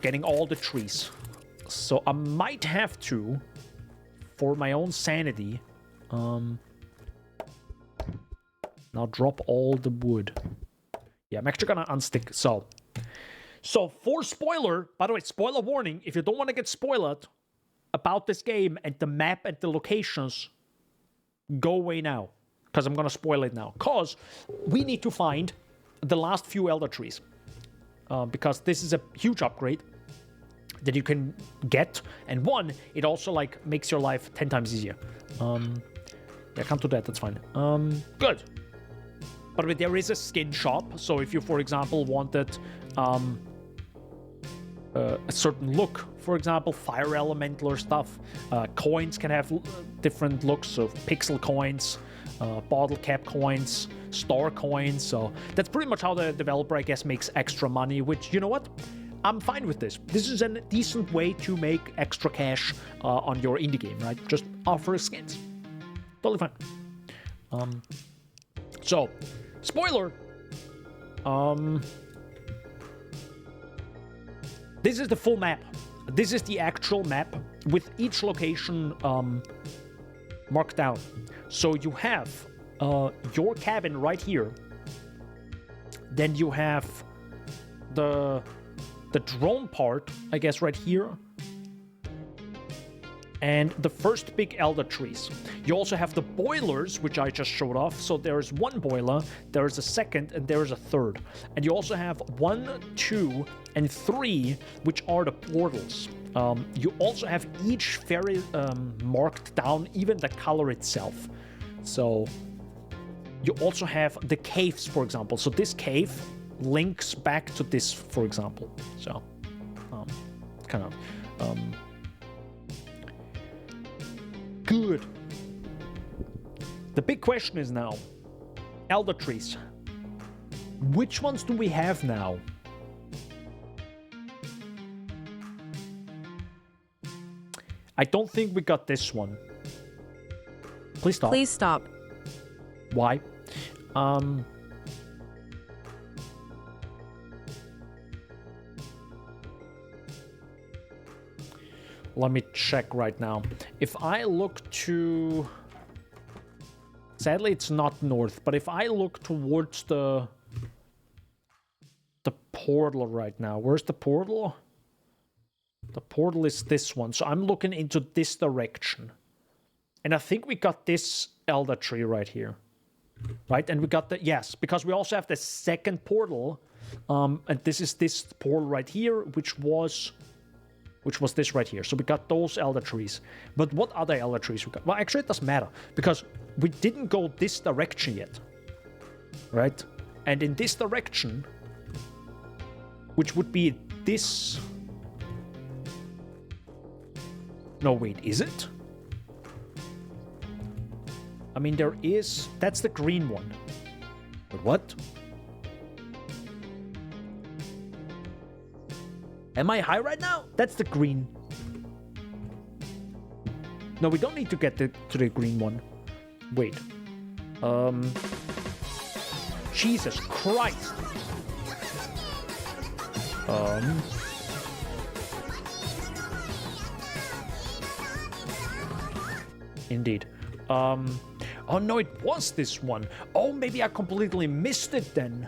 Speaker 1: getting all the trees. So I might have to, for my own sanity, now drop all the wood. Yeah, I'm actually gonna unstick. So for spoiler, by the way, spoiler warning, if you don't want to get spoiled about this game and the map and the locations, go away now, because I'm going to spoil it now. Because we need to find the last few Elder Trees, because this is a huge upgrade that you can get, and one, it also like makes your life 10 times easier. Yeah, I can't do that, that's fine. Good. But there is a skin shop, so if you, for example, wanted a certain look, for example, fire elemental or stuff, coins can have different looks, so pixel coins, bottle cap coins, star coins, so that's pretty much how the developer, I guess, makes extra money, which, you know what? I'm fine with this. This is a decent way to make extra cash on your indie game, right? Just offer skins. Totally fine. So, spoiler. This is the full map. This is the actual map with each location marked down. So you have your cabin right here. Then you have the drone part, I guess, right here. And the first big elder trees. You also have the boilers, which I just showed off. So there's one boiler, there's a second, and there's a third. And you also have 1, 2, and 3, which are the portals. You also have each very marked down, even the color itself. So you also have the caves, for example. So this cave links back to this, for example. So kind of good. The big question is now, elder trees. Which ones do we have now? I don't think we got this one. Please stop.
Speaker 2: Please stop.
Speaker 1: Why? Let me check right now. If I look to... Sadly, it's not north, but if I look towards the portal right now, where's the portal? The portal is this one, so I'm looking into this direction. And I think we got this elder tree right here. Right? And we got the... Yes, because we also have the second portal. And this is this portal right here, which was this right here. So we got those elder trees. But what other elder trees we got? Well, actually, it doesn't matter, because we didn't go this direction yet. Right? And in this direction, which would be this... No, wait, is it? I mean, there is... That's the green one. But what? Am I high right now? That's the green. No, we don't need to get to the green one. Wait. Jesus Christ. Indeed. Oh no, it was this one. Oh, maybe I completely missed it then.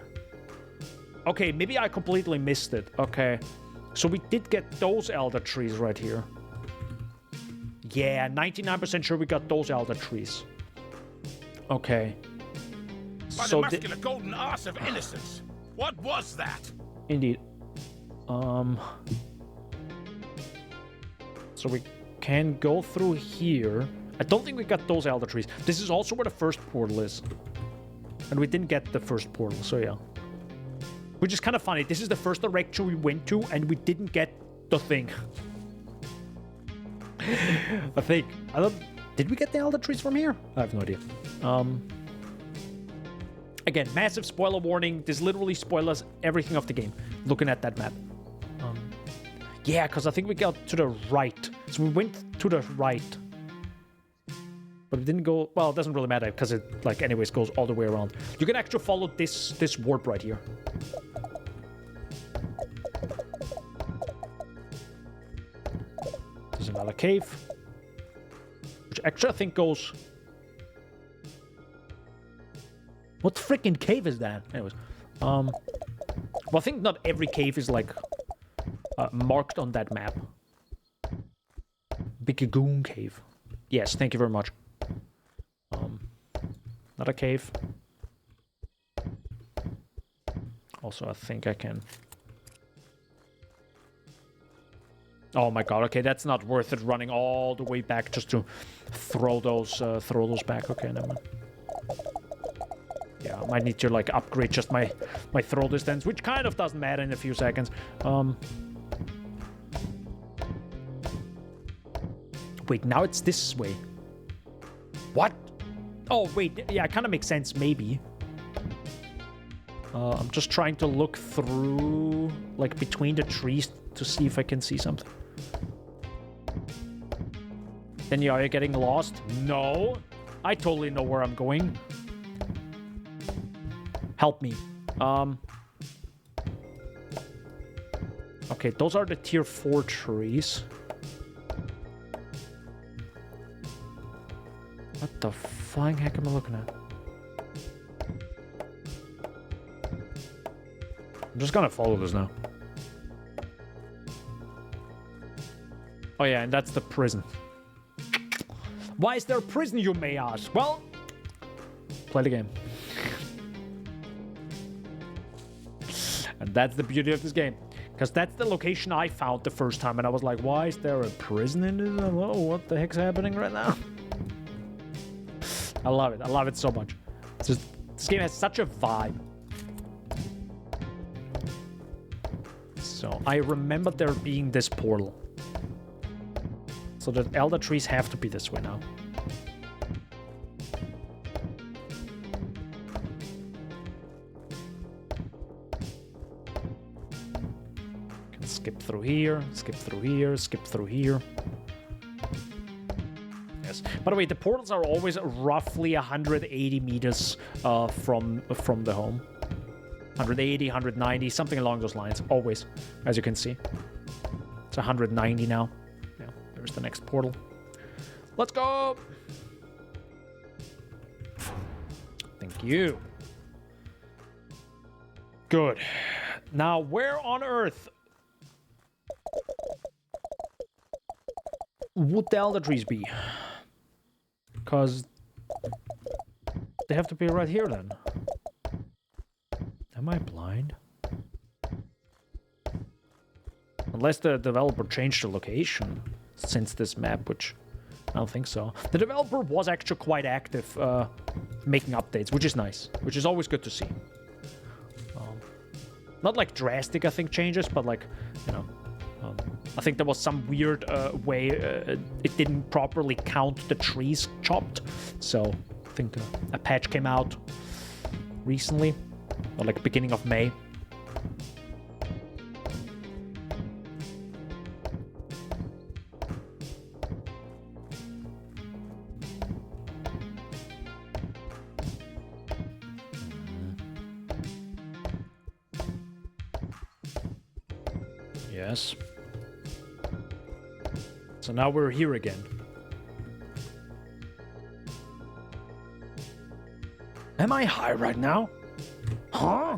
Speaker 1: Okay, maybe I completely missed it. Okay. So we did get those elder trees right here. Yeah, 99% sure we got those elder trees. Okay.
Speaker 2: By the muscular golden arse of innocence. What was that?
Speaker 1: Indeed. So we can go through here. I don't think we got those elder trees. This is also where the first portal is. And we didn't get the first portal, so yeah. Which is kind of funny. This is the first direction we went to, and we didn't get the thing. I think. I don't... Did we get the elder trees from here? I have no idea. Again, massive spoiler warning. This literally spoilers everything of the game. Looking at that map. Yeah, because I think we got to the right. So we went to the right. But it didn't go... Well, it doesn't really matter because it, like, anyways, goes all the way around. You can actually follow this warp right here. There's another cave. Which actually I think goes... What freaking cave is that? Anyways. Well, I think not every cave is, like, marked on that map. Bigagoon Cave. Yes, thank you very much. Another cave. Also, I think I can... Oh my god, okay, that's not worth it running all the way back just to throw those back. Okay, never mind. Yeah, I might need to, like, upgrade just my throw distance, which kind of doesn't matter in a few seconds. Wait, now it's this way. What? Oh, wait. Yeah, it kind of makes sense, maybe. I'm just trying to look through, like, between the trees to see if I can see something. Then are you getting lost? No. I totally know where I'm going. Help me. Okay, those are the tier 4 trees. What the flying heck am I looking at? I'm just gonna follow this now. Oh yeah, and that's the prison. Why is there a prison, you may ask? Well, play the game. And that's the beauty of this game. Because that's the location I found the first time, and I was like, why is there a prison in this? Whoa, what the heck's happening right now? I love it. I love it so much. It's just, this game has such a vibe. So I remember there being this portal. So the elder trees have to be this way now. Can skip through here, skip through here, skip through here. Yes. By the way, the portals are always roughly 180 meters from the home. 180, 190, something along those lines. Always, as you can see. It's 190 now. Yeah, there's the next portal. Let's go! Thank you. Good. Now, where on earth would the elder trees be? Because they have to be right here then. Am I blind? Unless the developer changed the location since this map, which I don't think so. The developer was actually quite active making updates, which is nice, which is always good to see. Not like drastic, I think, changes, but like, you know, I think there was some weird way it didn't properly count the trees chopped. So I think a patch came out recently. Or like beginning of May. Yes. So now we're here again. Am I high right now? Huh?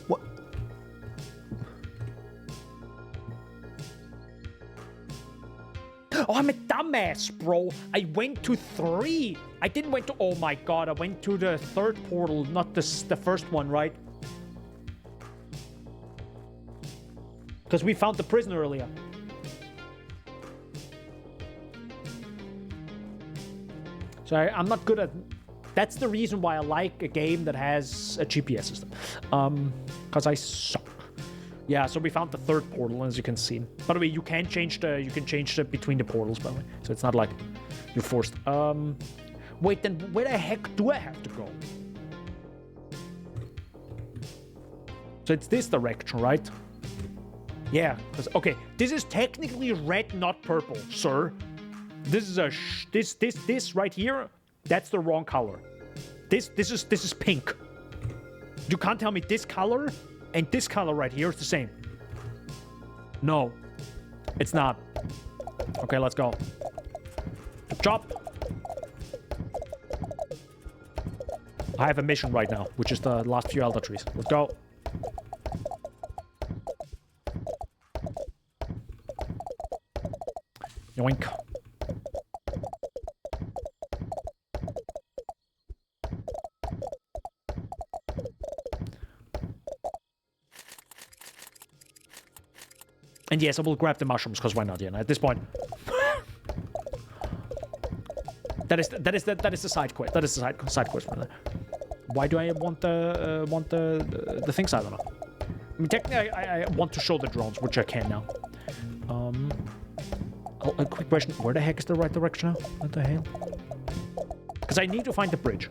Speaker 1: What? Oh, I'm a dumbass, bro. I went to 3. I didn't went to... Oh my god, I went to the 3rd portal, not the first one, right? Because we found the prison earlier. So I'm not good at... That's the reason why I like a game that has a GPS system. Because I suck. Yeah, so we found the 3rd portal, as you can see. By the way, you can change the between the portals, by the way. So it's not like you're forced. Wait, then where the heck do I have to go? So it's this direction, right? Yeah, because okay, this is technically red, not purple, sir. This is a this right here. That's the wrong color. This is pink. You can't tell me this color and this color right here is the same. No, it's not. Okay, let's go. Chop. I have a mission right now, which is the last few elder trees. Let's go. Yoink. And yes, I will grab the mushrooms, because why not? Yeah, at this point. that is the side quest. That is the side quest right there. Why do I want the things? I don't know. I mean, technically, I want to show the drones, which I can now. A quick question: where the heck is the right direction now? What the hell? Because I need to find the bridge.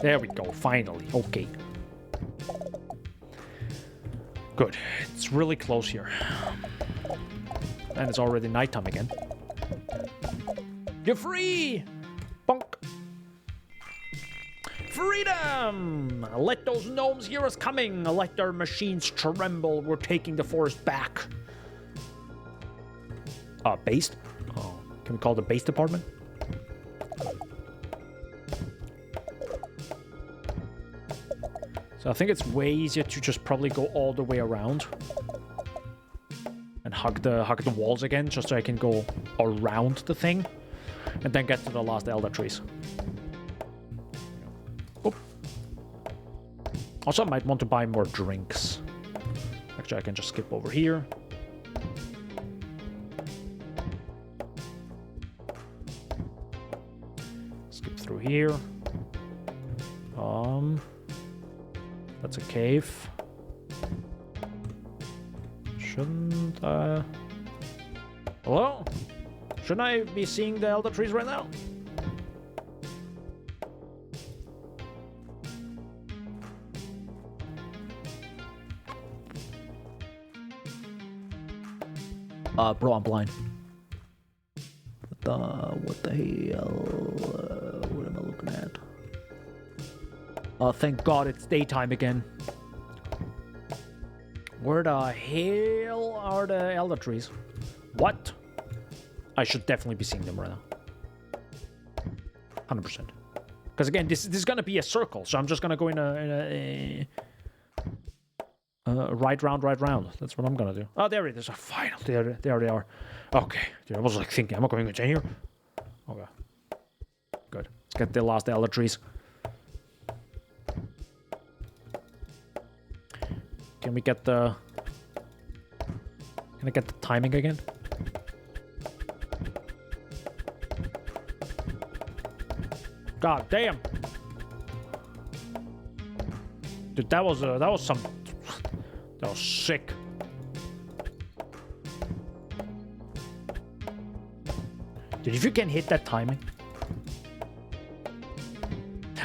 Speaker 1: There we go, finally. Okay. Good. It's really close here. And it's already nighttime again. You're free! Bonk! Freedom! Let those gnomes hear us coming! Let their machines tremble! We're taking the forest back! Base? Oh, can we call it the base department? So I think it's way easier to just probably go all the way around and hug the walls again, just so I can go around the thing and then get to the last elder trees. Oop. Also, I might want to buy more drinks. Actually, I can just skip over here. Skip through here. That's a cave. Shouldn't I... Hello? Shouldn't I be seeing the elder trees right now? Bro, I'm blind. What the hell? What am I looking at? Oh, thank God it's daytime again. Where the hell are the elder trees? What? I should definitely be seeing them right now. 100%. Because again, this is gonna be a circle, so I'm just gonna go in a right round. That's what I'm gonna do. Oh, there it is. Oh, finally, there they are. Okay. Dude, I was like thinking, am I going to here? Okay. Good. Let's get the last elder trees. Can we get the... Can I get the timing again? God damn! Dude, that was sick. Dude, if you can hit that timing.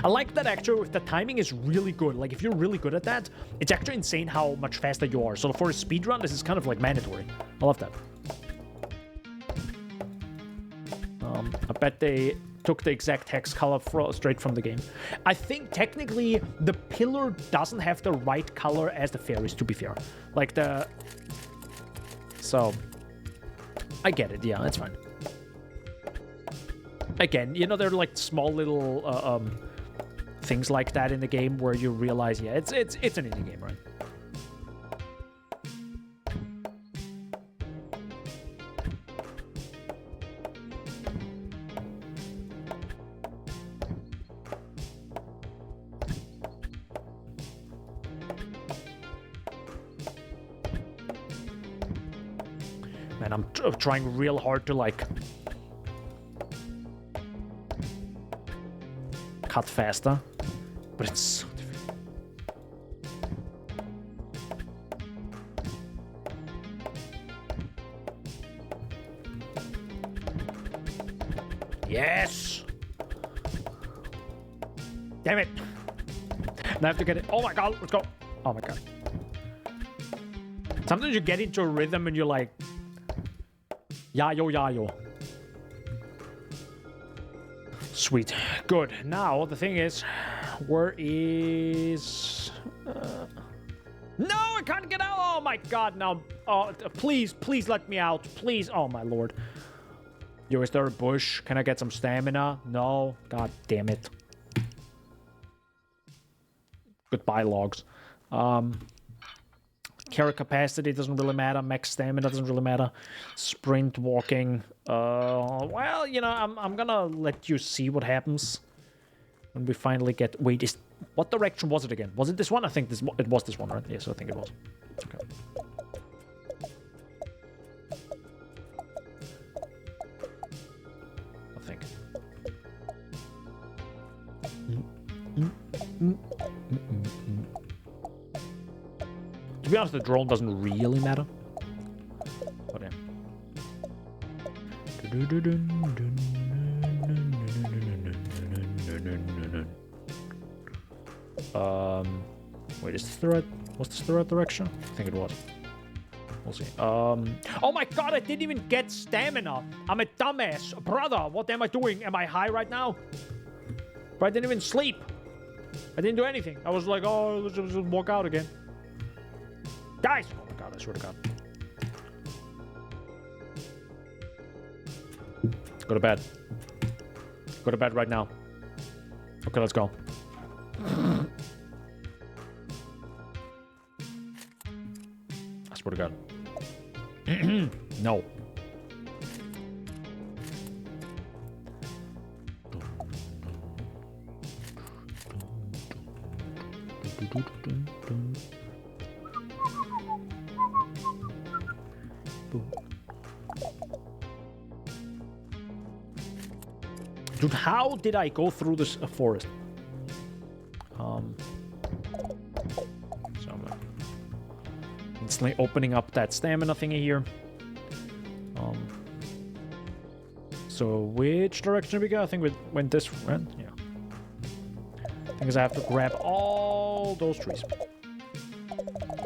Speaker 1: I like that actually, if the timing is really good. Like, if you're really good at that, it's actually insane how much faster you are. So for a speedrun, this is kind of like mandatory. I love that. I bet they took the exact hex color straight from the game. I think technically the pillar doesn't have the right color as the fairies, to be fair. Like the... So... I get it, yeah, that's fine. Again, you know, there are like small little things like that in the game where you realize, yeah, it's an indie game, right? Man, I'm trying real hard to like cut faster, but it's so difficult. Yes! Damn it! Now I have to get it. Oh my god, let's go! Oh my god. Sometimes you get into a rhythm and you're like, yayo. Sweet. Good. Now, the thing is, where is... No, I can't get out! Oh my god, now... Oh, please let me out. Please. Oh my lord. Yo, is there a bush? Can I get some stamina? No. God damn it. Goodbye, logs. Carry capacity doesn't really matter. Max stamina doesn't really matter. Sprint, walking. Well, you know, I'm gonna let you see what happens when we finally get. Wait, what direction was it again? Was it this one? I think it was this one, right? Yes, I think it was. Okay. I think. To be honest, the drone doesn't really matter. But yeah. Wait, is this the right... Was this the right direction? I think it was. We'll see. Oh my god, I didn't even get stamina. I'm a dumbass. Brother, what am I doing? Am I high right now? But I didn't even sleep. I didn't do anything. I was like, oh, let's just walk out again. Guys! Oh my god, I swear to god. Go to bed. Go to bed right now. Okay, let's go. I swear to god. No. Dude, how did I go through this forest? So I'm instantly opening up that stamina thingy here. So which direction we go? I think we went this way. Yeah. Because I have to grab all those trees.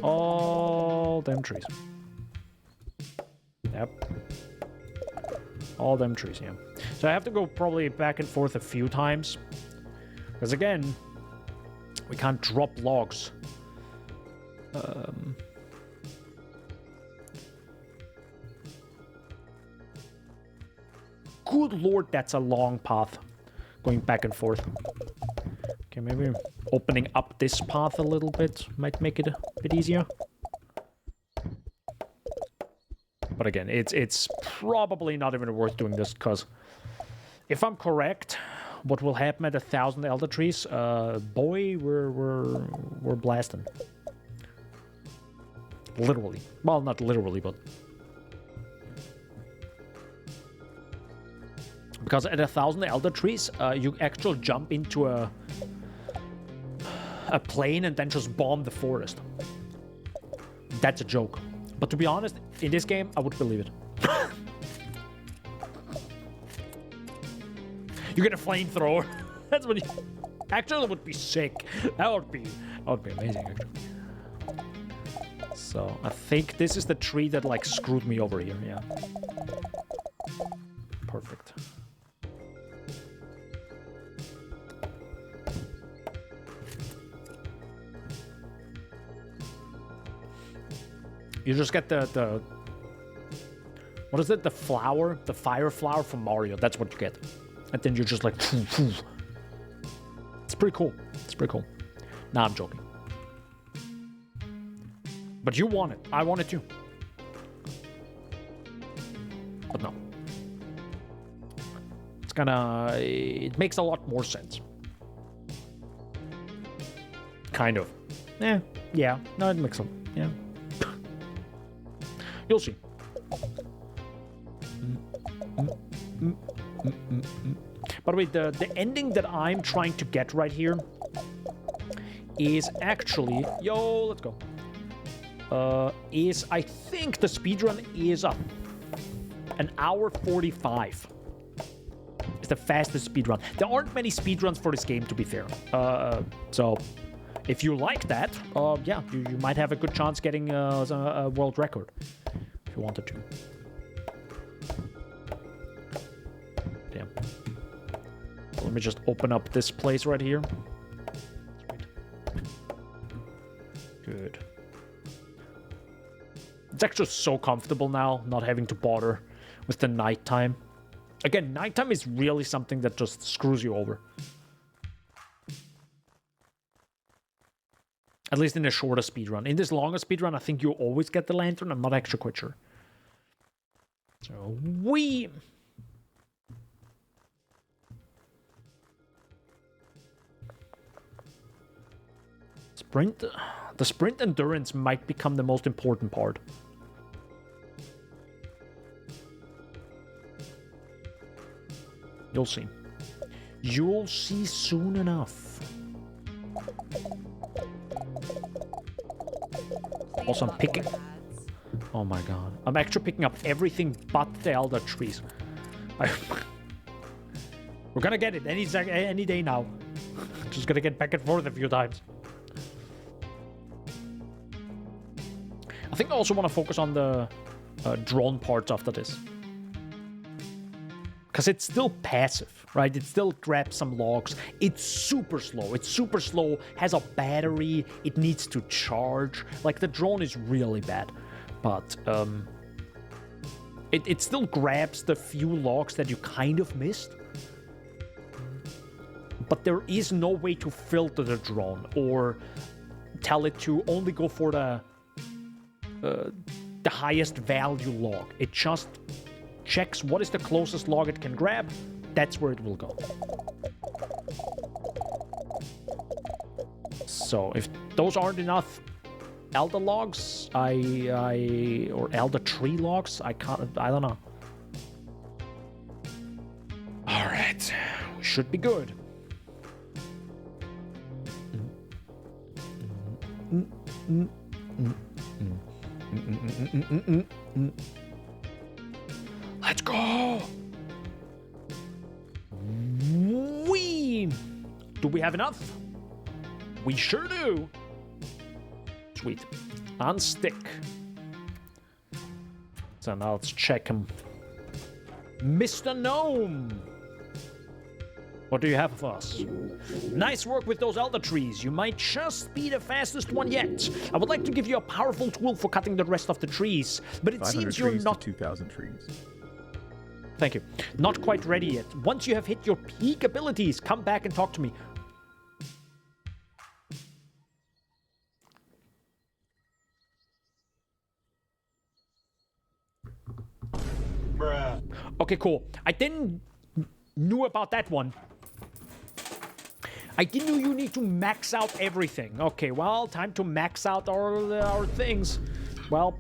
Speaker 1: All them trees. Yep. All them trees, yeah. So I have to go probably back and forth a few times. Because again, we can't drop logs. Good lord, that's a long path. Going back and forth. Okay, maybe opening up this path a little bit might make it a bit easier. But again, it's probably not even worth doing this, because if I'm correct, what will happen at 1,000 elder trees? Boy, we're blasting. Literally. Well, not literally, but because at 1,000 elder trees, you actually jump into a plane and then just bomb the forest. That's a joke. But to be honest, in this game, I would believe it. You get a flamethrower. That's what you... Actually, that would be sick. That would be amazing, actually. So, I think this is the tree that, like, screwed me over here, yeah. Perfect. You just get the what is it? The flower, the fire flower from Mario. That's what you get, and then you're just like, it's pretty cool. It's pretty cool. Nah, I'm joking. But you want it. I want it too. But no. It's gonna... It makes a lot more sense. Kind of. Yeah. No, it makes sense. Yeah. You'll see. By the way, the ending that I'm trying to get right here is actually... Yo, let's go. Is I think the speedrun is an hour 45. It's the fastest speedrun. There aren't many speedruns for this game, to be fair. So if you like that, yeah, you might have a good chance getting a world record if you wanted to. Damn. Let me just open up this place right here. Good. It's actually so comfortable now, not having to bother with the nighttime. Again, nighttime is really something that just screws you over. At least in the shorter speedrun. In this longer speedrun, I think you always get the lantern. I'm not actually quite sure. So, the sprint endurance might become the most important part. You'll see. You'll see soon enough. Also, I'm picking... Oh my god. I'm actually picking up everything but the elder trees. We're gonna get it any day now. Just gonna get back and forth a few times. I think I also want to focus on the drone parts after this. Because it's still passive, right? It still grabs some logs. It's super slow. Has a battery. It needs to charge. Like, the drone is really bad. But it still grabs the few logs that you kind of missed. But there is no way to filter the drone or tell it to only go for the highest value log. It just checks what is the closest log it can grab. That's where it will go. So if those aren't enough elder logs, or elder tree logs, I don't know. All right, we should be good. Let's go! Do we have enough? We sure do. Sweet. On stick. So now let's check him. Mr. Gnome! What do you have for us? Nice work with those elder trees. You might just be the fastest one yet. I would like to give you a powerful tool for cutting the rest of the trees, but it seems you're not... 2,000 trees. Thank you. Not quite ready yet. Once you have hit your peak abilities, come back and talk to me. Bruh. Okay, cool. I didn't knew about that one. I didn't know you need to max out everything. Okay, well, time to max out our things. Well,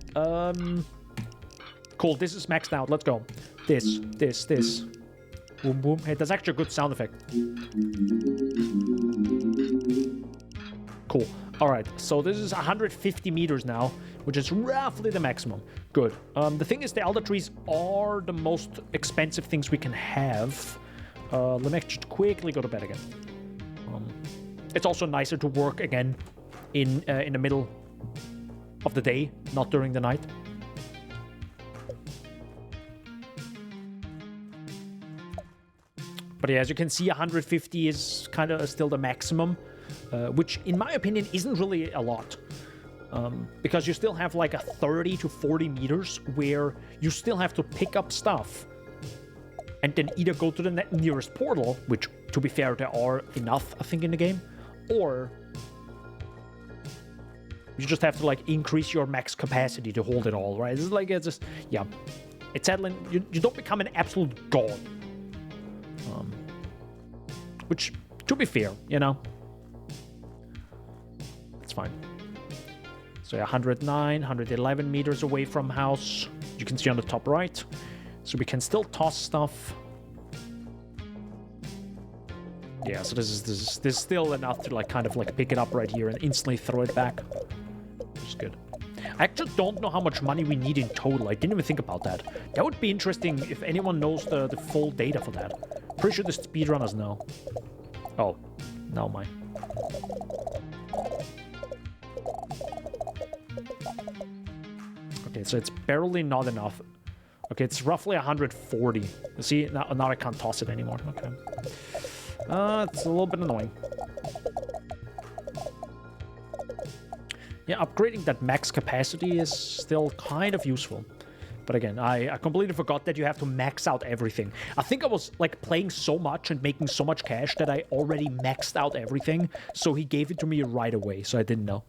Speaker 1: cool, this is maxed out. Let's go. This. Boom, boom. Hey, that's actually a good sound effect. Cool. All right, so this is 150 meters now, which is roughly the maximum. Good. The thing is, the elder trees are the most expensive things we can have. Let me just quickly go to bed again. It's also nicer to work again in the middle of the day, not during the night. But yeah, as you can see, 150 is kind of still the maximum, which in my opinion isn't really a lot. Because you still have like a 30 to 40 meters where you still have to pick up stuff and then either go to the nearest portal, which, to be fair, there are enough, I think, in the game, or you just have to, like, increase your max capacity to hold it all, right? It's like, it's just, yeah. It's settling, you don't become an absolute god. Which, to be fair, you know, it's fine. So yeah, 109, 111 meters away from house. You can see on the top right. So we can still toss stuff. Yeah, so this is still enough to, like, kind of, like, pick it up right here and instantly throw it back. Which is good. I actually don't know how much money we need in total. I didn't even think about that. That would be interesting if anyone knows the full data for that. Pretty sure the speedrunners know. Oh, no, my. Okay, so it's barely not enough. Okay, it's roughly 140. See, now I can't toss it anymore. Okay. It's a little bit annoying. Yeah, upgrading that max capacity is still kind of useful. But again, I completely forgot that you have to max out everything. I think I was, like, playing so much and making so much cash that I already maxed out everything. So he gave it to me right away, so I didn't know.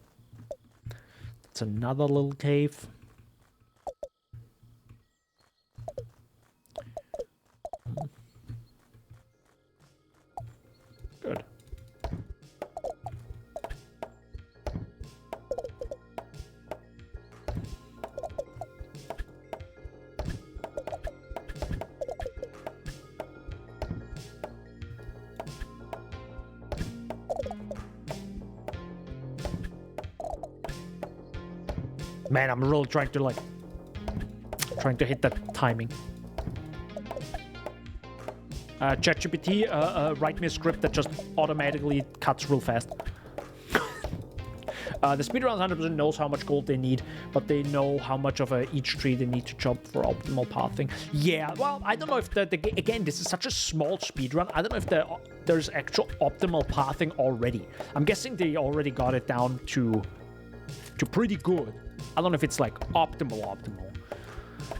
Speaker 1: It's another little cave. Good. Man, I'm really trying to hit that timing. ChatGPT, write me a script that just automatically cuts real fast. The speedrunners 100% knows how much gold they need, but they know how much of each tree they need to chop for optimal pathing. Yeah, well, I don't know if again, this is such a small speedrun. I don't know if there's actual optimal pathing already. I'm guessing they already got it down to pretty good. I don't know if it's like optimal.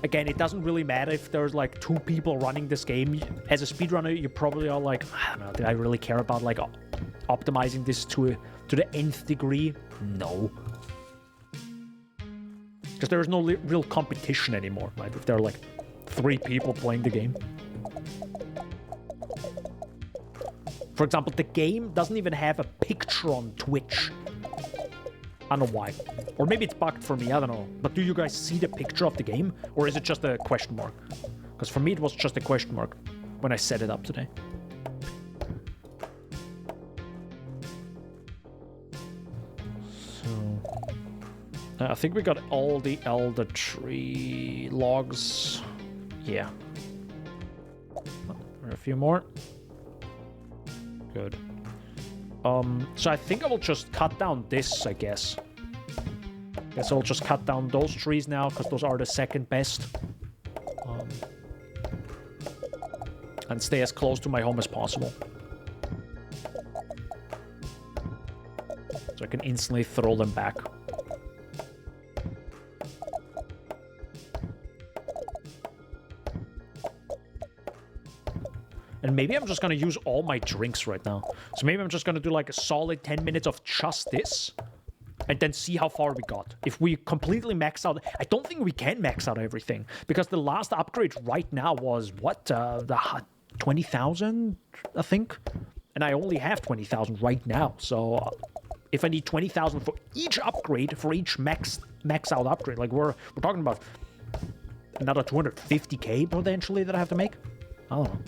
Speaker 1: Again, it doesn't really matter if there's like 2 people running this game. As a speedrunner, you probably are like, I don't know, do I really care about like optimizing this to the nth degree? No. Because there's no real competition anymore, right? If there are like 3 people playing the game. For example, the game doesn't even have a picture on Twitch. I don't know why. Or maybe it's bugged for me, I don't know. But do you guys see the picture of the game? Or is it just a question mark? Because for me it was just a question mark when I set it up today. So... I think we got all the elder tree logs. Yeah. Oh, there are a few more. Good. So I think I will just cut down this, I guess. Guess I'll just cut down those trees now, because those are the second best. And stay as close to my home as possible. So I can instantly throw them back. And maybe I'm just gonna use all my drinks right now. So maybe I'm just gonna do like a solid 10 minutes of just this. And then see how far we got. If we completely max out... I don't think we can max out everything. Because the last upgrade right now was, what? The 20,000, I think? And I only have 20,000 right now. So if I need 20,000 for each upgrade, for each max out upgrade, like we're talking about another 250k potentially that I have to make? I don't know.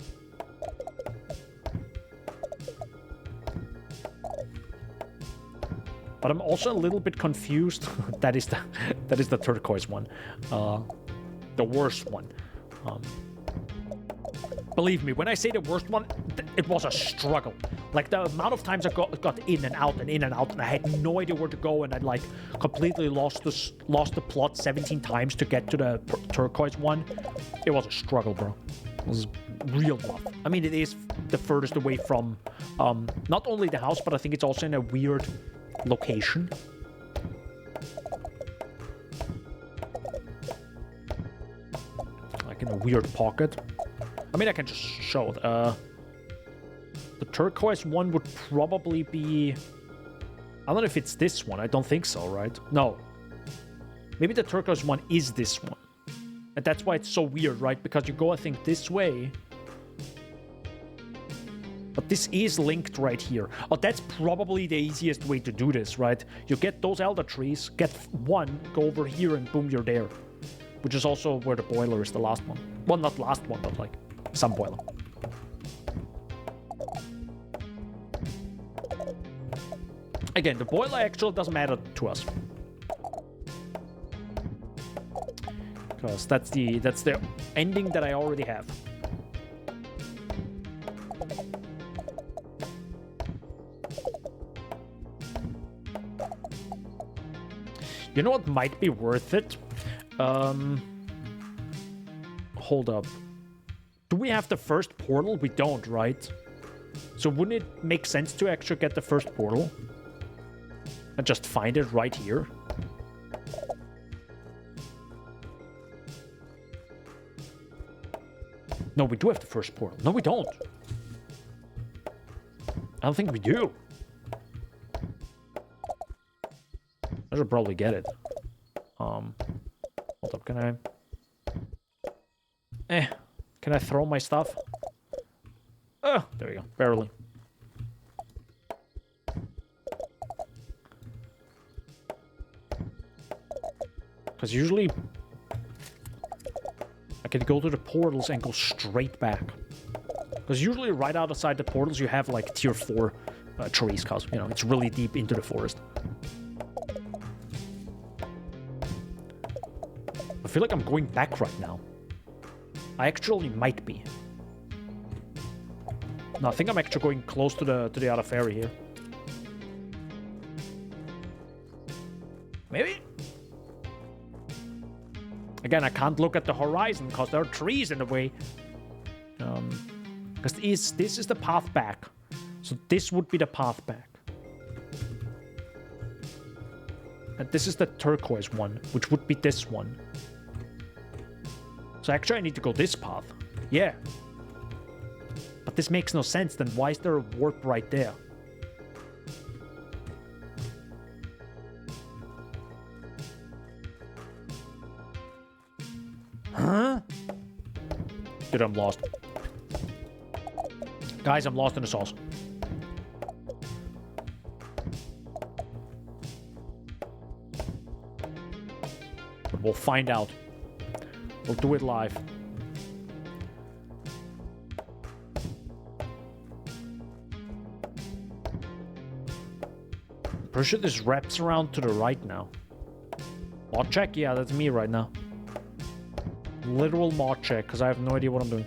Speaker 1: But I'm also a little bit confused. that is the turquoise one, the worst one. Believe me, when I say the worst one, it was a struggle. Like the amount of times I got in and out, and I had no idea where to go, and I like completely lost the plot 17 times to get to the turquoise one. It was a struggle, bro. It was real rough. I mean, it is the furthest away from not only the house, but I think it's also in a weird location. Like in a weird pocket. I mean, I can just show it. The turquoise one would probably be... I don't know if it's this one. I don't think so, right? No. Maybe the turquoise one is this one. And that's why it's so weird, right? Because you go, I think, this way. But this is linked right here. Oh, that's probably the easiest way to do this, right? You get those elder trees, get one, go over here, and boom, you're there. Which is also where the boiler is, the last one. Well, not last one, but like some boiler. Again, the boiler actually doesn't matter to us. Because that's the ending that I already have. You know what might be worth it? Hold up. Do we have the first portal? We don't, right? So wouldn't it make sense to actually get the first portal? And just find it right here? No, we do have the first portal. No, we don't. I don't think we do. I should probably get it. Hold up, can I... Can I throw my stuff? Oh, there we go. Barely. Because usually... I can go to the portals and go straight back. Because usually right outside the portals you have like tier 4 trees, because, you know, it's really deep into the forest. I feel like I'm going back right now. I actually might be. No, I think I'm actually going close to the other ferry here. Maybe? Again, I can't look at the horizon because there are trees in the way. Because this is the path back. So this would be the path back. And this is the turquoise one, which would be this one. So actually I need to go this path. Yeah. But this makes no sense, then why is there a warp right there? Huh? Dude, I'm lost. Guys, I'm lost in the sauce. But we'll find out. We'll do it live. I'm pretty sure this wraps around to the right now. Mod check? Yeah, that's me right now. Literal mod check, because I have no idea what I'm doing.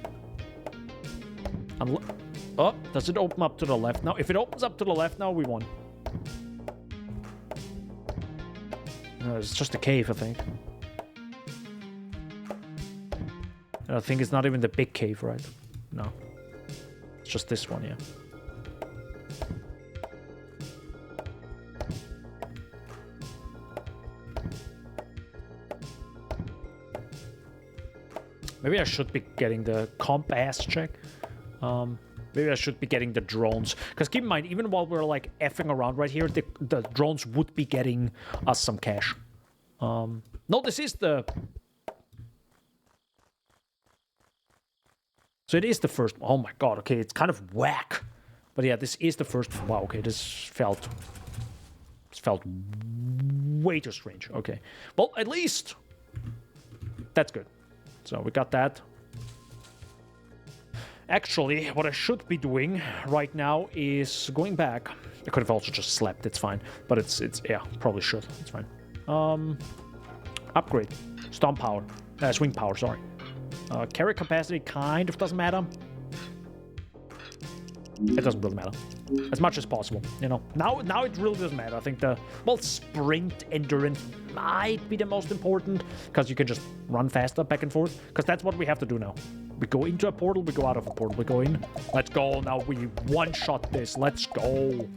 Speaker 1: Oh, does it open up to the left now? If it opens up to the left now, we won. No, it's just a cave, I think. And I think it's not even the big cave, right? No. It's just this one, yeah. Maybe I should be getting the compass check. Maybe I should be getting the drones. Because keep in mind, even while we're like effing around right here, the drones would be getting us some cash. No, this is the... So it is the first... Oh my god, okay, it's kind of whack. But yeah, this is the first... Wow, okay, this felt way too strange. Okay. Well, at least... That's good. So we got that. Actually, what I should be doing right now is going back. I could have also just slept, it's fine. But it's yeah, probably should. It's fine. Upgrade. Stomp power. Swing power, sorry. Carry capacity kind of doesn't matter. It doesn't really matter. As much as possible, you know. Now it really doesn't matter. I think sprint endurance might be the most important, because you can just run faster back and forth. Because that's what we have to do now. We go into a portal, we go out of a portal, we go in. Let's go, now we one-shot this. Let's go.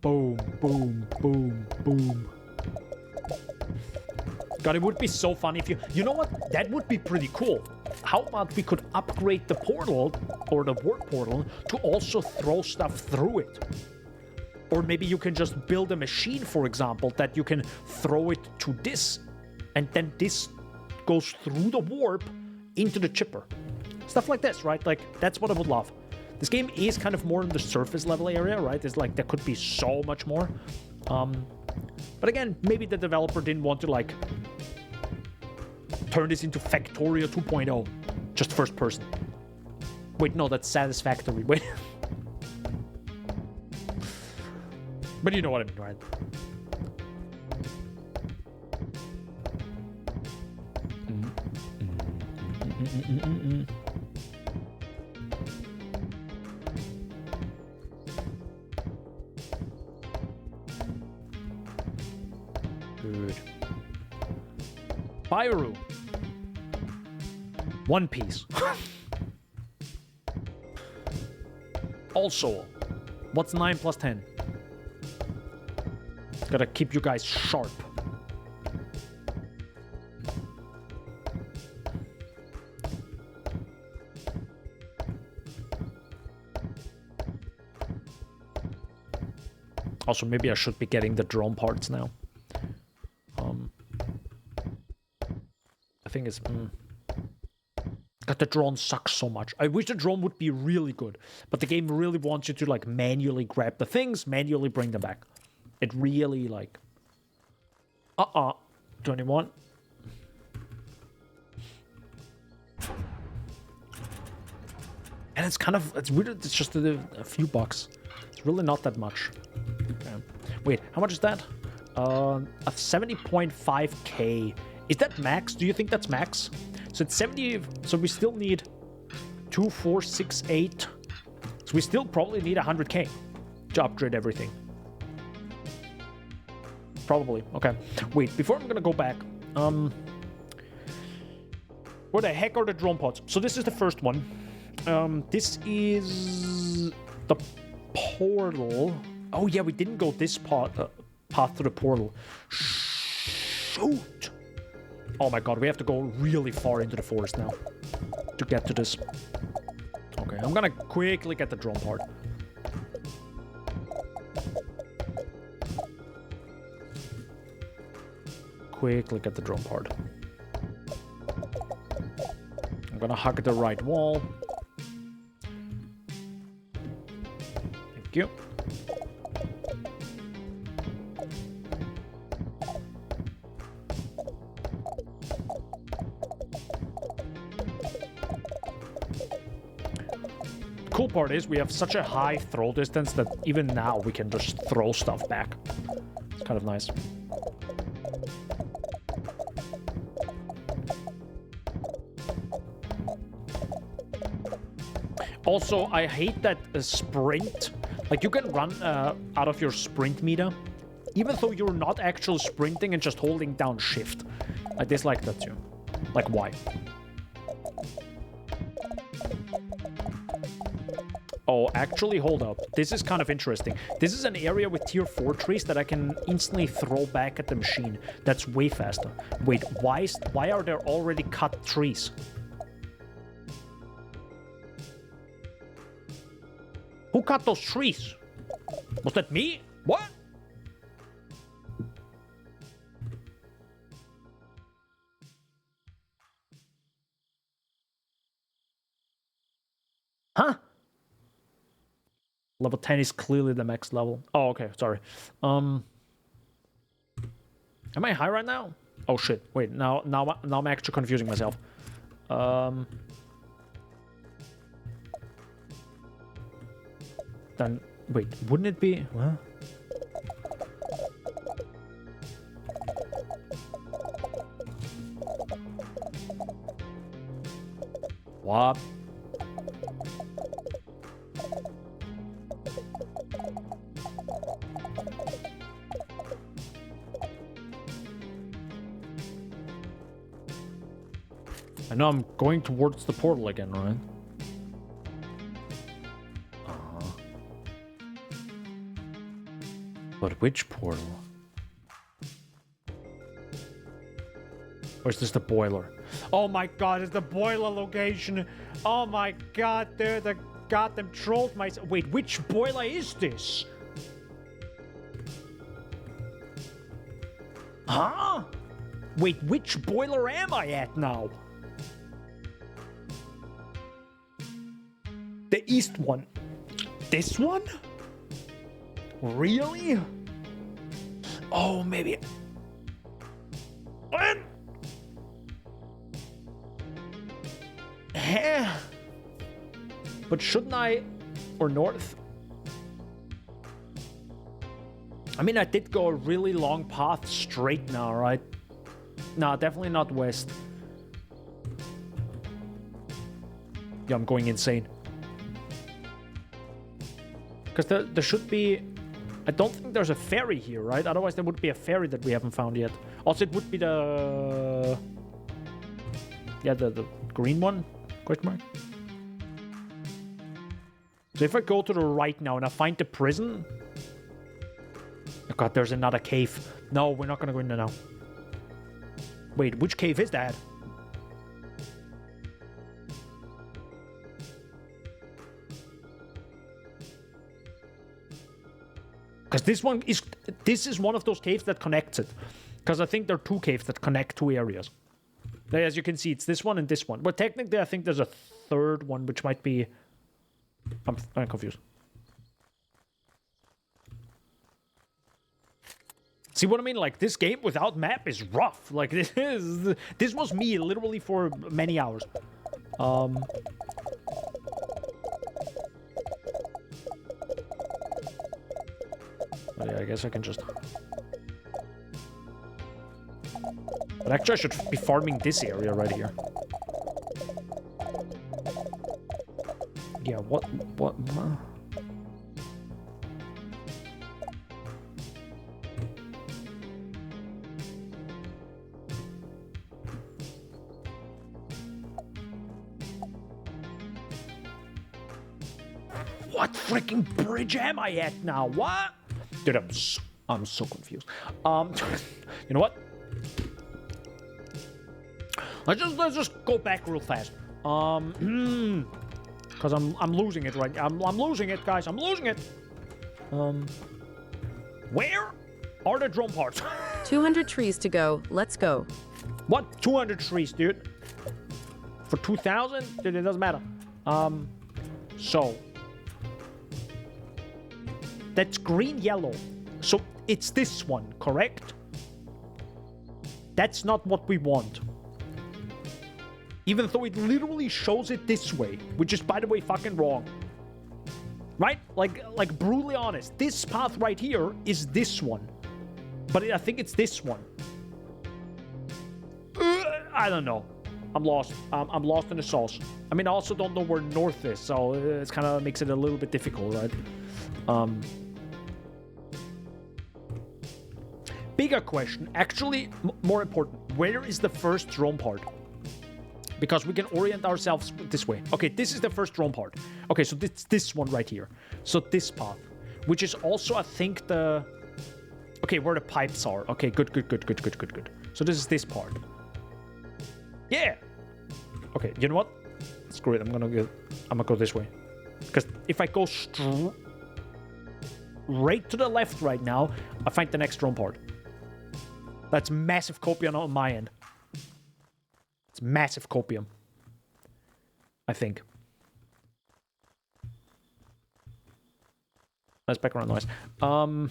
Speaker 1: Boom, boom, boom, boom. God, it would be so fun if you... You know what? That would be pretty cool. How about we could upgrade the portal, or the warp portal, to also throw stuff through it? Or maybe you can just build a machine, for example, that you can throw it to this, and then this goes through the warp into the chipper. Stuff like this, right? Like, that's what I would love. This game is kind of more in the surface level area, right? It's like, there could be so much more. But again, maybe the developer didn't want to, like, turn this into Factorio 2.0. Just first person. Wait, no, that's Satisfactory. Wait. But you know what I mean, right? Good. Byru. One Piece. Also, what's 9 plus 10? Gotta keep you guys sharp. Also, maybe I should be getting the drone parts now. I think it's... God, the drone sucks so much. I wish the drone would be really good, but the game really wants you to, like, manually grab the things, manually bring them back. It really, like... 21. And it's kind of... It's weird, it's just a few bucks. It's really not that much. Okay. Wait, how much is that? A 70.5k. Is that max? Do you think that's max? So it's 70... So we still need 2, 4, 6, 8. So we still probably need 100k to upgrade everything. Probably. Okay. Wait, before I'm gonna go back. Where the heck are the drone pods? So this is the first one. This is the portal. Oh yeah, we didn't go this path to the portal. Shoot! Oh my god, we have to go really far into the forest now to get to this. Okay, I'm gonna quickly get the drone part. Quickly get the drone part. I'm gonna hug the right wall. Thank you. Cool part is we have such a high throw distance that even now we can just throw stuff back. It's kind of nice. Also, I hate that sprint. Like, you can run out of your sprint meter, even though you're not actually sprinting and just holding down shift. I dislike that too. Like, why? Oh, actually, hold up. This is kind of interesting. This is an area with tier 4 trees that I can instantly throw back at the machine. That's way faster. Wait, why are there already cut trees? Who cut those trees? Was that me? What? Huh? Level 10 is clearly the max level. Oh, okay, sorry. Am I high right now? Oh shit. Wait, now I'm actually confusing myself. Then wait, wouldn't it be what? What? I know I'm going towards the portal again, right? But which portal? Or is this the boiler? Oh my god, it's the boiler location. Oh my god, they're the goddamn trolled myself. Wait, which boiler is this? Huh? Wait, which boiler am I at now? The east one. This one? Really? Oh, maybe. What? But shouldn't I? Or north? I mean, I did go a really long path straight now, right? No, definitely not west. Yeah, I'm going insane. Because there should be... I don't think there's a ferry here, right? Otherwise there would be a ferry that we haven't found yet. Also, it would be the... Yeah, the green one? Question mark? So if I go to the right now and I find the prison... Oh god, there's another cave. No, we're not gonna go in there now. Wait, which cave is that? Because this is one of those caves that connects it. Because I think there are two caves that connect two areas. As you can see, it's this one and this one. But technically, I think there's a third one, which might be... I'm confused. See what I mean? Like, this game without map is rough. Like, this was me literally for many hours. Yeah, I guess I can just... But actually, I should be farming this area right here. Yeah, what? What freaking bridge am I at now? What? Dude, I'm so confused. You know what? Let's just go back real fast. Because I'm losing it right. I'm losing it, guys. I'm losing it. Where are the drone parts?
Speaker 3: 200 trees to go. Let's go.
Speaker 1: What? 200 trees, dude? For 2,000? Dude, it doesn't matter. So that's green, yellow. So it's this one, correct? That's not what we want. Even though it literally shows it this way, which is, by the way, fucking wrong. Right? Like brutally honest. This path right here is this one. But I think it's this one. I don't know. I'm lost. I'm lost in the sauce. I mean, I also don't know where north is, so it kind of makes it a little bit difficult, right? Bigger question, actually more important. Where is the first drone part? Because we can orient ourselves this way. Okay, this is the first drone part. Okay, so this one right here. So this path, which is also, I think, the... Okay, where the pipes are. Okay, good. So this is this part. Yeah! Okay, you know what? Screw it, I'm gonna go this way. Because if I go straight to the left right now, I find the next drone part. That's massive copium on my end. It's massive copium. I think. That's background noise. But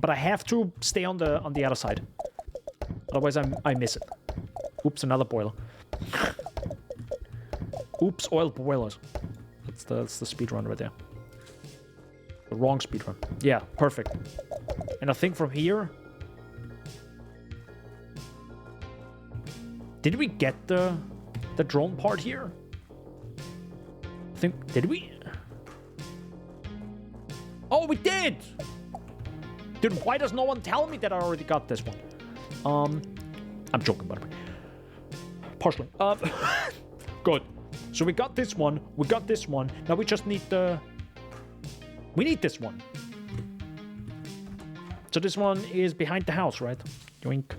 Speaker 1: I have to stay on the other side. Otherwise I miss it. Oops, another boiler. Oops, oil boilers. That's the speed run right there. The wrong speed run. Yeah, perfect. And I think from here... Did we get the drone part here? I think... Did we? Oh, we did! Dude, why does no one tell me that I already got this one? I'm joking, by the way. Partially. Good. So we got this one. We got this one. Now we just need the... We need this one. So this one is behind the house, right? Yoink.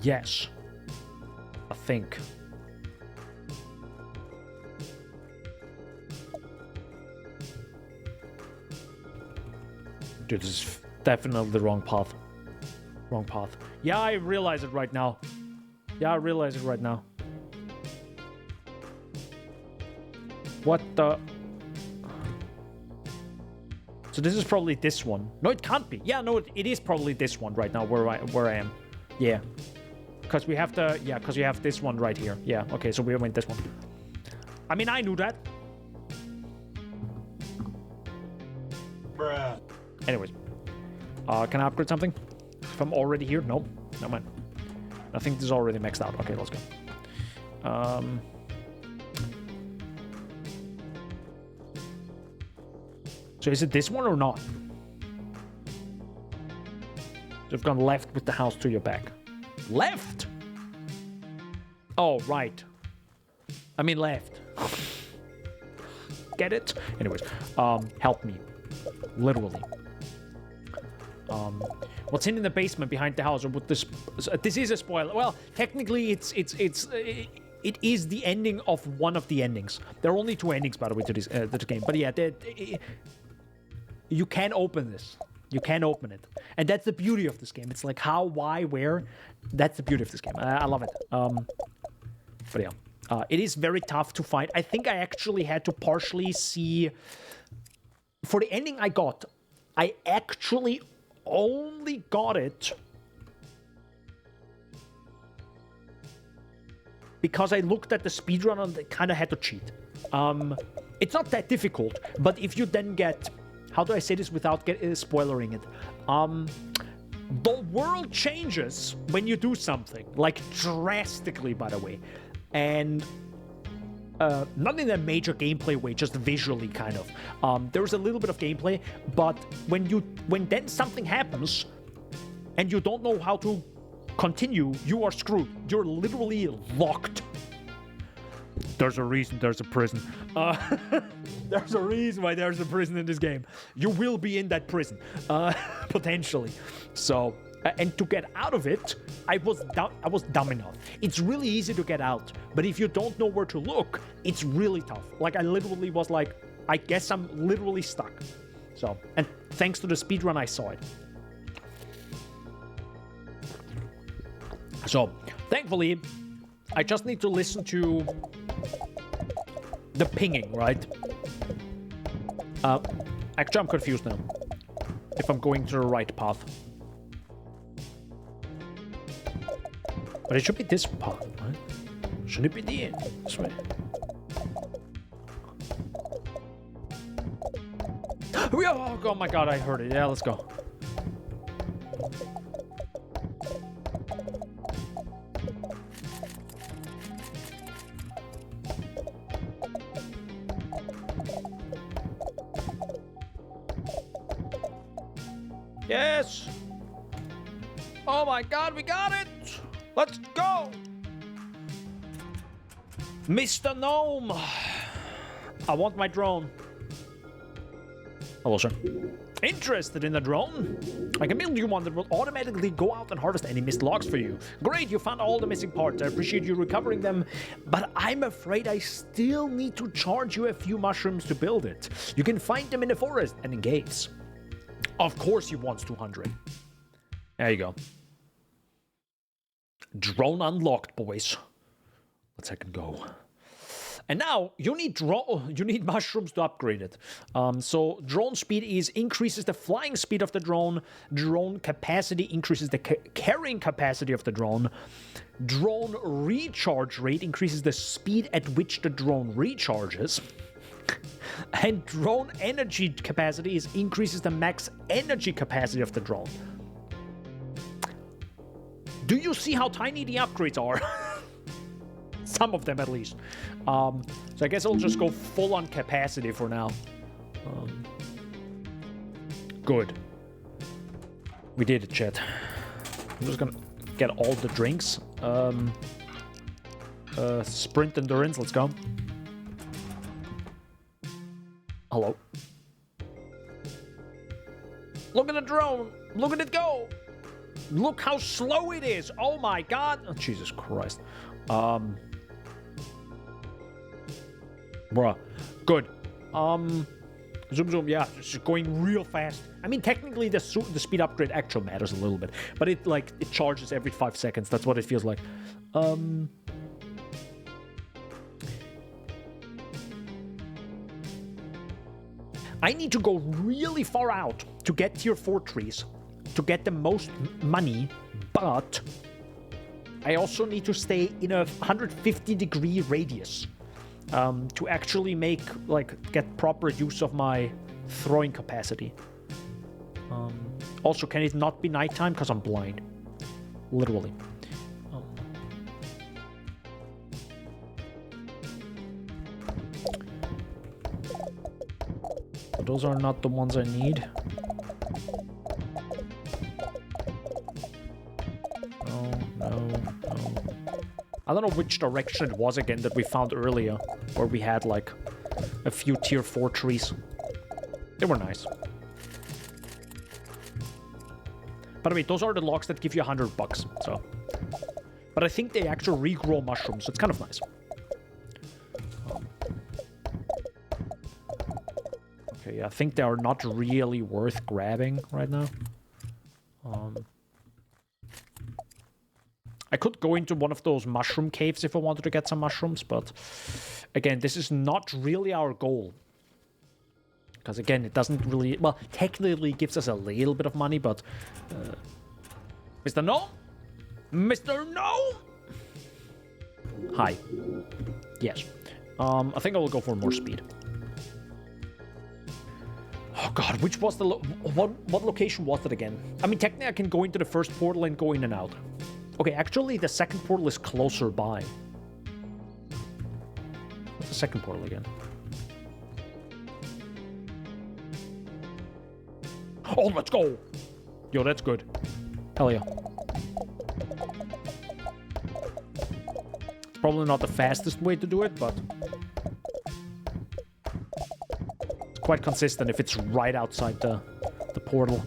Speaker 1: Yes. I think. Dude, this is definitely the wrong path. Wrong path. Yeah, I realize it right now. Yeah, I realize it right now. What the... So this is probably this one. No, it can't be. Yeah, no, it is probably this one right now where I am. Yeah. Because we have the... Yeah, because we have this one right here. Yeah, okay, so we went this one. I mean, I knew that.
Speaker 4: Bruh.
Speaker 1: Anyways. Can I upgrade something? If I'm already here? No. No, man. I think this is already maxed out. Okay, let's go. So is it this one or not? You've gone left with the house to your back. Left? Oh, right. I mean left. Get it? Anyways, help me. Literally. What's in the basement behind the house? Or would this is a spoiler. Well, technically, it is the ending of one of the endings. There are only 2 endings, by the way, to this game. But yeah, you can open this. You can open it, and that's the beauty of this game. It's like how, why, where. That's the beauty of this game. I love it. But yeah, it is very tough to find. I think I actually had to partially see. For the ending I got, I actually only got it because I looked at the speedrun and I kind of had to cheat. It's not that difficult, but if you then get... How do I say this without spoilering it? The world changes when you do something, like drastically, by the way. And not in a major gameplay way, just visually, kind of. There's a little bit of gameplay, but when then something happens and you don't know how to continue, you are screwed. You're literally locked. There's a reason there's a prison. There's a reason why there's a prison in this game. You will be in that prison, potentially. So, and to get out of it, I was dumb enough. It's really easy to get out, but if you don't know where to look, it's really tough. Like, I literally was like, I guess I'm literally stuck. So, and thanks to the speedrun, I saw it. So, thankfully, I just need to listen to the pinging, right? Actually, I'm confused now. If I'm going to the right path. But it should be this path, right? Should it be this way? Oh my god, I heard it. Yeah, let's go. Yes! Oh my god, we got it! Let's go! Mr. Gnome! I want my drone. Hello, sir. Interested in a drone? I can build you one that will automatically go out and harvest any missed logs for you. Great, you found all the missing parts. I appreciate you recovering them, but I'm afraid I still need to charge you a few mushrooms to build it. You can find them in the forest and in caves. Of course he wants 200. There you go. Drone unlocked, boys. Let's take and go. And now you need mushrooms to upgrade it. So drone speed increases the flying speed of the drone. Drone capacity increases the carrying capacity of the drone. Drone recharge rate increases the speed at which the drone recharges. And drone energy capacity increases the max energy capacity of the drone. Do you see how tiny the upgrades are? Some of them, at least. So I guess I'll just go full on capacity for now. Good. We did it, chat. I'm just gonna get all the drinks. Sprint endurance, let's go. Hello. Look at the drone. Look at it go. Look how slow it is. Oh my god. Oh, Jesus Christ. Bruh. Good. Zoom. Yeah, it's going real fast. I mean, technically, the speed upgrade actually matters a little bit, but it charges every 5 seconds. That's what it feels like. I need to go really far out to get tier 4 trees, to get the most money, but I also need to stay in a 150-degree radius to actually get proper use of my throwing capacity. Also, can it not be nighttime? Because I'm blind. Literally. But those are not the ones I need. No. I don't know which direction it was again that we found earlier, where we had like a few tier 4 trees. They were nice. By the way, those are the logs that give you $100, so. But I think they actually regrow mushrooms, so it's kind of nice. Okay, yeah, I think they are not really worth grabbing right now. I could go into one of those mushroom caves if I wanted to get some mushrooms, but again, this is not really our goal. Because again, it doesn't really... Well, technically it gives us a little bit of money, but... Mr. Gnome? Mr. Gnome? Hi. Yes. I think I will go for more speed. Oh god, which was the... What location was it again? I mean, technically I can go into the first portal and go in and out. Okay, actually, the second portal is closer by. What's the second portal again? Oh, let's go! Yo, that's good. Hell yeah. It's probably not the fastest way to do it, but... it's quite consistent if it's right outside the portal.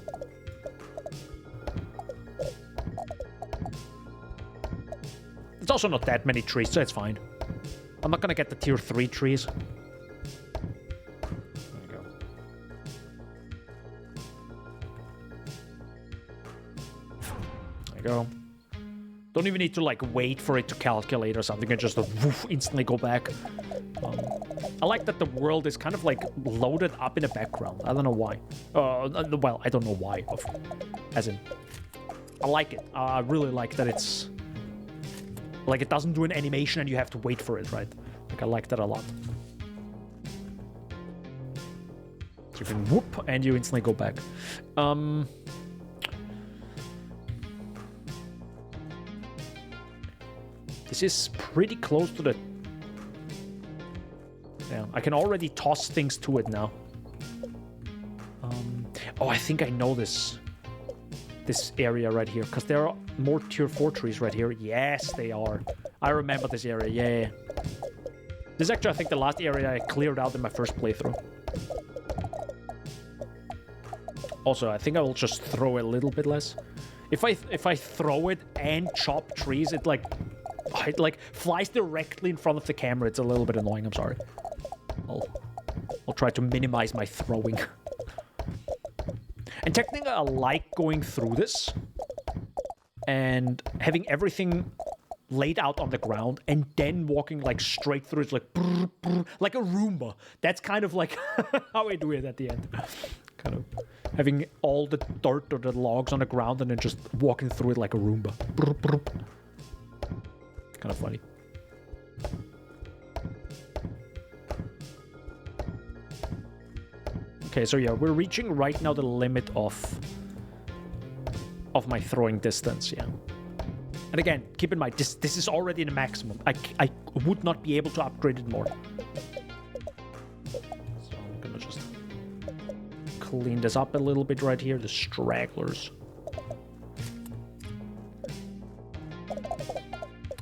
Speaker 1: It's also not that many trees, so it's fine. I'm not gonna get the tier 3 trees. There we go. There we go. Don't even need to, like, wait for it to calculate or something and just woof, instantly go back. I like that the world is kind of, like, loaded up in the background. I don't know why. Well, I don't know why. As in, I like it. I really like that it's... like, it doesn't do an animation and you have to wait for it, right? Like, I like that a lot. So you can whoop and you instantly go back. This is pretty close to the... yeah, I can already toss things to it now. Oh, I think I know this area right here, because there are more tier 4 trees right here. Yes, they are. I remember this area, yeah. This is actually, I think, the last area I cleared out in my first playthrough. Also, I think I will just throw a little bit less. If I throw it and chop trees, it like flies directly in front of the camera. It's a little bit annoying, I'm sorry. I'll try to minimize my throwing. And technically, I like going through this and having everything laid out on the ground and then walking like straight through it, like brr, brr, like a Roomba. That's kind of like how I do it at the end. Kind of having all the dirt or the logs on the ground and then just walking through it like a Roomba. Brr, brr. Kind of funny. Okay, so yeah, we're reaching right now the limit of my throwing distance, yeah. And again, keep in mind, this is already the maximum. I would not be able to upgrade it more. So I'm gonna just clean this up a little bit right here, the stragglers.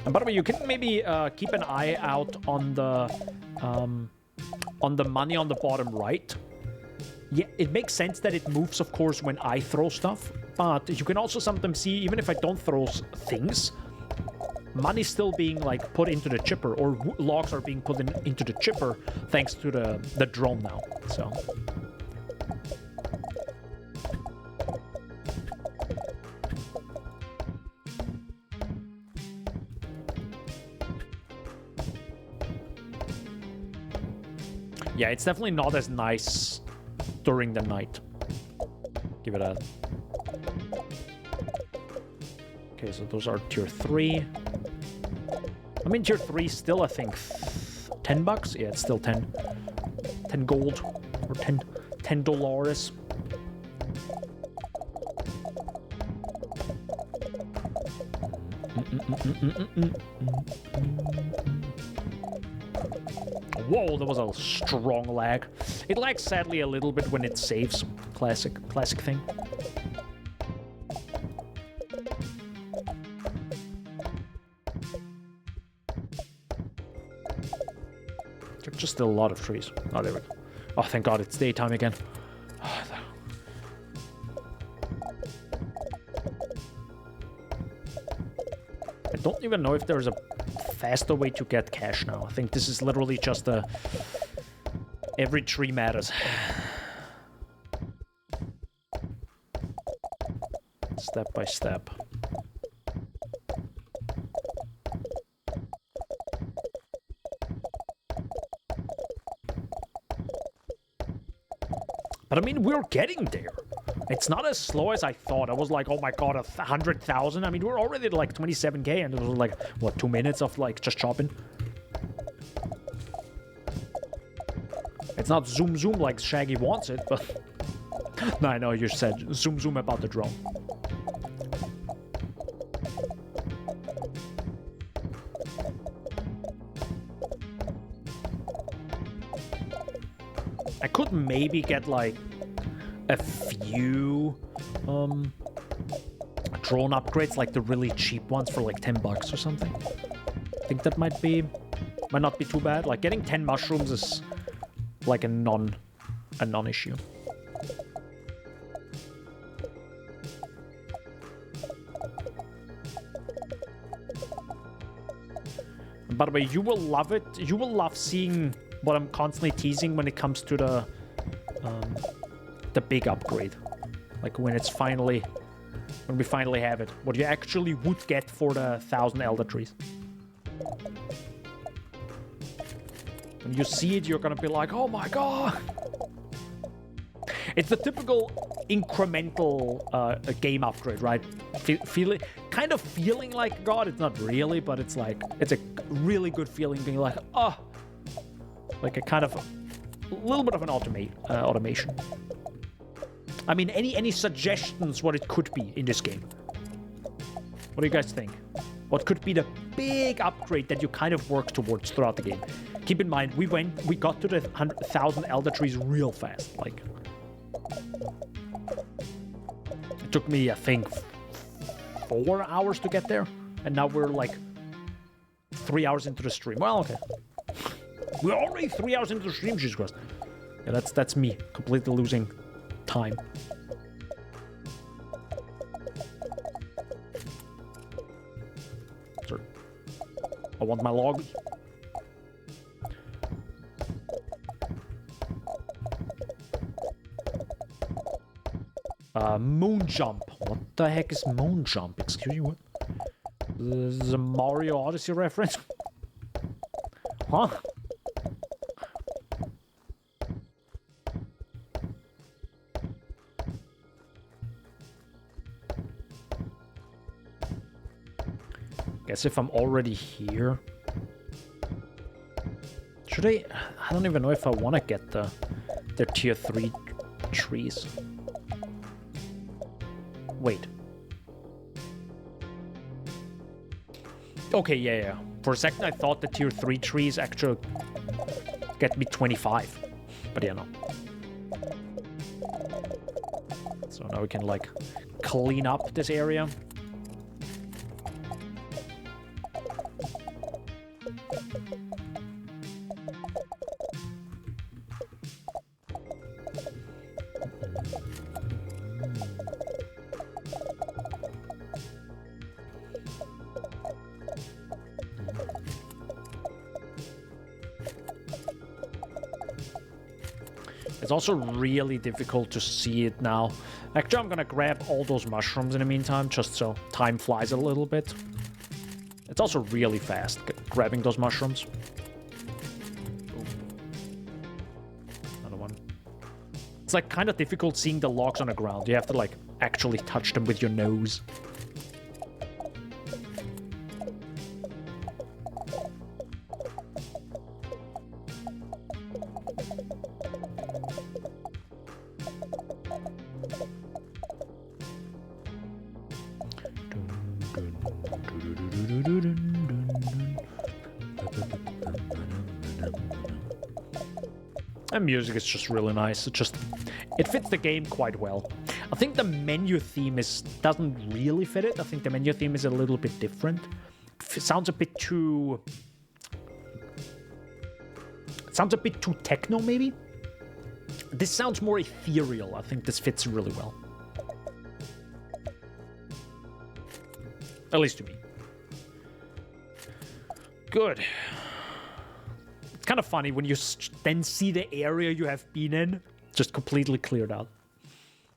Speaker 1: And by the way, you can maybe keep an eye out on the on the money on the bottom right, yeah, it makes sense that it moves, of course, when I throw stuff. But you can also sometimes see, even if I don't throw things, money's still being like put into the chipper, or logs are being put into the chipper thanks to the drone now. So. Yeah, it's definitely not as nice during the night. Give it a... Okay, so those are tier 3. I mean, tier 3 still, I think, $10? Yeah, it's still 10. 10 gold. Or $10 dollars. Whoa, that was a strong lag. It lags sadly a little bit when it saves. Classic thing. There's just still a lot of trees. Oh, there we go. Oh, thank God, it's daytime again. I don't even know if there's a faster way to get cash now. I think this is literally just a... Every tree matters. Step by step. But I mean, we're getting there. It's not as slow as I thought. I was like, oh my God, 100,000. I mean, we're already at like 27k, and it was like, what, 2 minutes of like just chopping? It's not zoom zoom like Shaggy wants it, but... No, I know you said zoom zoom about the drone. I could maybe get like a few drone upgrades, like the really cheap ones for like $10 or something. I think that might not be too bad. Like getting 10 mushrooms is like a non-issue. And by the way, you will love it. You will love seeing what I'm constantly teasing when it comes to the big upgrade. Like when we finally have it. What you actually would get for the 1,000 elder trees. When you see it, you're gonna be like, oh my God! It's the typical incremental game upgrade, right? Kind of feeling like God. It's not really, but it's like, it's a really good feeling being like, oh! Like a kind of, a little bit of an automation. I mean, any suggestions what it could be in this game? What do you guys think? What could be the big upgrade that you kind of work towards throughout the game? Keep in mind, we got to the 1,000 elder trees real fast. Like, it took me, I think, 4 hours to get there, and now we're like 3 hours into the stream. Well, okay, we're already 3 hours into the stream, Jesus Christ. Yeah, that's me completely losing time. Sir, I want my log. Moon jump. What the heck is moon jump? Excuse you, what? This is a Mario Odyssey reference? Huh? Guess if I'm already here... Should I don't even know if I want to get the tier 3 trees. Wait. Okay, yeah. For a second I thought the tier 3 trees actually get me 25. But yeah, no. So now we can, like, clean up this area. It's also really difficult to see it now. Actually, I'm gonna grab all those mushrooms in the meantime, just so time flies a little bit. It's also really fast grabbing those mushrooms. Ooh. Another one. It's like kind of difficult seeing the logs on the ground. You have to like actually touch them with your nose. And music is just really nice. It fits the game quite well. I think the menu theme doesn't really fit it. I think the menu theme is a little bit different. It sounds a bit too techno, maybe. This sounds more ethereal. I think this fits really well. At least to me. Good. It's kind of funny when you then see the area you have been in just completely cleared out.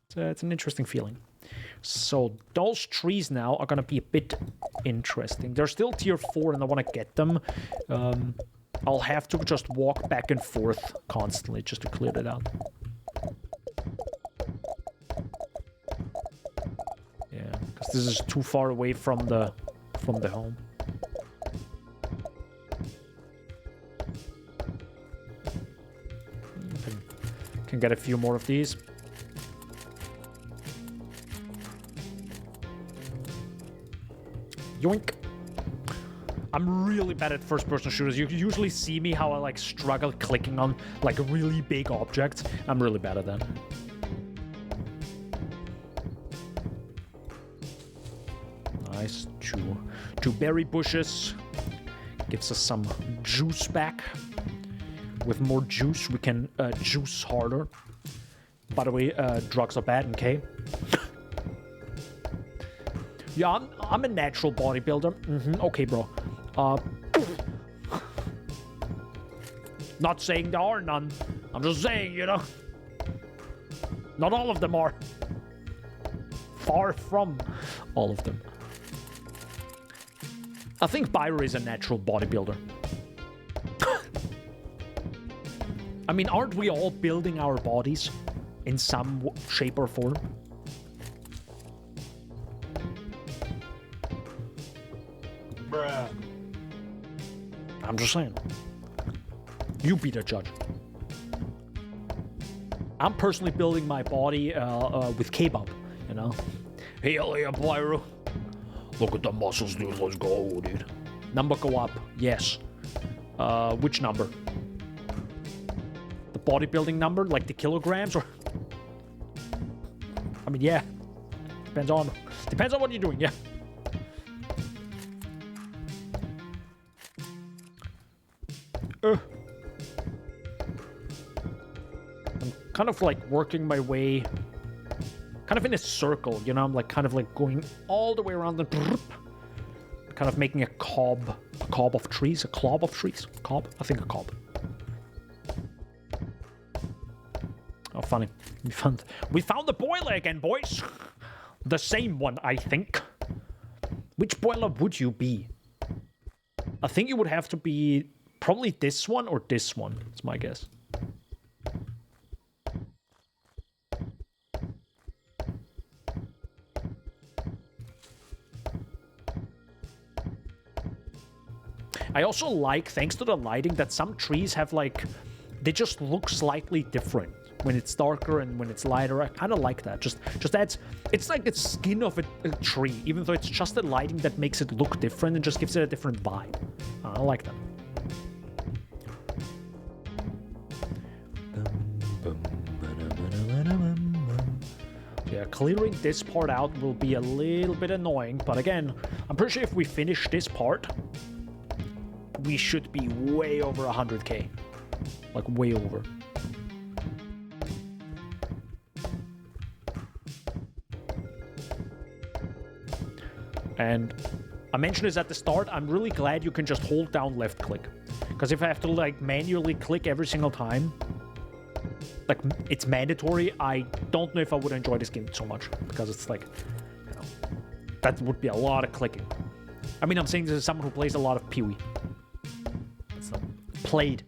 Speaker 1: So it's an interesting feeling. So those trees now are going to be a bit interesting. They're still tier 4 and I want to get them. I'll have to just walk back and forth constantly just to clear it out. Yeah, because this is too far away from the home. Can get a few more of these. Yoink. I'm really bad at first-person shooters. You usually see me how I like struggle clicking on like really big objects. I'm really bad at that. Nice. Two berry bushes. Gives us some juice back. With more juice, we can juice harder. By the way, drugs are bad, okay? Yeah, I'm a natural bodybuilder. Okay, bro. Not saying there are none. I'm just saying, you know. Not all of them are. Far from all of them. I think Byra is a natural bodybuilder. I mean, aren't we all building our bodies in some shape or form? Bruh. I'm just saying. You be the judge. I'm personally building my body with kebab, you know? Hell yeah, Pyro. Look at the muscles, dude. Let's go, dude. Number go up. Yes. Which number? The bodybuilding number? Like the kilograms? Or... I mean, yeah. Depends on what you're doing, yeah. I'm kind of like working my way kind of in a circle, you know? I'm like kind of like going all the way around the kind of making a cob of trees, a clob of trees. Cob? I think a cob. Oh, funny. We found the boiler again, boys. The same one, I think. Which boiler would you be? I think you would have to be probably this one or this one. That's my guess. I also like, thanks to the lighting, that some trees have like, they just look slightly different when it's darker and when it's lighter. I kind of like that. Just adds, it's like the skin of a tree, even though it's just the lighting that makes it look different and just gives it a different vibe. I like that. Yeah, clearing this part out will be a little bit annoying, but again, I'm pretty sure if we finish this part, we should be way over 100k. Like, way over. And I mentioned this at the start, I'm really glad you can just hold down left click. Because if I have to, like, manually click every single time, like it's mandatory, I don't know if I would enjoy this game so much because it's like, that would be a lot of clicking. I mean, I'm saying this as someone who plays a lot of Pee-wee. It's not played.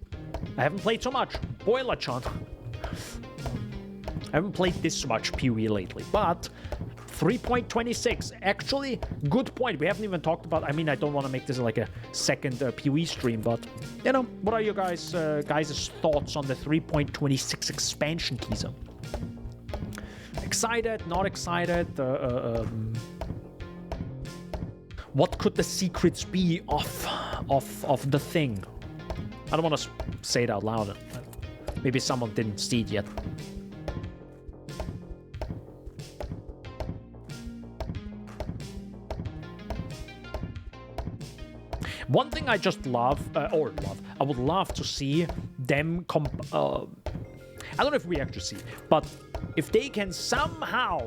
Speaker 1: I haven't played so much. Boiler chant. I haven't played this much Pee-wee lately, but 3.26, actually, good point. We haven't even talked about, I mean, I don't want to make this like a second Pee-wee stream, but, you know, what are your guys' thoughts on the 3.26 expansion teaser? Excited, not excited? What could the secrets be of the thing? I don't want to say it out loud. Maybe someone didn't see it yet. One thing I just love, I would love to see them I don't know if we actually see, but if they can somehow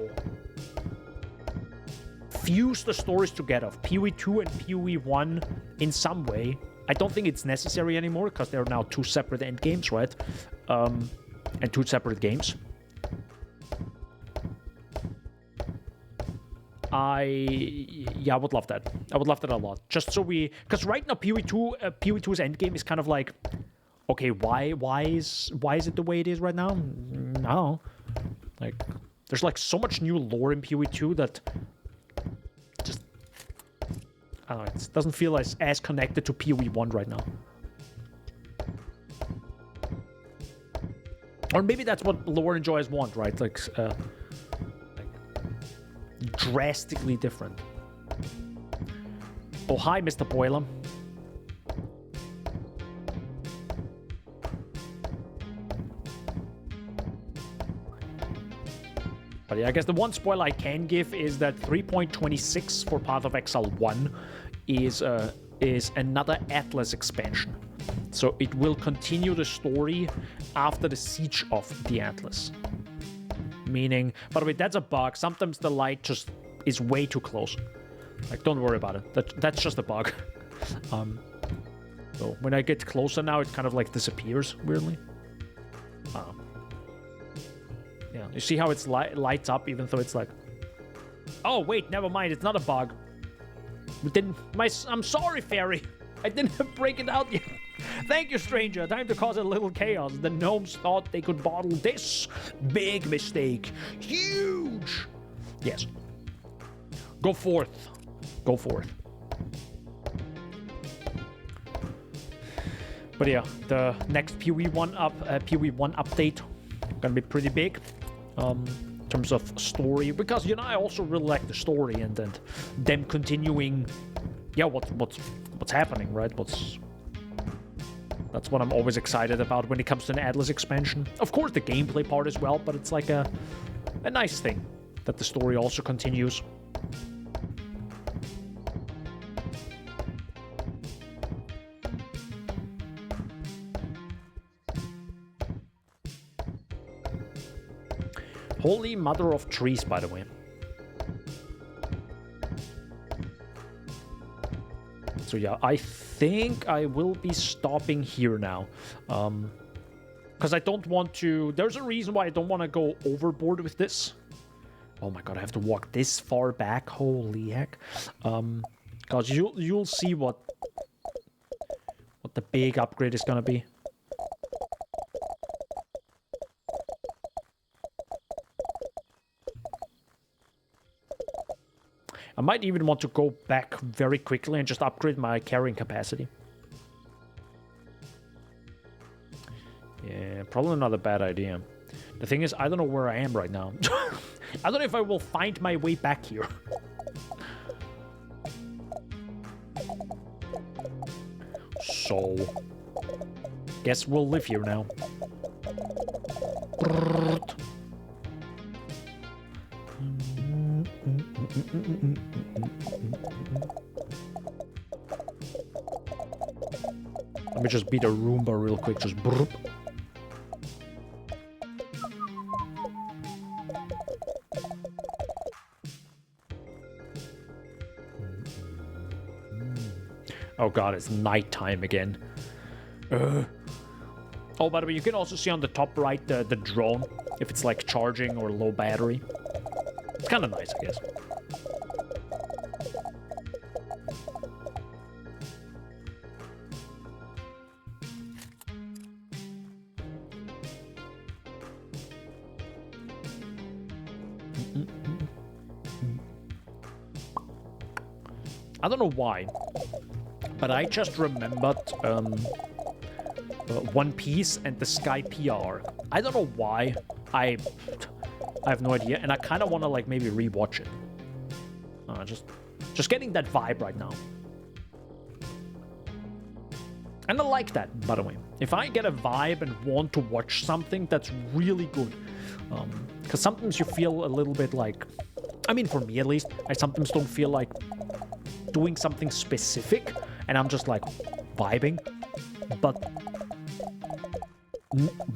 Speaker 1: fuse the stories together of Pee-wee 2 and Pee-wee 1 in some way. I don't think it's necessary anymore because they're now two separate end games, right? And two separate games. I would love that. I would love that a lot. Just so because right now Pee-wee 2's endgame is kind of like, okay, why is it the way it is right now? No, like there's like so much new lore in Pee-wee 2 that just I don't know, it doesn't feel as connected to Pee-wee 1 right now. Or maybe that's what lore enjoyers want, right? Like drastically different. Oh, hi, Mr. Boiler. But yeah, I guess the one spoiler I can give is that 3.26 for Path of Exile 1 is another Atlas expansion. So it will continue the story after the Siege of the Atlas. Meaning, by the way, that's a bug. Sometimes the light just is way too close. Like, don't worry about it. That's just a bug. So when I get closer now, it kind of like disappears weirdly. Yeah, you see how it's lights up even though it's like, oh wait, never mind, it's not a bug. I'm sorry, fairy. I didn't break it out yet. Thank you, stranger. Time to cause a little chaos. The gnomes thought they could bottle this. Big mistake. Huge. Yes. Go forth. Go forth. But yeah, the next Pee-wee 1 update gonna be pretty big. In terms of story, because you know I also really like the story and them continuing. Yeah, what's happening, right? That's what I'm always excited about when it comes to an Atlas expansion. Of course, the gameplay part as well, but it's like a nice thing that the story also continues. Holy Mother of Trees, by the way. So yeah, I think I will be stopping here now. Because I don't want to... There's a reason why I don't want to go overboard with this. Oh my god, I have to walk this far back. Holy heck. Because you'll see what the big upgrade is gonna be. I might even want to go back very quickly and just upgrade my carrying capacity. Yeah, probably not a bad idea. The thing is, I don't know where I am right now. I don't know if I will find my way back here. So, guess we'll live here now. Let me just beat a Roomba real quick, just broop. Oh god, it's nighttime again. Oh, by the way, you can also see on the top right the drone, if it's like charging or low battery. It's kind of nice, I guess. I don't know why, but I just remembered One Piece and the Sky PR. I don't know why. I have no idea, and I kind of want to like maybe rewatch it. Just getting that vibe right now. And I like that, by the way. If I get a vibe and want to watch something, that's really good. Because sometimes you feel a little bit like... I mean, for me at least, I sometimes don't feel like doing something specific, and I'm just like vibing. But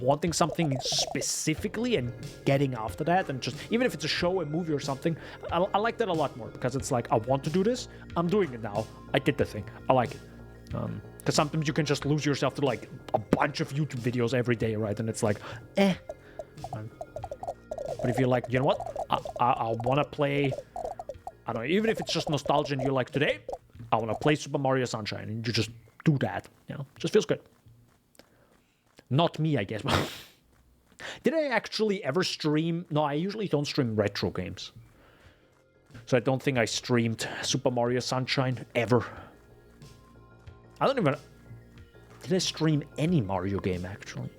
Speaker 1: wanting something specifically and getting after that, and just even if it's a show, a movie or something, I like that a lot more, because it's like, I want to do this, I'm doing it now, I did the thing, I like it. Because sometimes you can just lose yourself to like a bunch of YouTube videos every day, right? And it's like, eh. But if you're like, you know what, I want to play, I don't know, even if it's just nostalgia, and you're like, today I want to play Super Mario Sunshine, and you just do that, you know, just feels good. Not me, I guess. Did I actually ever stream? No, I usually don't stream retro games. So I don't think I streamed Super Mario Sunshine ever. I don't even... Did I stream any Mario game, actually?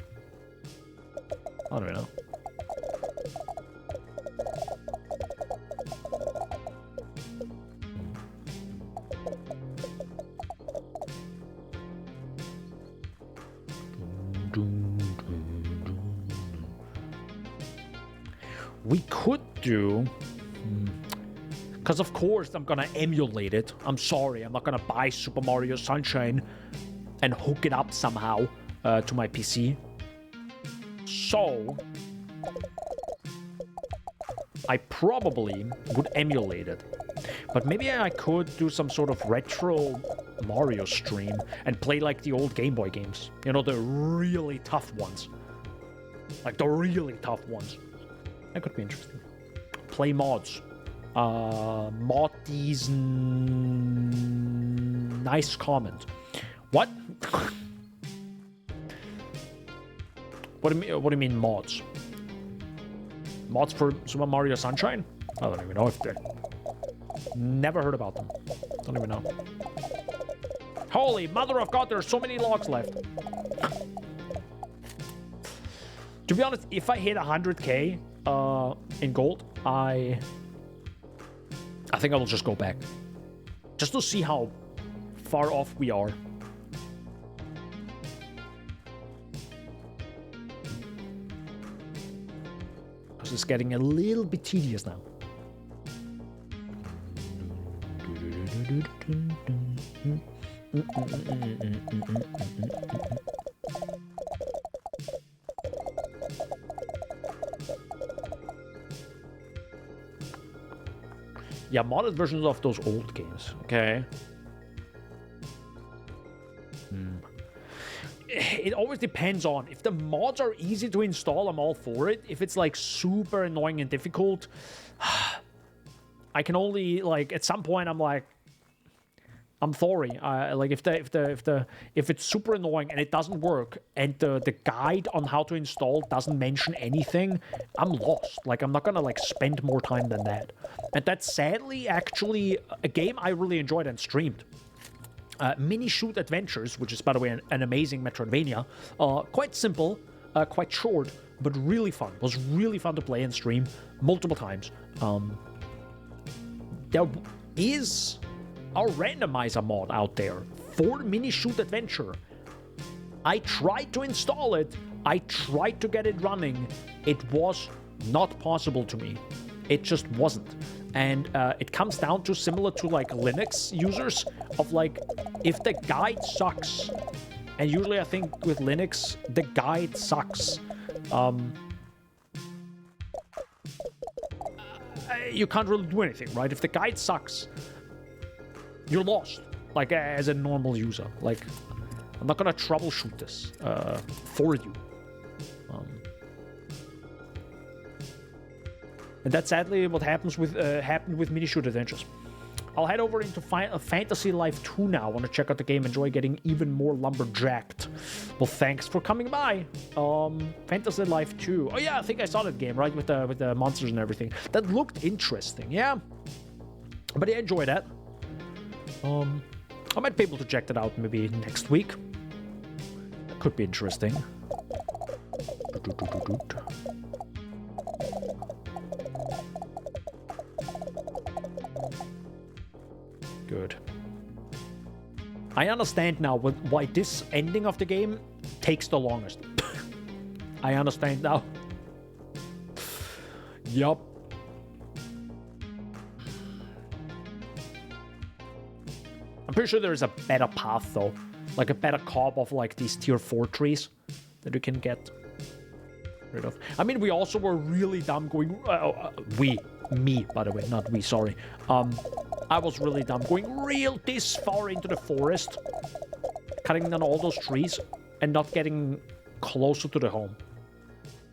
Speaker 1: I don't even know. We could do... Because of course I'm gonna emulate it. I'm sorry, I'm not gonna buy Super Mario Sunshine and hook it up somehow to my PC. So... I probably would emulate it. But maybe I could do some sort of retro Mario stream and play like the old Game Boy games. You know, the really tough ones. Like the really tough ones. That could be interesting. Play mods. Mod these... nice comment. What? What do you mean mods? Mods for Super Mario Sunshine? I don't even know if they're... Never heard about them. Don't even know. Holy mother of God, there's so many logs left. To be honest, if I hit 100k in gold, I think I will just go back. Just to see how far off we are. Because it's getting a little bit tedious now. Yeah, modded versions of those old games. Okay. It always depends on. If the mods are easy to install, I'm all for it. If it's like super annoying and difficult, I can only like at some point I'm like, I'm sorry. Like if it's super annoying and it doesn't work, and the guide on how to install doesn't mention anything, I'm lost. Like I'm not gonna like spend more time than that. And that's sadly actually a game I really enjoyed and streamed. Mini Shoot Adventures, which is by the way an amazing Metroidvania. Quite simple, quite short, but really fun. It was really fun to play and stream multiple times. There is a randomizer mod out there for Mini Shoot Adventure. I tried to install it. I tried to get it running. It was not possible to me. It just wasn't. And it comes down to similar to like Linux users of like, if the guide sucks, and usually I think with Linux, the guide sucks. You can't really do anything, right? If the guide sucks, you're lost, like as a normal user. Like, I'm not gonna troubleshoot this for you. And that's sadly what happened with Mini Shoot Adventures. I'll head over into Fantasy Life 2 now. I want to check out the game, enjoy getting even more Lumberjacked. Well, thanks for coming by. Fantasy Life 2. Oh yeah, I think I saw that game, right? With the monsters and everything. That looked interesting, yeah. But yeah, enjoy that. I might be able to check that out maybe next week. That could be interesting. Good. I understand now why this ending of the game takes the longest. I understand now. Yup. I'm pretty sure there's a better path though. Like a better cob of like these tier 4 trees that you can get rid of. I mean, we also were really dumb going... me, by the way, not we, sorry. I was really dumb going this far into the forest, cutting down all those trees, and not getting closer to the home.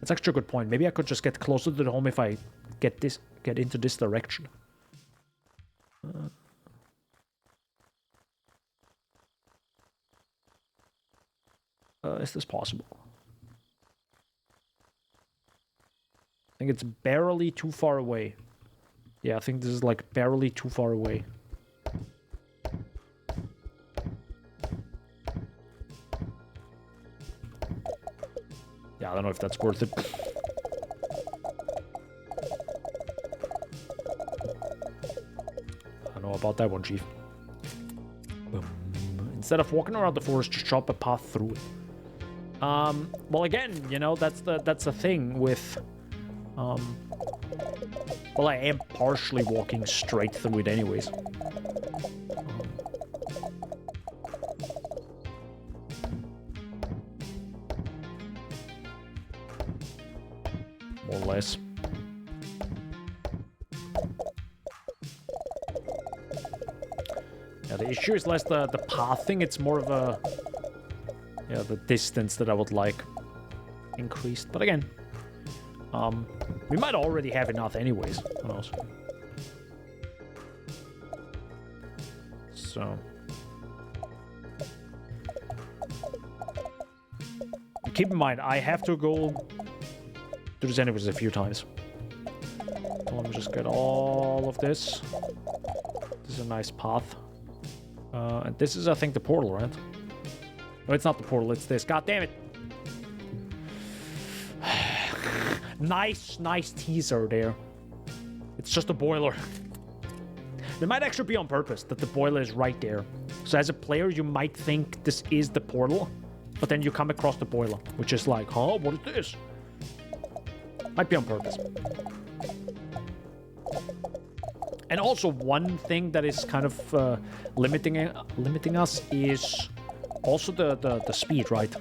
Speaker 1: That's actually a good point. Maybe I could just get closer to the home if I get into this direction. Is this possible? I think it's barely too far away. Yeah, I think this is like barely too far away. Yeah, I don't know if that's worth it. I don't know about that one, Chief. Instead of walking around the forest, just chop a path through it. Well, again, you know, that's the thing with... well, I am partially walking straight through it anyways. More or less. Yeah, the issue is less the path thing, it's more of a... yeah, the distance that I would like increased. But again, we might already have enough anyways. Who knows? So... keep in mind, I have to go do this anyways a few times. So let me just get all of this. This is a nice path. And this is, I think, the portal, right? No, it's not the portal, it's this. God damn it! Nice teaser there. It's just a boiler. It might actually be on purpose that the boiler is right there. So as a player, you might think this is the portal, but then you come across the boiler, which is like, huh, what is this? Might be on purpose. And also one thing that is kind of limiting us is also the speed, right?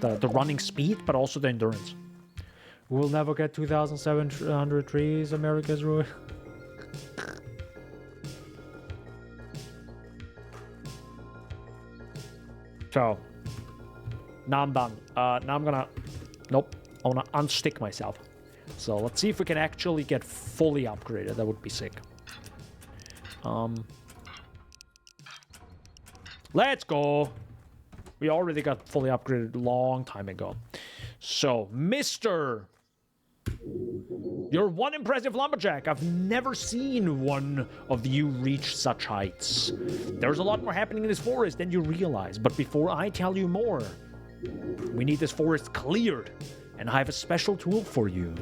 Speaker 1: The running speed, but also the endurance. We'll never get 2,700 trees, America's ruin. So, now I'm done. Now I'm gonna... nope. I wanna unstick myself. So, let's see if we can actually get fully upgraded. That would be sick. Let's go. We already got fully upgraded a long time ago. So, Mr. You're one impressive lumberjack. I've never seen one of you reach such heights. There's a lot more happening in this forest than you realize. But before I tell you more, we need this forest cleared. And I have a special tool for you.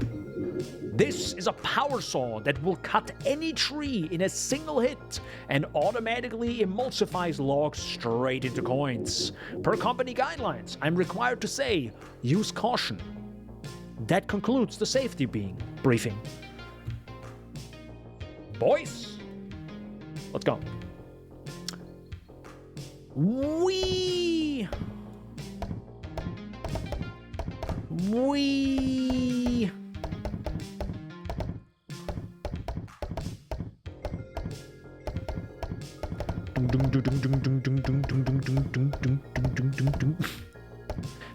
Speaker 1: This is a power saw that will cut any tree in a single hit and automatically emulsifies logs straight into coins. Per company guidelines, I'm required to say, use caution. That concludes the safety briefing. Boys, let's go. Wee!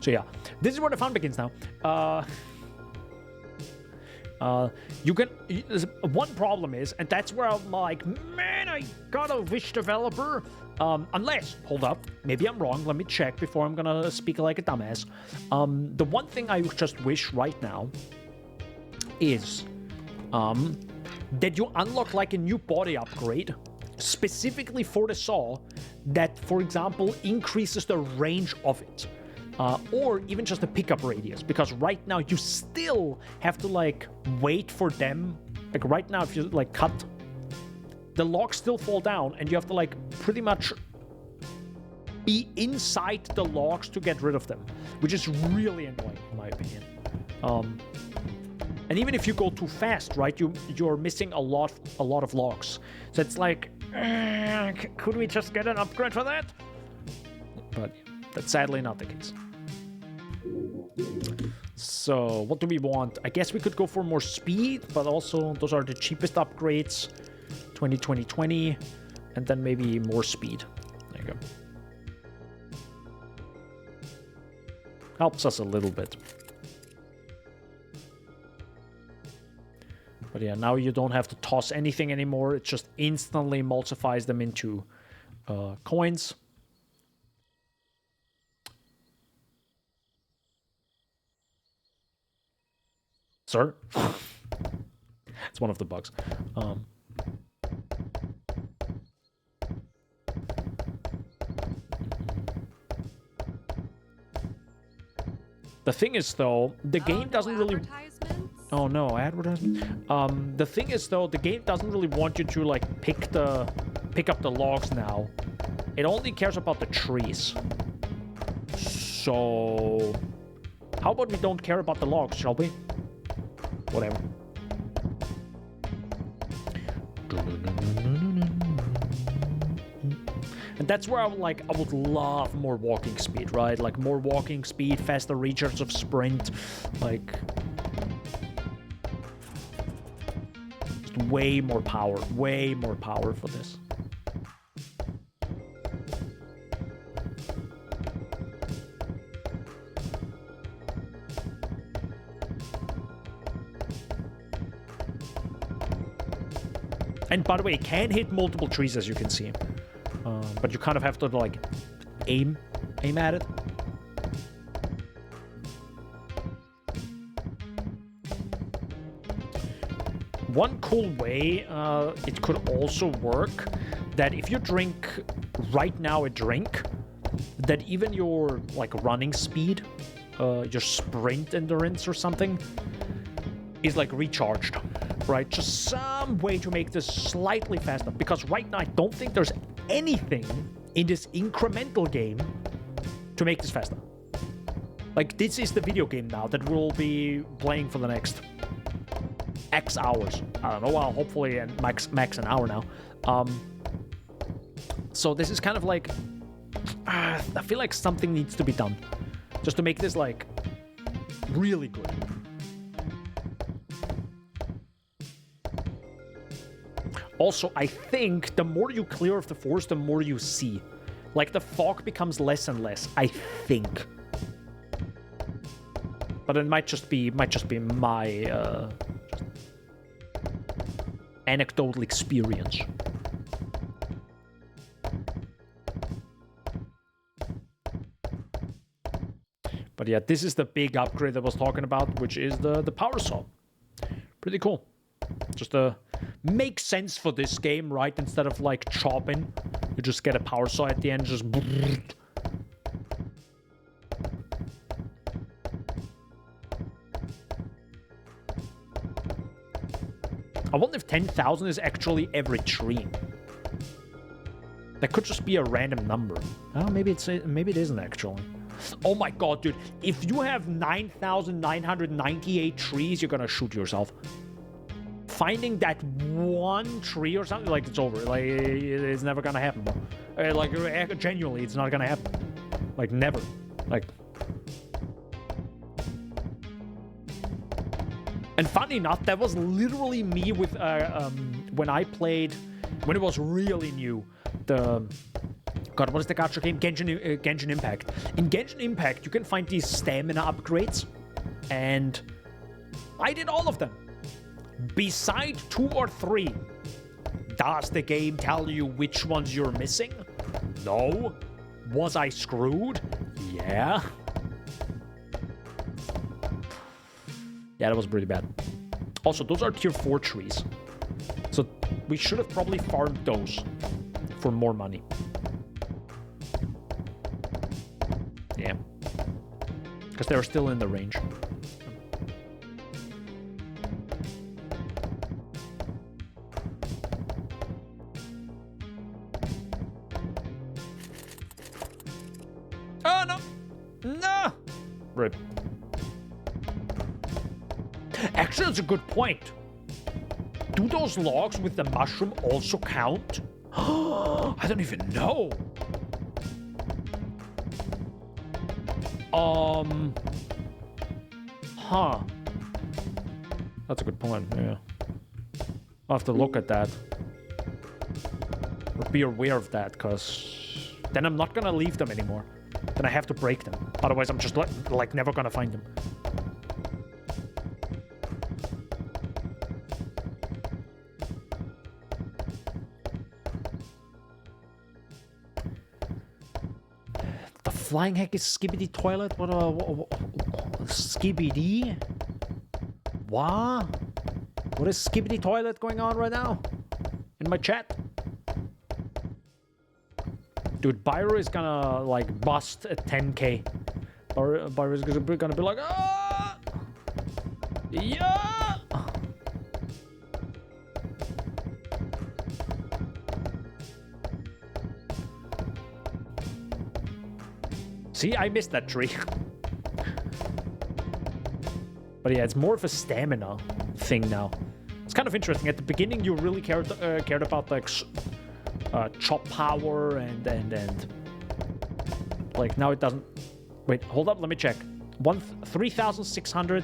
Speaker 1: So yeah, this is where the fun begins now. You can. One problem is, and that's where I'm like, man, I got a Wish developer. Unless, hold up, maybe I'm wrong. Let me check before I'm gonna speak like a dumbass. The one thing I just wish right now is that you unlock like a new body upgrade specifically for the saw that, for example, increases the range of it. Or even just the pickup radius, because right now you still have to like wait for them. Like right now, if you like cut, the logs still fall down, and you have to like pretty much be inside the logs to get rid of them, which is really annoying in my opinion. And even if you go too fast, right, you're missing a lot of logs. So it's like, could we just get an upgrade for that? But that's sadly not the case. So what do we want? I guess we could go for more speed, but also those are the cheapest upgrades. 20, 20, 20, and then maybe more speed. There you go. Helps us a little bit. But yeah, now you don't have to toss anything anymore. It just instantly emulsifies them into coins. Sir? It's one of the bugs. The thing is, though, the game doesn't really... Oh, no, advertisement? The thing is, though, the game doesn't really want you to, like, pick up the logs now. It only cares about the trees. So... How about we don't care about the logs, shall we? Whatever. And that's where I would love more walking speed, right? Like more walking speed, faster recharge of sprint, like just way more power for this. And by the way, it can hit multiple trees, as you can see. But you kind of have to, like, aim at it. One cool way it could also work, that if you drink right now a drink, that even your, like, running speed, your sprint endurance or something, is, like, recharged. Right, just some way to make this slightly faster, because right now I don't think there's anything in this incremental game to make this faster. Like, this is the video game now that we'll be playing for the next X hours. I don't know, well, hopefully and max an hour now. So this is kind of like, I feel like something needs to be done just to make this, like, really good. Also, I think the more you clear of the forest, the more you see. Like, the fog becomes less and less, I think. But it might just be my anecdotal experience. But yeah, this is the big upgrade I was talking about, which is the power saw. Pretty cool. Just makes sense for this game, right? Instead of like chopping, you just get a power saw at the end, just... I wonder if 10,000 is actually every tree. That could just be a random number. Oh, maybe it isn't actually. Oh my god, dude. If you have 9,998 trees, you're gonna shoot yourself. Finding that one tree or something, like, it's over. Like, it's never gonna happen, bro. Like, genuinely, it's not gonna happen. Like, never. Like... And funny enough, that was literally me with, when I played, when it was really new, because God, what is the gacha game? Genshin Impact. In Genshin Impact, you can find these stamina upgrades, and I did all of them. Beside 2 or 3. Does the game tell you which ones you're missing? No. Was I screwed? Yeah. Yeah, that was pretty bad. Also, those are tier 4 trees. So we should have probably farmed those for more money. Yeah. Because they're still in the range. Oh, no! No! Rip. Actually, that's a good point. Do those logs with the mushroom also count? I don't even know. Huh. That's a good point, yeah. I'll have to look at that. Or be aware of that, because then I'm not gonna leave them anymore. Then I have to break them. Otherwise, I'm just like never gonna find them. The flying heck is Skibidi Toilet? What Skibidi? What? What is Skibidi Toilet going on right now? In my chat? Dude, Byro is gonna, like, bust at 10k. Byro is gonna be like, ah! Yeah! See, I missed that tree. But yeah, it's more of a stamina thing now. It's kind of interesting. At the beginning, you really cared about, like, chop power and like now it doesn't. Wait, hold up, let me check. 3,600.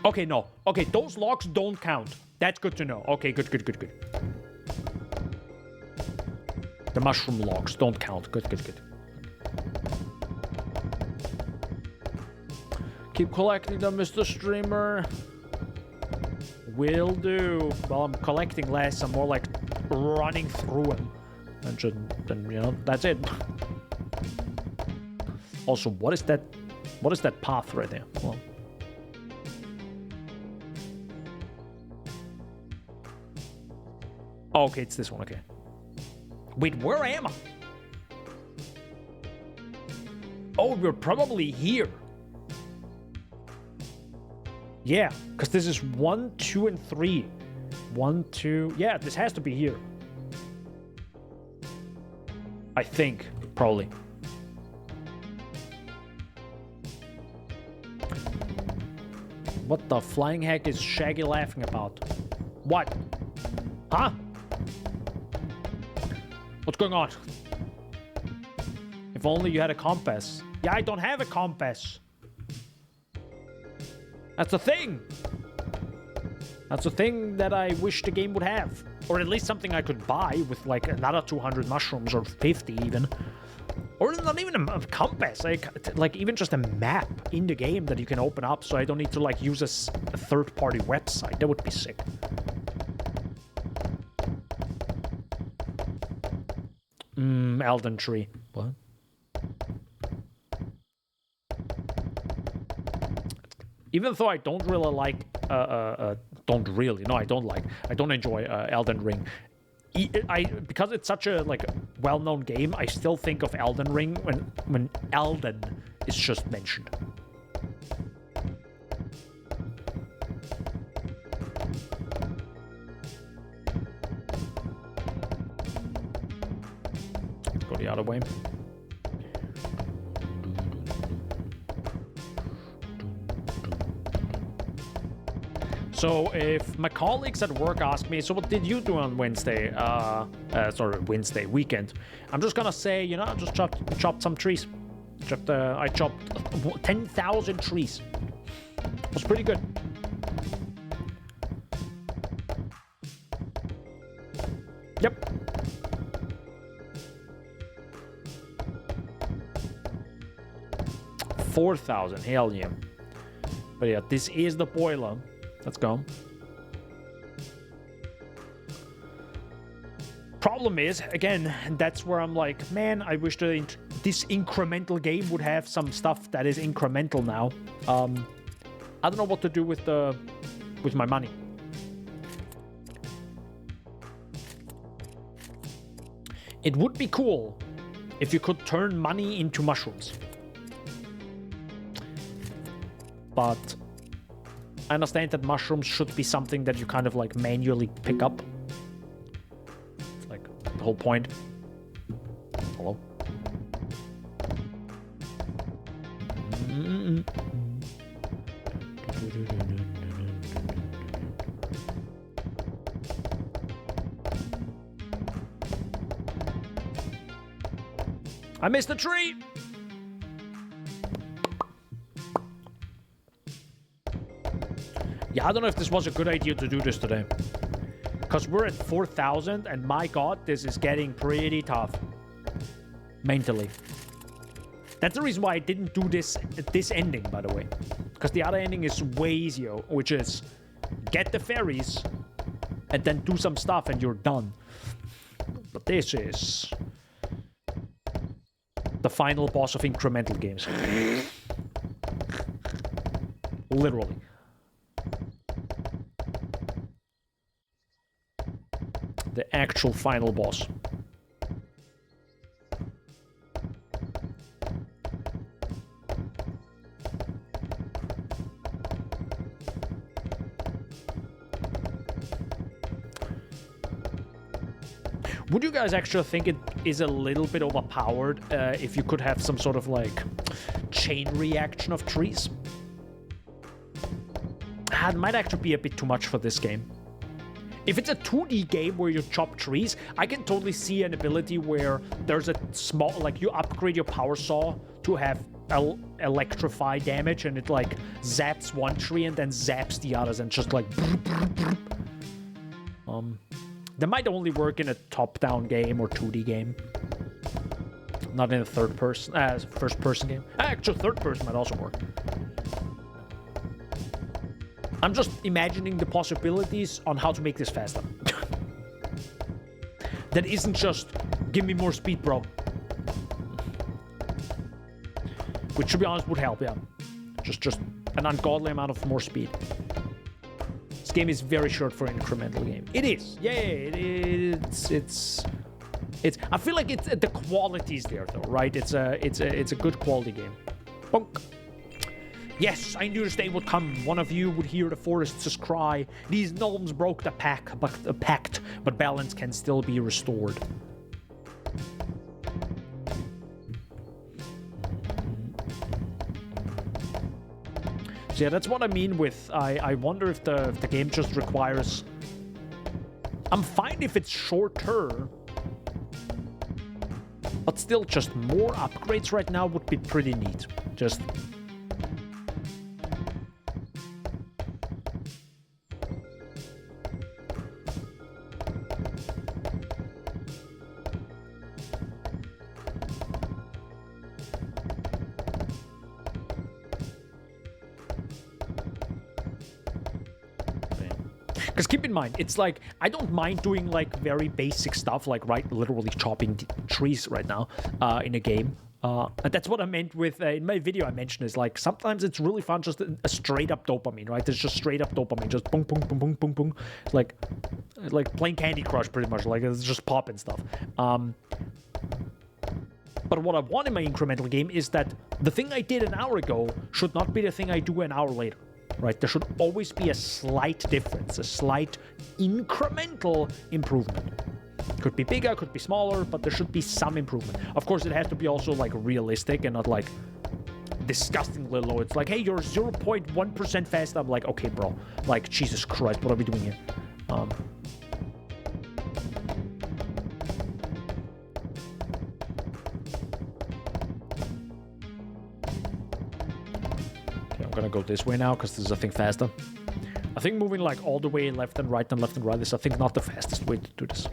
Speaker 1: Okay, no. Okay, those logs don't count. That's good to know. Okay, good. The mushroom logs don't count. Good. Keep collecting them, Mr. Streamer. Will do. Well, I'm collecting less. I'm more like running through them. And you know, that's it. Also, what is that? What is that path right there? Well, oh, okay, it's this one. Okay. Wait, where am I? Oh, we're probably here. Yeah, because this is 1, 2, and 3. 1, 2... Yeah, this has to be here. I think, probably. What the flying heck is Shaggy laughing about? What? Huh? What's going on? If only you had a compass. Yeah, I don't have a compass. That's the thing. That's the thing that I wish the game would have. Or at least something I could buy with like another 200 mushrooms or 50 even. Or not even a compass, like even just a map in the game that you can open up so I don't need to like use a third-party website. That would be sick. Elden Tree. What? Even though I don't really like, I don't enjoy Elden Ring. Because it's such a like well-known game, I still think of Elden Ring when Elden is just mentioned. Let's go the other way. So if my colleagues at work ask me, so what did you do on Wednesday? Wednesday weekend. I'm just gonna say, you know, I just chopped some trees. I chopped 10,000 trees. It was pretty good. 4,000. Hell yeah. But yeah, this is the boiler. Let's go. Problem is, again, that's where I'm like, man, I wish this incremental game would have some stuff that is incremental now. I don't know what to do with my money. It would be cool if you could turn money into mushrooms. But I understand that mushrooms should be something that you kind of like manually pick up. It's like the whole point. Hello? I missed the tree! Yeah, I don't know if this was a good idea to do this today. Because we're at 4,000, and my god, this is getting pretty tough. Mentally. That's the reason why I didn't do this ending, by the way. Because the other ending is way easier, which is get the fairies, and then do some stuff, and you're done. But this is the final boss of incremental games. Literally. The actual final boss. Would you guys actually think it is a little bit overpowered if you could have some sort of like chain reaction of trees? It might actually be a bit too much for this game. If it's a 2D game where you chop trees, I can totally see an ability where there's a small, like you upgrade your power saw to have electrify damage and it like zaps one tree and then zaps the others and just like that might only work in a top-down game or 2D game. Not in a first-person game. Actually, third-person might also work. I'm just imagining the possibilities on how to make this faster. That isn't just, give me more speed, bro. Which, to be honest, would help, yeah. Just an ungodly amount of more speed. This game is very short for an incremental game. It is. Yeah, it's. I feel like it's the quality's there though, right? It's a good quality game. Bonk. Yes, I knew this day would come. One of you would hear the forest's cry. These gnomes broke the pact, but balance can still be restored. So yeah, that's what I mean with, I wonder if the game just requires... I'm fine if it's shorter, but still just more upgrades right now would be pretty neat. Just... Because keep in mind, it's like, I don't mind doing like very basic stuff, like literally chopping trees right now in a game. And that's what I meant with, in my video I mentioned is like, sometimes it's really fun, just a straight up dopamine, right? There's just straight up dopamine, just boom, boom, boom, boom, boom, boom. Like playing Candy Crush pretty much, like it's just popping stuff. But what I want in my incremental game is that the thing I did an hour ago should not be the thing I do an hour later. Right, there should always be a slight difference, a slight incremental improvement. Could be bigger, could be smaller, but there should be some improvement. Of course, it has to be also like realistic and not like disgustingly low. It's like, hey, you're 0.1% faster. I'm like, okay, bro. Like, Jesus Christ, what are we doing here? I'm gonna go this way now because there's a thing faster. I think moving like all the way left and right is I think not the fastest way to do this.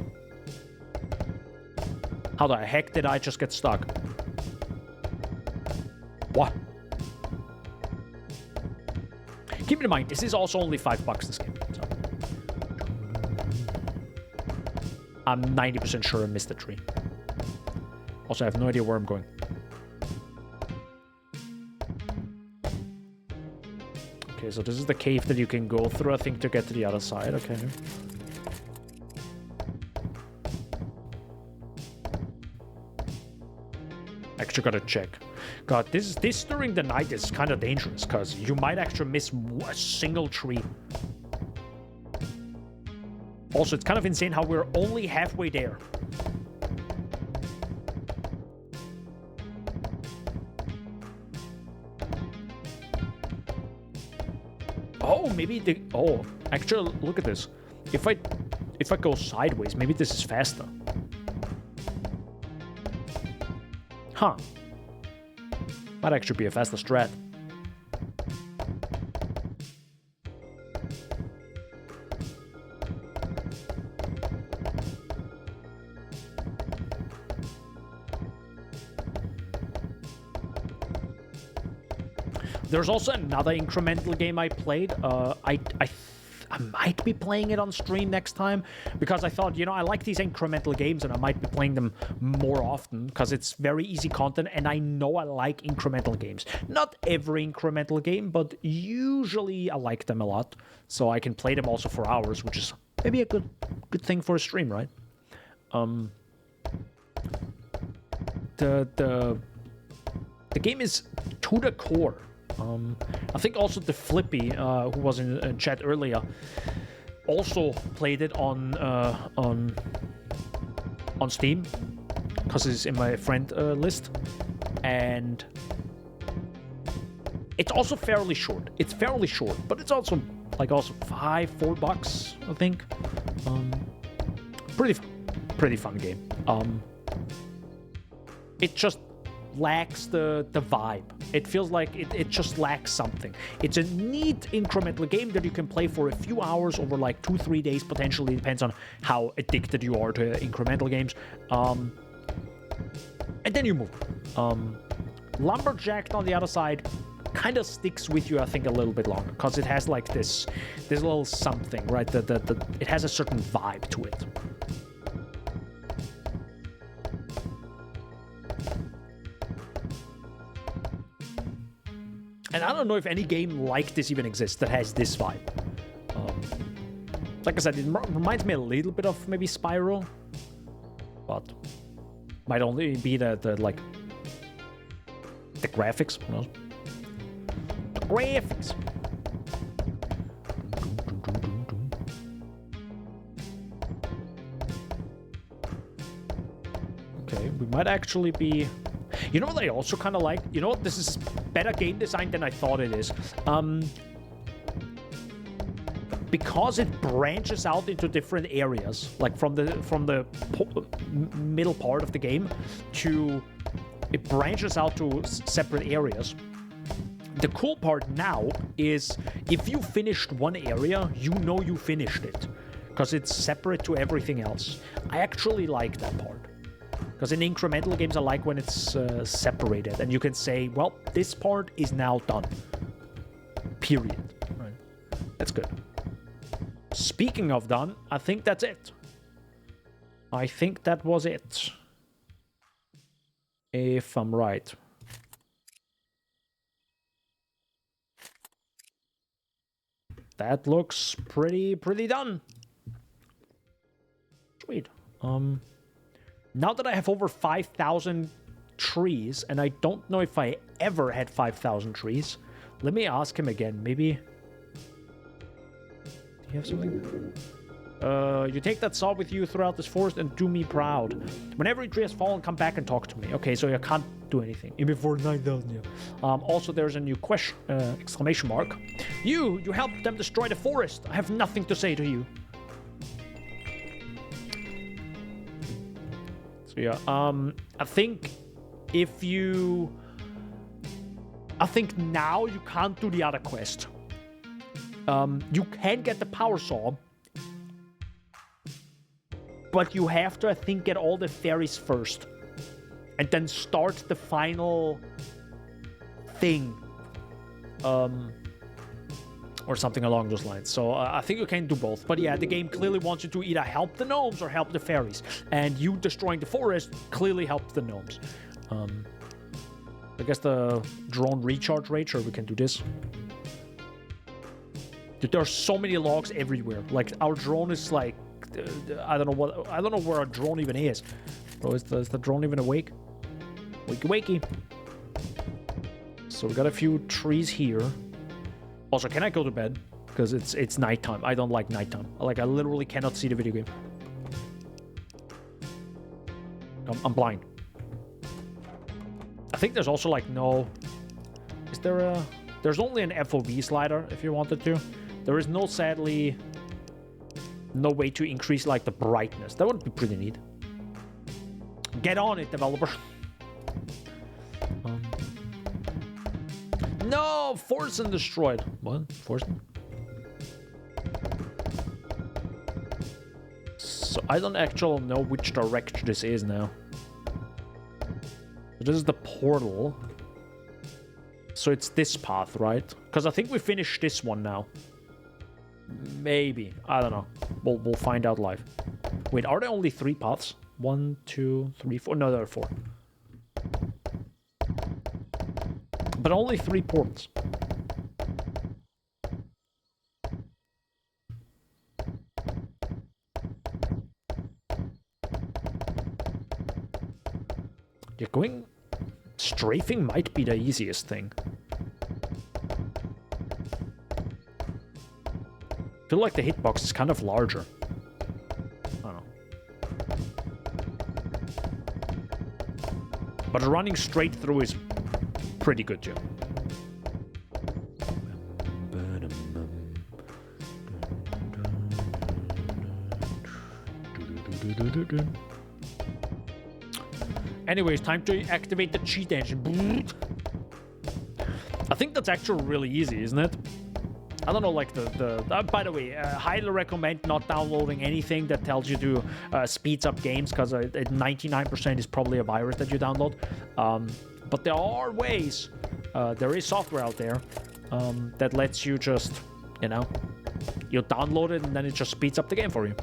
Speaker 1: How the heck did I just get stuck? What? Keep in mind, this is also only $5 this game. So. I'm 90% sure I missed the tree. Also, I have no idea where I'm going. Okay, so this is the cave that you can go through, I think, to get to the other side. Okay. Actually gotta check. God, this during the night is kind of dangerous, because you might actually miss a single tree. Also, it's kind of insane how we're only halfway there. Oh, maybe the... Oh, actually, look at this. If I go sideways, maybe this is faster. Huh. Might actually be a faster strat. There's also another incremental game I played. I might be playing it on stream next time, because I thought, you know, I like these incremental games and I might be playing them more often because it's very easy content, and I know I like incremental games. Not every incremental game, but usually I like them a lot, so I can play them also for hours, which is maybe a good thing for a stream, right? The game is to the core. I think also the Flippy, who was in chat earlier, also played it on Steam, because it's in my friend list, and it's also fairly short. It's fairly short, but it's also like $4, I think. Pretty fun game. It just lacks the vibe. It feels like it just lacks something. It's a neat incremental game that you can play for a few hours over like 2-3 days potentially. Depends on how addicted you are to incremental games. And then you move. Lumberjacked on the other side kind of sticks with you, I think, a little bit longer, because it has like this little something, right? It has a certain vibe to it. And I don't know if any game like this even exists that has this vibe. Like I said, it reminds me a little bit of maybe Spyro, but might only be the graphics. Who knows? The graphics. Okay, we might actually be... You know what I also kind of like? You know what? This is better game design than I thought it is. Because it branches out into different areas, like from the middle part of the game it branches out to separate areas. The cool part now is if you finished one area, you know you finished it, because it's separate to everything else. I actually like that part. Because in incremental games, I like when it's separated, and you can say, well, this part is now done. Period. Right. That's good. Speaking of done, I think that's it. I think that was it. If I'm right. That looks pretty done. Sweet. Now that I have over 5,000 trees, and I don't know if I ever had 5,000 trees, let me ask him again. Maybe... Do you have something? You take that saw with you throughout this forest and do me proud. When every tree has fallen, come back and talk to me. Okay, so you can't do anything. Even before 9,000, yeah. Also, there's a new question, exclamation mark. You helped them destroy the forest. I have nothing to say to you. Yeah, I think now you can't do the other quest. You can get the power saw, but you have to, I think, get all the fairies first, and then start the final thing. or something along those lines. So I think you can do both. But yeah, the game clearly wants you to either help the gnomes or help the fairies. And you destroying the forest clearly helps the gnomes. I guess the drone recharge rate, sure, we can do this. Dude, there are so many logs everywhere. Like, our drone is like, I don't know where our drone even is. Bro, is the drone even awake? Wakey wakey. So we got a few trees here. Also, can I go to bed? Because it's nighttime. I don't like nighttime. Like, I literally cannot see the video game. I'm blind. I think there's also like no... Is there a... There's only an FOV slider if you wanted to. There is no, sadly... No way to increase like the brightness. That would be pretty neat. Get on it, developer. No! Forsen destroyed. What? Forsen? So I don't actually know which direction this is now. This is the portal. So it's this path, right? Because I think we finished this one now. Maybe. I don't know. We'll find out live. Wait, are there only 3 paths? 1, 2, 3, 4. No, there are 4. But only 3 portals. Yeah, going... Strafing might be the easiest thing. I feel like the hitbox is kind of larger. I don't know. But running straight through is pretty good too. Anyways, time to activate the cheat engine. I think that's actually really easy, isn't it? I don't know, like by the way, highly recommend not downloading anything that tells you to speeds up games, because 99% is probably a virus that you download. But there are ways, there is software out there that lets you just, you know, you download it and then it just speeds up the game for you.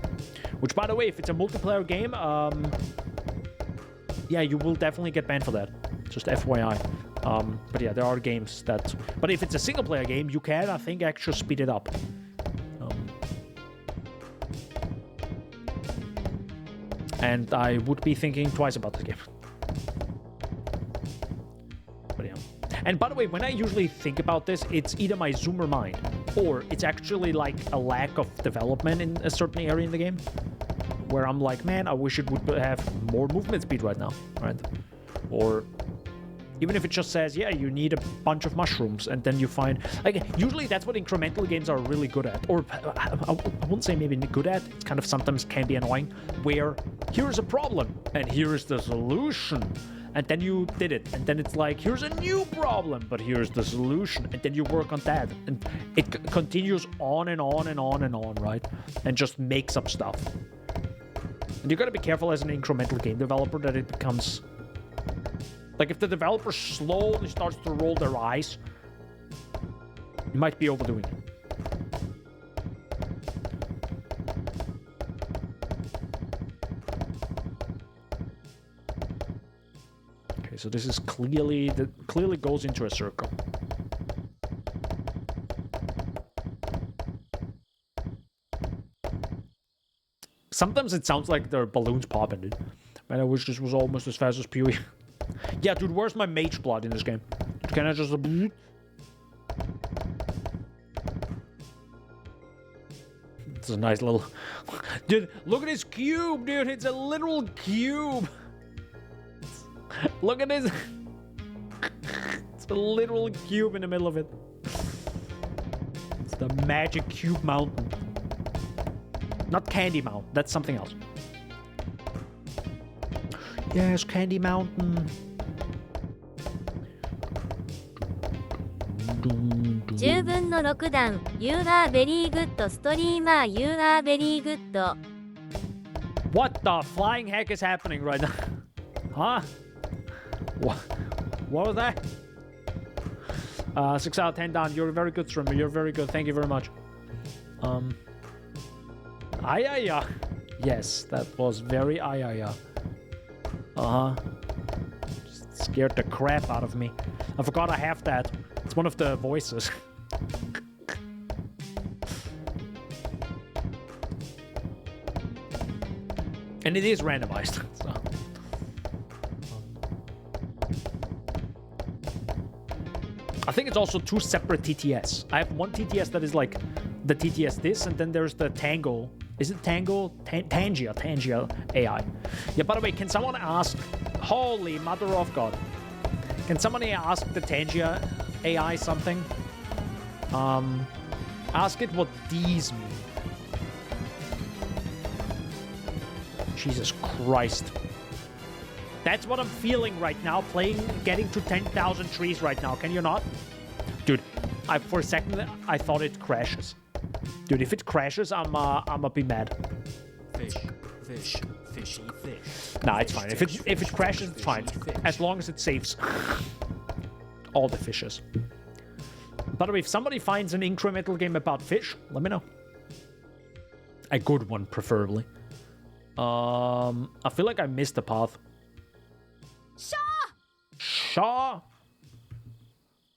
Speaker 1: Which, by the way, if it's a multiplayer game, yeah, you will definitely get banned for that. Just FYI. But yeah, there are games that... But if it's a single-player game, you can, I think, actually speed it up. And I would be thinking twice about this game. But yeah. And by the way, when I usually think about this, it's either my zoomer mind, or it's actually like a lack of development in a certain area in the game, where I'm like, man, I wish it would have more movement speed right now, right? Or even if it just says, yeah, you need a bunch of mushrooms, and then you find... Like, usually that's what incremental games are really good at. Or, I wouldn't say maybe good at, it kind of sometimes can be annoying, where here's a problem, and here's the solution. And then you did it, and then it's like, here's a new problem, but here's the solution, and then you work on that, and it continues on and on and on and on, right? And just makes up stuff. And you gotta be careful as an incremental game developer that it becomes... Like, if the developer slowly starts to roll their eyes, you might be overdoing it. Okay, so this is clearly... That clearly goes into a circle. Sometimes it sounds like there are balloons popping, dude. Man, I wish this was almost as fast as PoE. Yeah, dude, where's my mage blood in this game? Can I just... It's a nice little... Dude, look at this cube, dude. It's a literal cube. Look at this. It's a literal cube in the middle of it. It's the magic cube mountain. Not Candy Mountain. That's something else. Yes, Candy Mountain.
Speaker 4: 10分の6段 You are very good streamer You are very good
Speaker 1: What the flying heck is happening right now? Huh? What was that? 6 out of 10 down. You're a very good streamer. You're very good. Thank you very much. Ayaya. Yes, that was very ayaya. Just scared the crap out of me. I forgot I have that. It's one of the voices. And it is randomized. So. I think it's also 2 separate TTS. I have one TTS that is like the TTS this, and then there's the Tango. Is it Tango? Tangia AI. Yeah, by the way, can someone ask... Holy mother of God. Can somebody ask the Tangia AI something? Ask it what these mean. Jesus Christ. That's what I'm feeling right now, getting to 10,000 trees right now. Can you not? Dude, for a second, I thought it crashes. Dude, if it crashes, I'ma be mad.
Speaker 5: Fishy fish.
Speaker 1: Nah, it's fine. If it crashes, it's fine. As long as it saves all the fishes. By the way, if somebody finds an incremental game about fish, let me know. A good one, preferably. I feel like I missed the path. Shaw?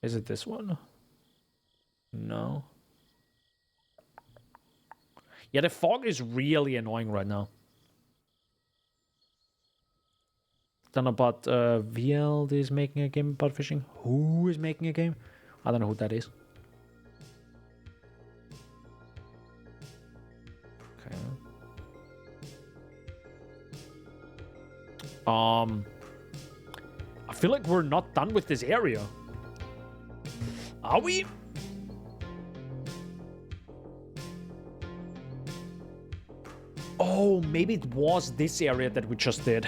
Speaker 1: Is it this one? No. Yeah, the fog is really annoying right now. Don't know about VL is making a game about fishing. Who is making a game? I don't know who that is. Okay. I feel like we're not done with this area. Are we? Oh, maybe it was this area that we just did.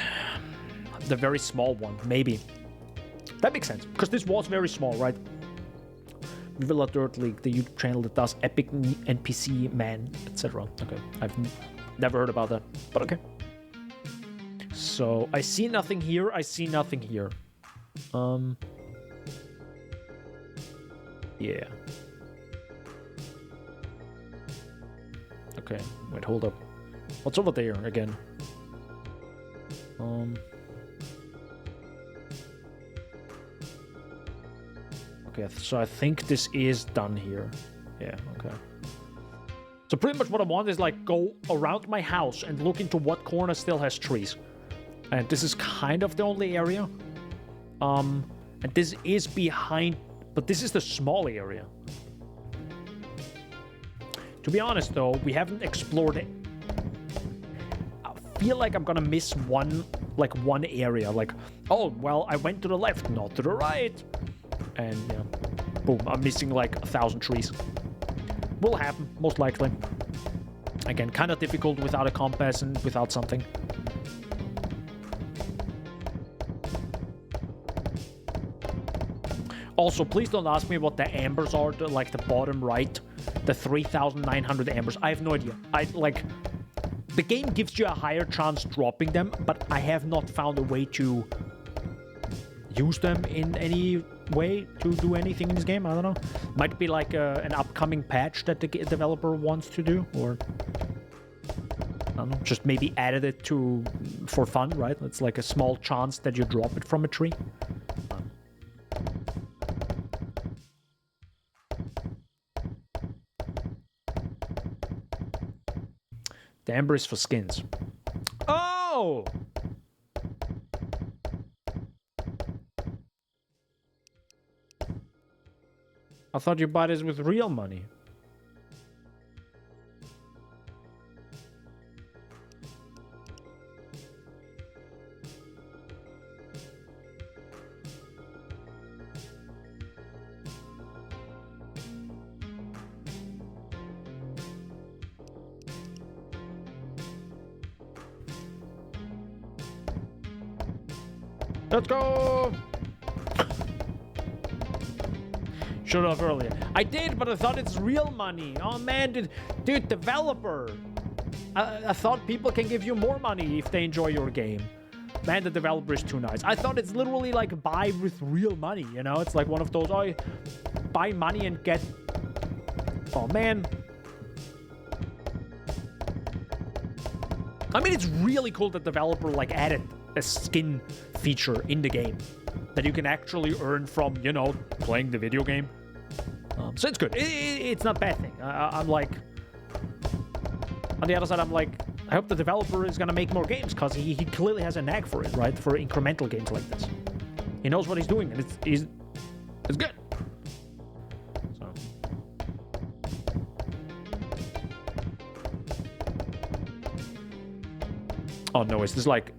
Speaker 1: The very small one, maybe. That makes sense, because this was very small, right? Villa Dirt League, the YouTube channel that does epic NPC man, etc. Okay, I've never heard about that, but okay. So, I see nothing here, I see nothing here. Yeah. Okay, wait, hold up. What's over there again? Okay, so I think this is done here. Yeah, okay. So pretty much what I want is like go around my house and look into what corner still has trees. And this is kind of the only area. And this is behind, but this is the small area. To be honest though, we haven't explored it. I feel like I'm gonna miss one area. Like, oh, well, I went to the left, not to the right. And yeah, boom, I'm missing like 1,000 trees. Will happen, most likely. Again, kind of difficult without a compass and without something. Also, please don't ask me what the ambers are, like the bottom right, the 3,900 ambers. I have no idea. The game gives you a higher chance dropping them, but I have not found a way to use them in any way to do anything in this game. I don't know. Might be like an upcoming patch that the developer wants to do, or I don't know, just maybe added it to for fun, right? It's like a small chance that you drop it from a tree. The amber is for skins. Oh! I thought you bought this with real money. Let's go! Showed off earlier. I did, but I thought it's real money. Oh man, dude, developer. I thought people can give you more money if they enjoy your game. Man, the developer is too nice. I thought it's literally like buy with real money, you know? It's like one of those, oh, buy money and get... Oh, man. I mean, it's really cool that the developer, like, added a skin feature in the game that you can actually earn from, you know, playing the video game. So it's good. It's not a bad thing. I'm like... On the other side, I'm like, I hope the developer is going to make more games, because he clearly has a knack for it, right? For incremental games like this. He knows what he's doing, and it's good. So. Oh, no, is this like...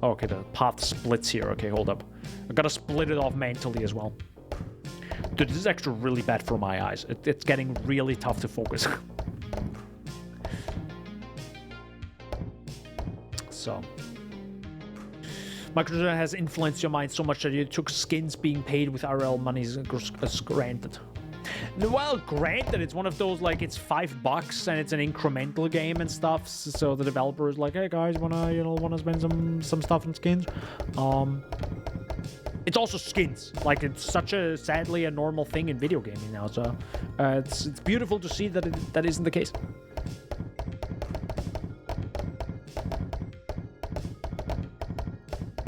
Speaker 1: Oh, okay, the path splits here. Okay, hold up. I gotta split it off mentally as well. Dude, this is actually really bad for my eyes. It's getting really tough to focus. So, Microsoft has influenced your mind so much that you took skins being paid with RL money as granted. Well, granted, it's one of those, like, it's $5 and it's an incremental game and stuff. So the developer is like, hey guys, wanna spend some stuff on skins? It's also skins. Like, it's such a sadly a normal thing in video gaming now. So it's beautiful to see that that isn't the case.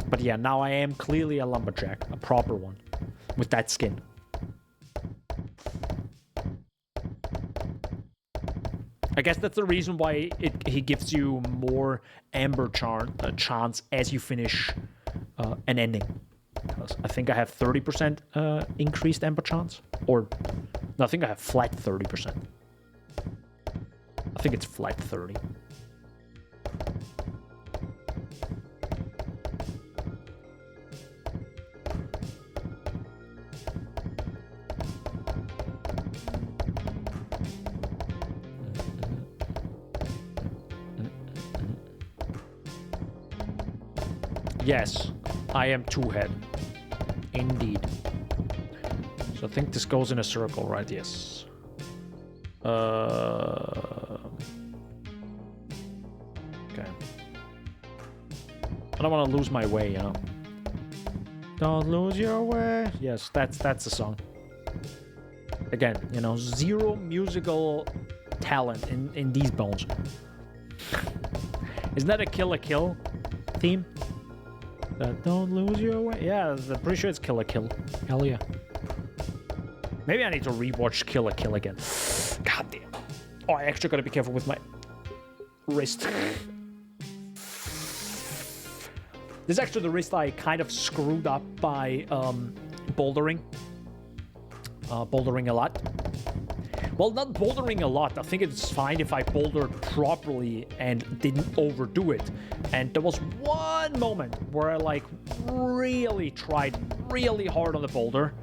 Speaker 1: But yeah, now I am clearly a lumberjack, a proper one, with that skin. I guess that's the reason why he gives you more amber chance as you finish an ending. Because I think I have 30% increased amber chance, or no, I think I have flat 30%. I think it's flat 30. Yes, I am two-head. Indeed. So I think this goes in a circle, right? Yes. Okay. I don't want to lose my way, you know. Don't lose your way. Yes, that's the song. Again, you know, zero musical talent in these bones. Isn't that a Kill theme? Don't lose your way. Yeah, I'm pretty sure it's Kill la Kill. Hell yeah. Maybe I need to rewatch Kill la Kill again. God damn. Oh, I actually gotta be careful with my wrist. This is actually the wrist I kind of screwed up by bouldering. Bouldering a lot. Well, not bouldering a lot. I think it's fine if I bouldered properly and didn't overdo it. And there was one moment where I, like, really tried really hard on the boulder.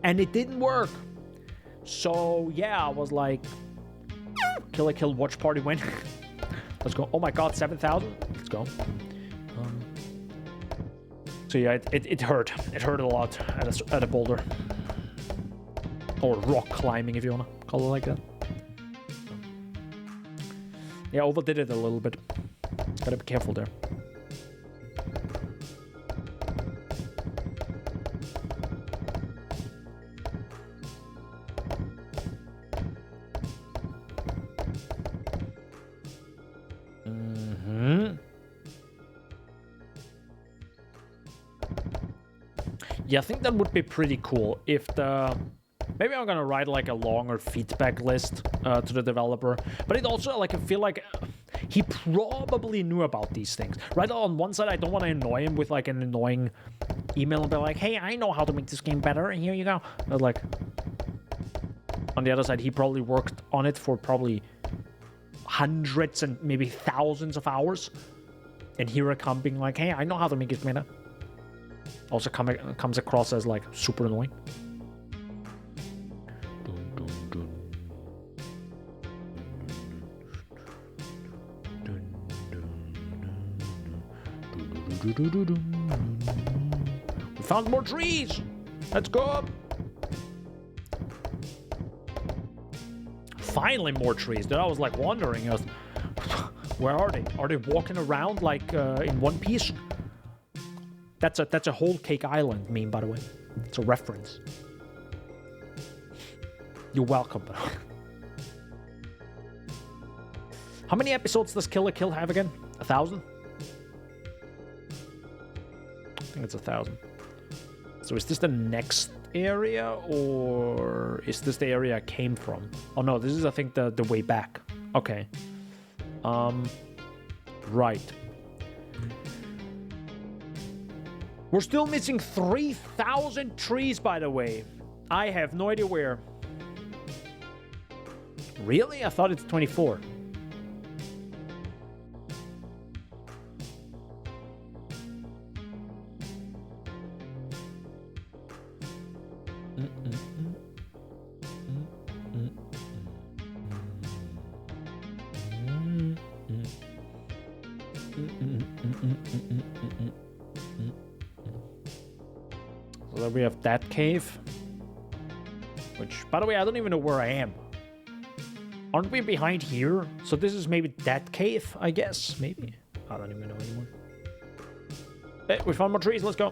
Speaker 1: And it didn't work. So, yeah, I was like, Kill la Kill watch party win. Let's go. Oh my god, 7,000? Let's go. So, yeah, it hurt. It hurt a lot at a boulder. Or rock climbing, if you want to call it like that. Yeah, overdid it a little bit. Gotta be careful there. Yeah, I think that would be pretty cool if the... Maybe I'm gonna write like a longer feedback list to the developer, but it also, like, I feel like he probably knew about these things. Right, on one side, I don't want to annoy him with like an annoying email and be like, hey, I know how to make this game better, and here you go. But like, on the other side, he probably worked on it for probably hundreds and maybe thousands of hours, and here I come being like, hey, I know how to make it better. Also comes across as like super annoying. We found more trees! Let's go up! Finally more trees. Dude, I was like wondering, where are they? Are they walking around like in one piece? That's a whole cake island meme, by the way. It's a reference. You're welcome. How many episodes does Kill la Kill have again? 1,000? I think it's 1,000. So is this the next area, or is this the area I came from? Oh no, this is, I think, the way back. Okay. Right. We're still missing 3,000 trees, by the way. I have no idea where. Really? I thought it's 24. So then we have that cave. Which, by the way, I don't even know where I am. Aren't we behind here? So this is maybe that cave, I guess. Maybe. I don't even know anymore. Hey, we found more trees. Let's go.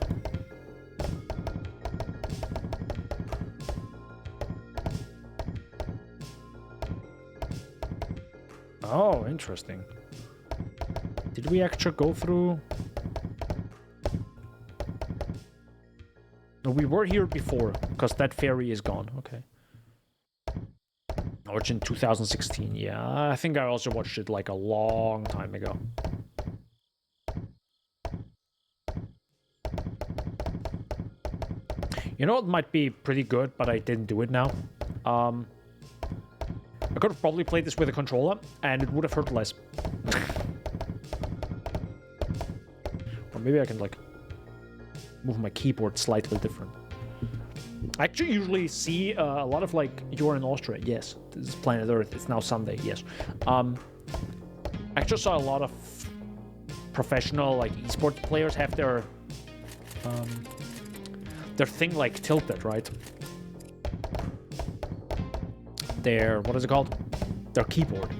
Speaker 1: Oh, interesting. Did we actually go through? No, we were here before, because that ferry is gone. Okay. I watched in 2016. Yeah, I think I also watched it like a long time ago. You know, it might be pretty good, but I didn't do it now. I could have probably played this with a controller, and it would have hurt less. Or maybe I can, like, move my keyboard slightly different. I actually usually see a lot of, like, you're in Austria. Yes, this is Planet Earth. It's now Sunday. Yes. I actually saw a lot of professional, like, esports players have their thing, like, tilted, right? Their, what is it called? Their keyboard.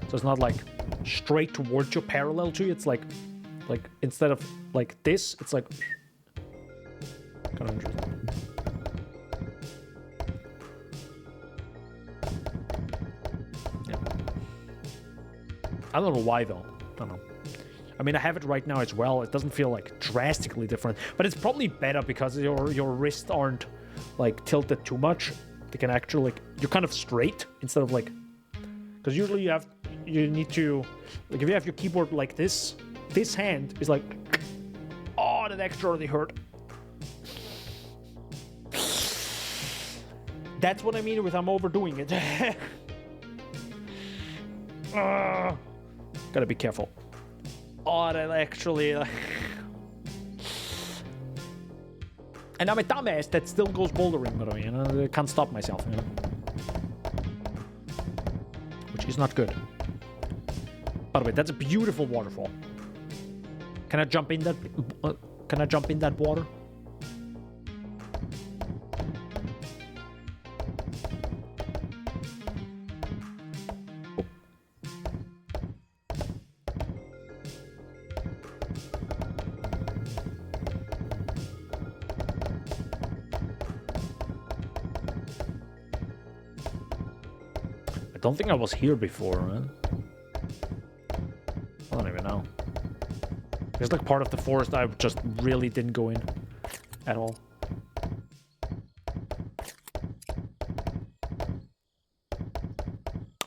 Speaker 1: So it's not like straight towards you, parallel to you. It's like instead of like this, it's like kind of interesting. Yeah. I don't know why though. I don't know. I mean, I have it right now as well. It doesn't feel like drastically different, but it's probably better because your wrists aren't like tilted too much. They can actually, like, you're kind of straight instead of like, because usually you need to, like, if you have your keyboard like this hand is like, oh, that extraordinarily hurt. That's what I mean with I'm overdoing it. Gotta be careful. Oh, that actually, and I'm a dumbass that still goes bouldering, by the way, you know, I can't stop myself, you know? Which is not good. By the way, that's a beautiful waterfall. Can I jump in that? Can I jump in that water? Oh. I don't think I was here before, man. I don't even know. There's like part of the forest I just really didn't go in at all.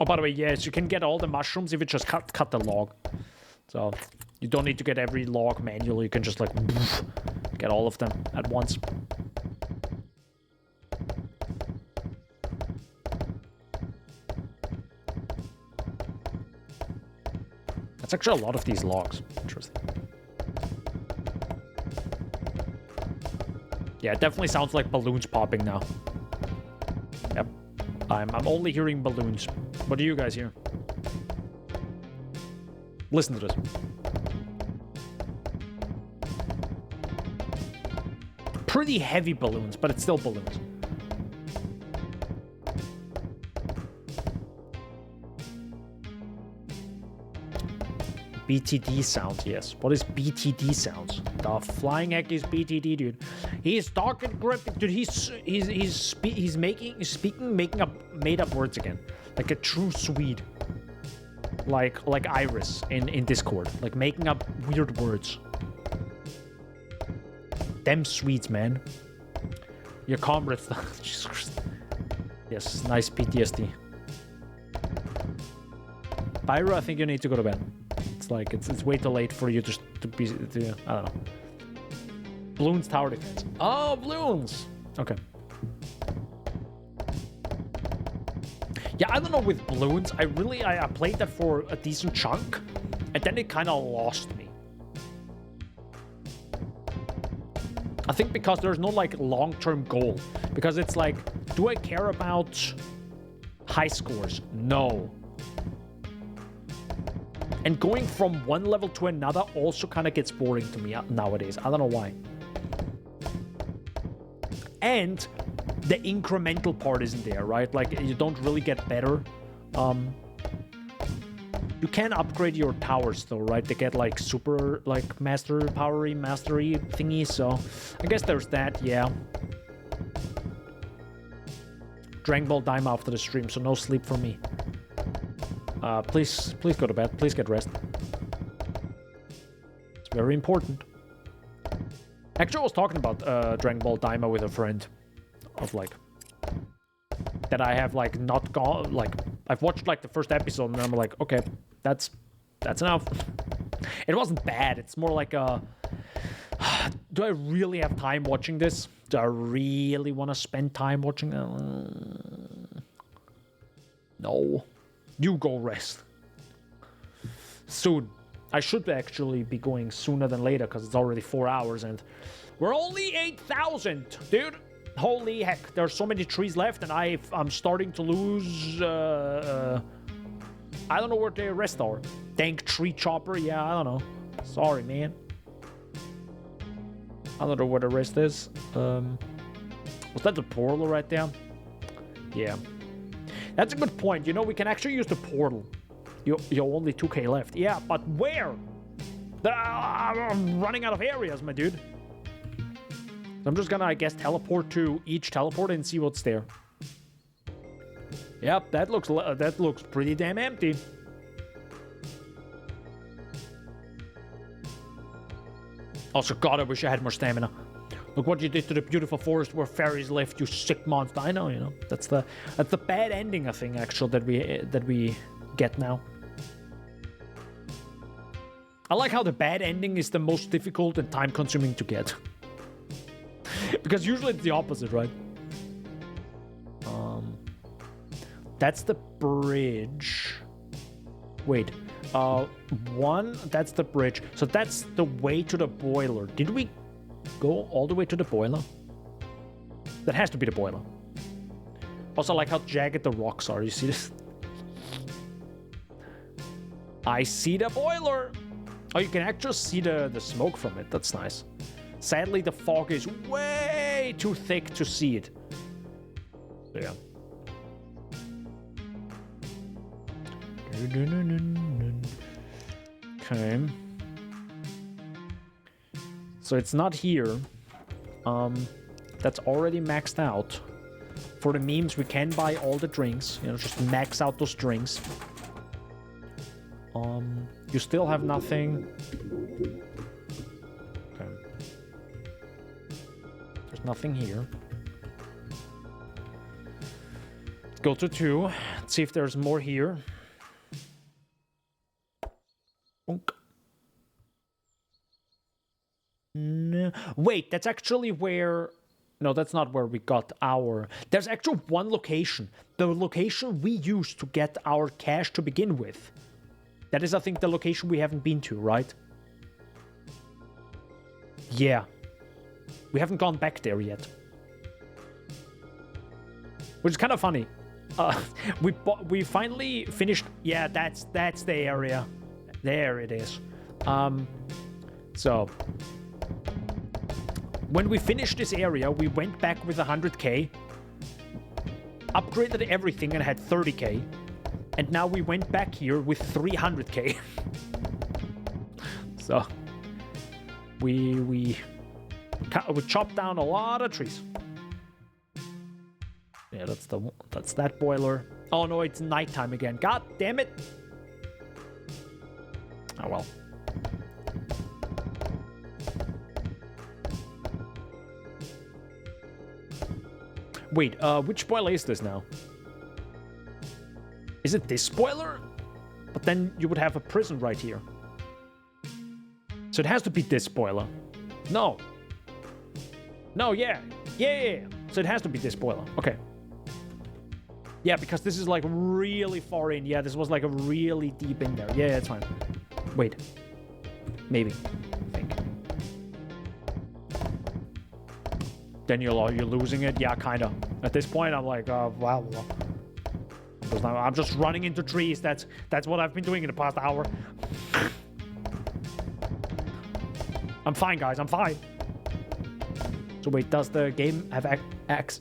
Speaker 1: Oh, by the way, yes, you can get all the mushrooms if you just cut the log. So you don't need to get every log manually. You can just like get all of them at once. That's actually a lot of these logs. Interesting. Yeah, it definitely sounds like balloons popping now. Yep. I'm only hearing balloons. What do you guys hear? Listen to this. Pretty heavy balloons, but it's still balloons. BTD sounds, yes. What is BTD sounds? The flying heck is BTD, dude. He's talking cryptic, dude. He's making up made up words again, like a true Swede, like Iris in Discord, like making up weird words. Them Swedes, man. Your comrades. Jesus Christ. Yes, nice PTSD. Pyro, I think you need to go to bed. It's like it's way too late for you to be. I don't know. Bloons tower defense. Oh, Bloons. Okay. Yeah, I don't know with Bloons. I played that for a decent chunk, and then it kind of lost me. I think because there's no like long-term goal. Because it's like, do I care about high scores? No. And going from one level to another also kind of gets boring to me nowadays. I don't know why. And the incremental part isn't there, right? Like, you don't really get better. You can upgrade your towers though, right? They get like super, like mastery thingy. So I guess there's that, yeah. Dragon Ball Daima after the stream, so no sleep for me. Please go to bed. Please get rest. It's very important. Actually, I was talking about Dragon Ball Daima with a friend. Of like... That I have like not gone... Like, I've watched like the first episode and I'm like, okay, that's enough. It wasn't bad. It's more like a... Do I really have time watching this? Do I really want to spend time watching it? No. You go rest. Soon. I should actually be going sooner than later because it's already 4 hours and we're only 8,000, dude. Holy heck, there's so many trees left and I'm starting to lose... I don't know where the rest are. Dank tree chopper, yeah, I don't know. Sorry, man. I don't know where the rest is. Was that the portal right there? Yeah. That's a good point. You know, we can actually use the portal. You're only 2k left. Yeah, but where? I'm running out of areas, my dude. I'm just gonna, I guess, teleport to each teleport and see what's there. Yep, that looks pretty damn empty. Also, God, I wish I had more stamina. Look what you did to the beautiful forest where fairies lived, you sick monster. I know, you know. That's the bad ending, I think, actually, that we get now. I like how the bad ending is the most difficult and time-consuming to get. Because usually it's the opposite, right? That's the bridge. Wait. That's the bridge. So that's the way to the boiler. Did we go all the way to the boiler? That has to be the boiler. Also, I like how jagged the rocks are. You see this? I see the boiler. Oh, you can actually see the smoke from it. That's nice. Sadly, the fog is way too thick to see it. So, yeah. Okay. So it's not here. That's already maxed out. For the memes, we can buy all the drinks. You know, just max out those drinks. You still have nothing. Okay. There's nothing here. Let's go to 2. Let's see if there's more here. Bonk. No. Wait, that's actually where... No, that's not where we got our... There's actually one location. The location we used to get our cash to begin with. That is, I think, the location we haven't been to, right? Yeah. We haven't gone back there yet. Which is kind of funny. We finally finished... Yeah, that's the area. There it is. So... When we finished this area, we went back with 100k, upgraded everything and had 30k, and now we went back here with 300k. So, We chopped down a lot of trees. Yeah, that's that boiler. Oh no, it's nighttime again. God damn it. Oh well. Wait, which boiler is this now? Is it this boiler? But then you would have a prison right here. So it has to be this boiler. No. No, yeah. Yeah. So it has to be this boiler. Okay. Yeah, because this is like really far in. Yeah, this was like a really deep in there. Yeah, it's fine. Wait. Maybe. I think. Then you're losing it? Yeah, kinda. At this point, I'm like, wow. I'm just running into trees. That's what I've been doing in the past hour. I'm fine, guys. I'm fine. So wait, does the game have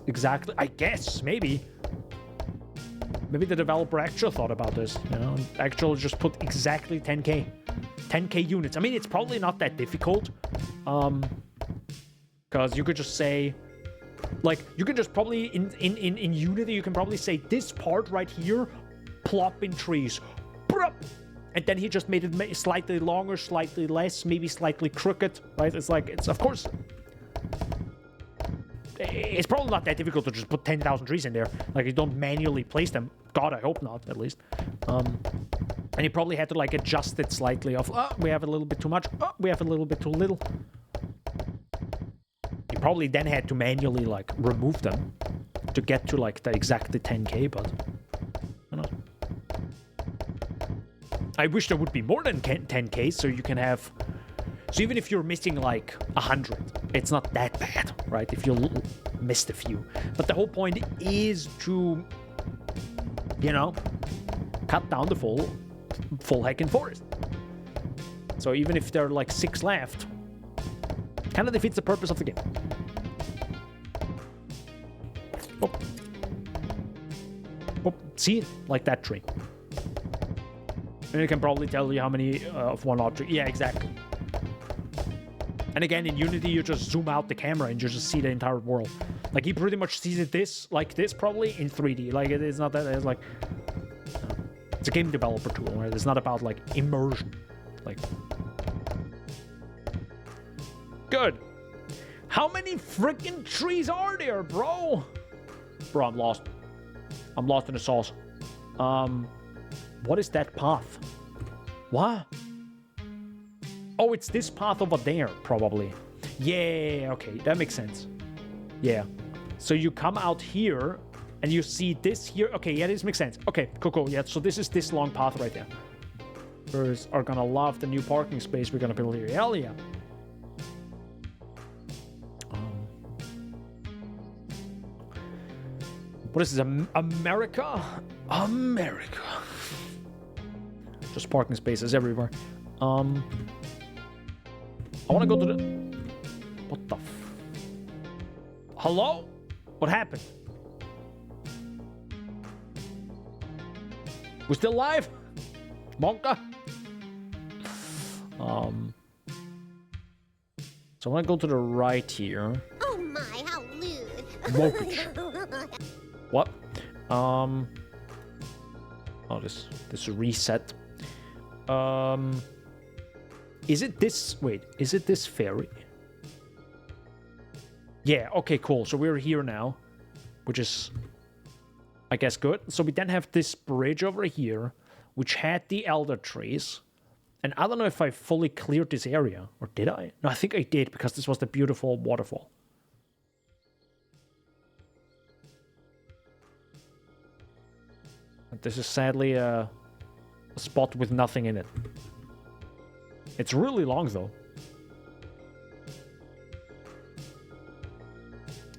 Speaker 1: exactly? I guess, maybe. Maybe the developer actually thought about this, you know, actually just put exactly 10k. 10k units. I mean, it's probably not that difficult. Because you could just say, like, you can just probably, in Unity, you can probably say this part right here, plop in trees. And then he just made it slightly longer, slightly less, maybe slightly crooked, right? It's like, it's, of course, it's probably not that difficult to just put 10,000 trees in there. Like, you don't manually place them. God, I hope not, at least. And you probably had to, like, adjust it slightly of, we have a little bit too much. We have a little bit too little. You probably then had to manually, like, remove them to get to, like, the exactly 10k, but I don't know. I wish there would be more than 10k, so you can have... So even if you're missing, like, 100, it's not that bad, right? If you missed a few. But the whole point is to, you know, cut down the full heckin' forest. So even if there are, like, 6 left, kind of defeats the purpose of the game. Oh. Oh, see? Like that tree. And it can probably tell you how many of one object. Yeah, exactly. And again, in Unity, you just zoom out the camera and you just see the entire world. Like, he pretty much sees it like this, probably, in 3D. Like, it's not that, it's like... It's a game developer tool, right? It's not about, like, immersion. Like... Good. How many freaking trees are there, bro? Bro, I'm lost. I'm lost in the sauce. What is that path? What? Oh, it's this path over there, probably. Yeah, okay, that makes sense. Yeah. So you come out here, and you see this here. Okay, yeah, this makes sense. Okay, cool. Yeah, so this is this long path right there. Birds are gonna love the new parking space we're gonna build here. Hell yeah. What is this? America? America. Just parking spaces everywhere. I want to go to the... What the Hello? What happened? We still live? Monka? So I want to go to the right here.
Speaker 6: Oh my, how lewd.
Speaker 1: Mortgage. What? Oh, this reset. Is it this? Wait, is it this ferry? Yeah, okay, cool. So we're here now, which is, I guess, good. So we then have this bridge over here, which had the elder trees. And I don't know if I fully cleared this area, or did I? No, I think I did, because this was the beautiful waterfall. But this is sadly a spot with nothing in it. It's really long, though.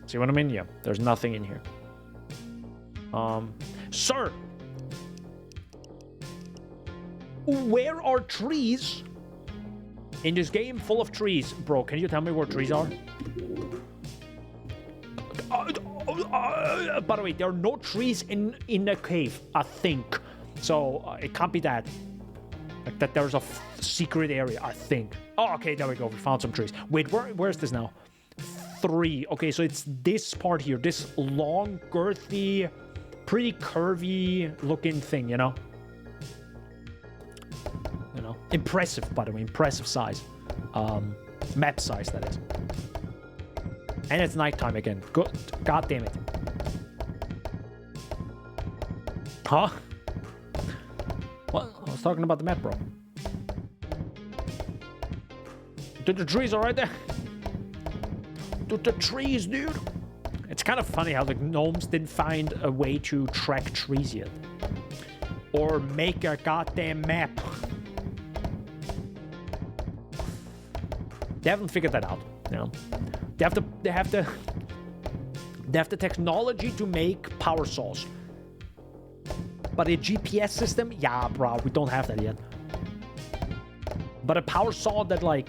Speaker 1: See what I mean? Yeah, there's nothing in here. Sir! Where are trees? In this game full of trees. Bro, can you tell me where trees are? By the way, there are no trees in a cave, I think. So, it can't be that. Like that there's a secret area, I think. Oh, okay, there we go. We found some trees. Wait, where's this now? 3. Okay, so it's this part here. This long, girthy, pretty curvy looking thing, you know? You know? Impressive, by the way. Impressive size. Map size, that is. And it's nighttime again. Good. God damn it. Huh? What? I was talking about the map, bro. Dude, the trees are right there. Dude, the trees, dude. It's kind of funny how the gnomes didn't find a way to track trees yet. Or make a goddamn map. They haven't figured that out, you know. They have the technology to make power saws. But a GPS system, yeah, bro, we don't have that yet. But a power saw that like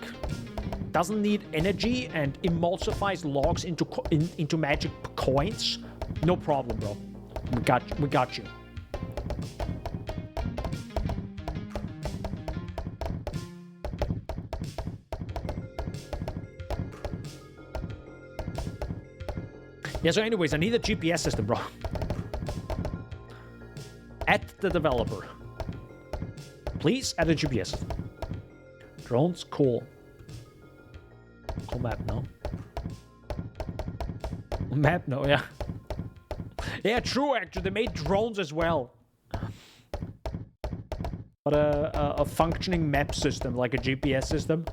Speaker 1: doesn't need energy and emulsifies logs into magic coins, no problem, bro. We got you. Yeah, so anyways, I need a GPS system, bro. At the developer. Please add a GPS system. Drones, cool. Cool map, no? Map, no, yeah. Yeah, true, actually. They made drones as well. But a functioning map system, like a GPS system?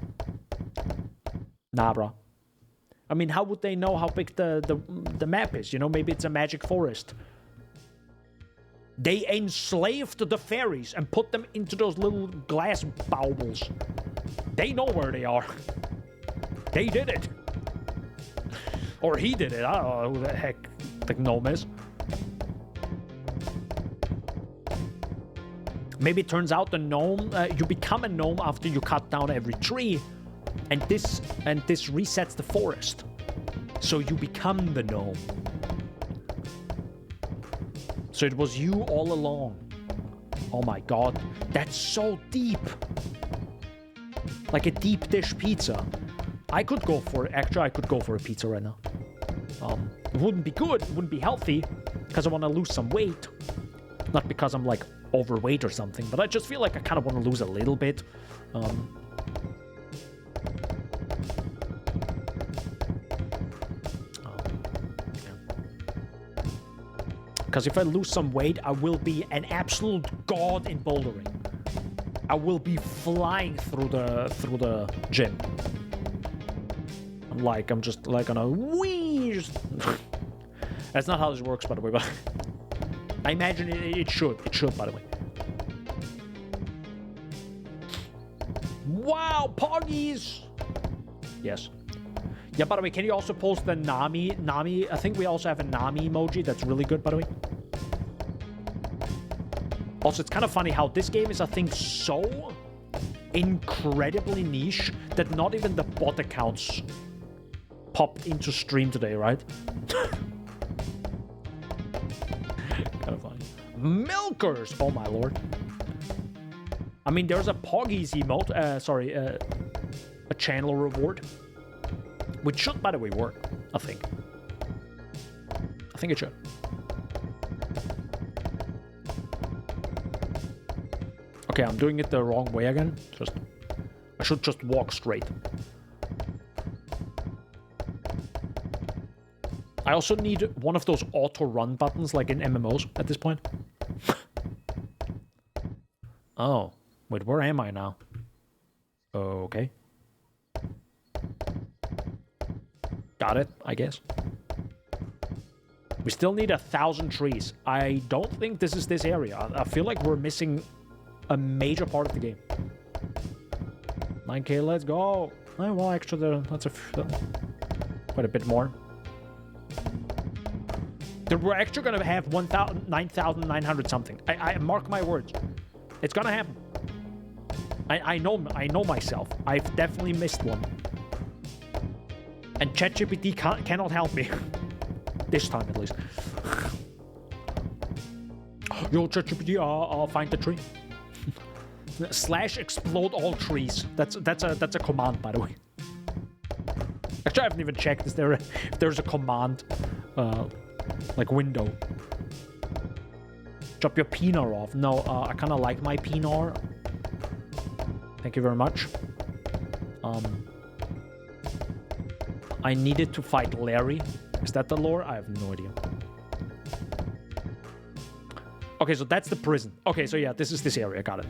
Speaker 1: Nah, bro. I mean, how would they know how big the map is? You know, maybe it's a magic forest. They enslaved the fairies and put them into those little glass baubles. They know where they are. They did it. Or he did it. I don't know who the heck the gnome is. Maybe it turns out the gnome, you become a gnome after you cut down every tree. And this resets the forest. So you become the gnome. So it was you all along. Oh my god. That's so deep. Like a deep dish pizza. I could go for it. Actually, I could go for a pizza right now. It wouldn't be good. It wouldn't be healthy. Because I want to lose some weight. Not because I'm like overweight or something. But I just feel like I kind of want to lose a little bit. Because if I lose some weight, I will be an absolute god in bouldering. I will be flying through the gym. I'm just like on a whee. That's not how this works, by the way, but I imagine it should. It should, by the way. Wow, poggies! Yes. Yeah, by the way, can you also post the Nami? I think we also have a Nami emoji that's really good, by the way. Also, it's kind of funny how this game is, I think, so incredibly niche that not even the bot accounts popped into stream today, right? Kind of funny. Milkers! Oh my lord. I mean, there's a Poggies emote, a channel reward. Which should, by the way, work, I think. I think it should. Okay, I'm doing it the wrong way again. I should just walk straight. I also need one of those auto-run buttons like in MMOs at this point. Oh, wait, where am I now? Okay. Got it, I guess. We still need 1,000 trees. I don't think this is this area. I feel like we're missing a major part of the game. 9k, let's go. Oh, well, actually, that's quite a bit more. We're actually gonna have 9,900 something. I mark my words. It's gonna happen. I know myself. I've definitely missed one. And ChatGPT cannot help me. This time, at least. Yo, ChatGPT, I'll find the tree. Slash explode all trees. That's a command, by the way. Actually, I haven't even checked if there's a command, like window. Drop your pinar off. No, I kind of like my pinar. Thank you very much. I needed to fight Larry. Is that the lore? I have no idea. Okay, so that's the prison. Okay, so yeah, this is this area. Got it.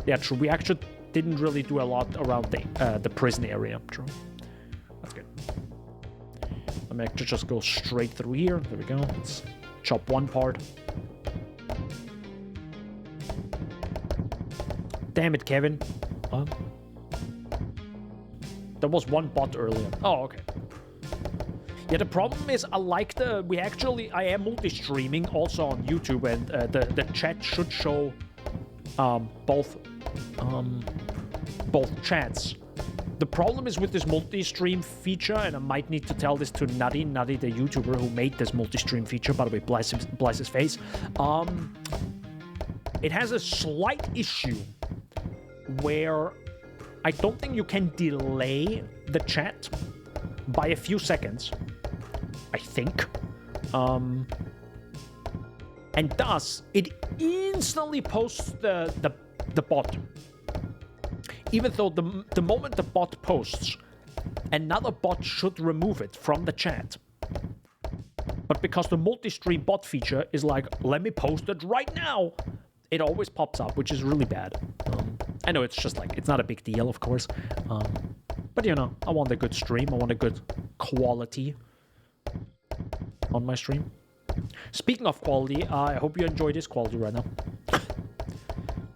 Speaker 1: Yeah, true. We actually didn't really do a lot around the prison area. True. That's good. Let me actually just go straight through here. There we go. Let's chop one part. Damn it, Kevin. There was one bot earlier. Oh, okay. Yeah, the problem is I am multi-streaming also on YouTube, and the chat should show both chats. The problem is with this multi-stream feature, and I might need to tell this to Nutty, the YouTuber who made this multi-stream feature, by the way, bless his face. It has a slight issue where I don't think you can delay the chat by a few seconds, I think. And thus, it instantly posts the bot. Even though the moment the bot posts, another bot should remove it from the chat. But because the multi-stream bot feature is like, let me post it right now, it always pops up, which is really bad. I know it's just like, it's not a big deal, of course. But you know, I want a good stream. I want a good quality on my stream. Speaking of quality, I hope you enjoy this quality right now.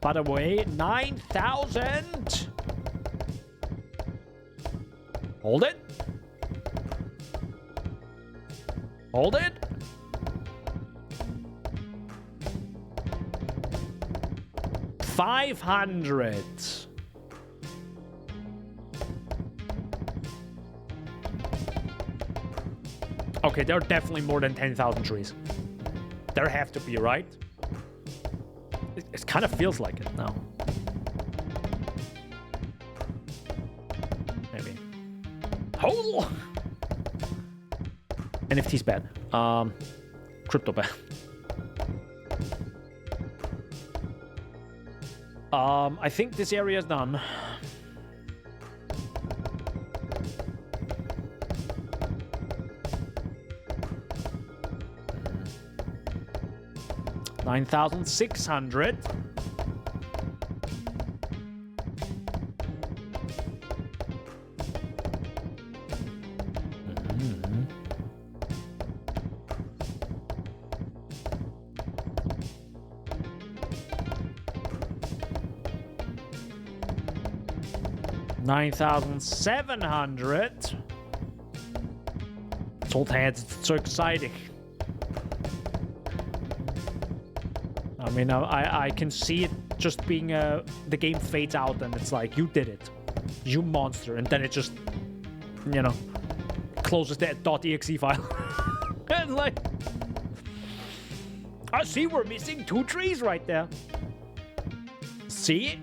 Speaker 1: By the way, 9,000! Hold it. Hold it. $500. Okay, there are definitely more than 10,000 trees. There have to be, right? It kind of feels like it now. Maybe. Hold! NFT's bad. Crypto bad. I think this area is done. $9,600. $9,700. Salt heads, it's so exciting. I mean, I can see it just being the game fades out and it's like, you did it. You monster. And then it just, you know, closes the .exe file. And like, I see we're missing 2 trees right there. See?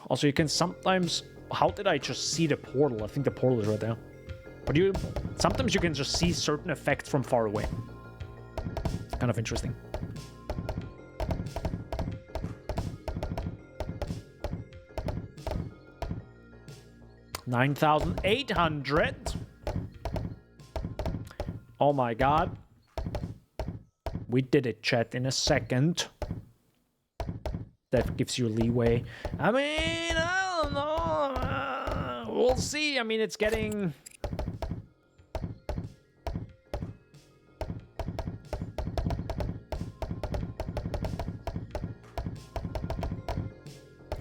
Speaker 1: Also, you can sometimes... How did I just see the portal? I think the portal is right there. But sometimes you can just see certain effects from far away. Kind of interesting. $9,800. Oh my god. We did it, chat, in a second. That gives you leeway. I mean, I don't know. We'll see. I mean, it's getting...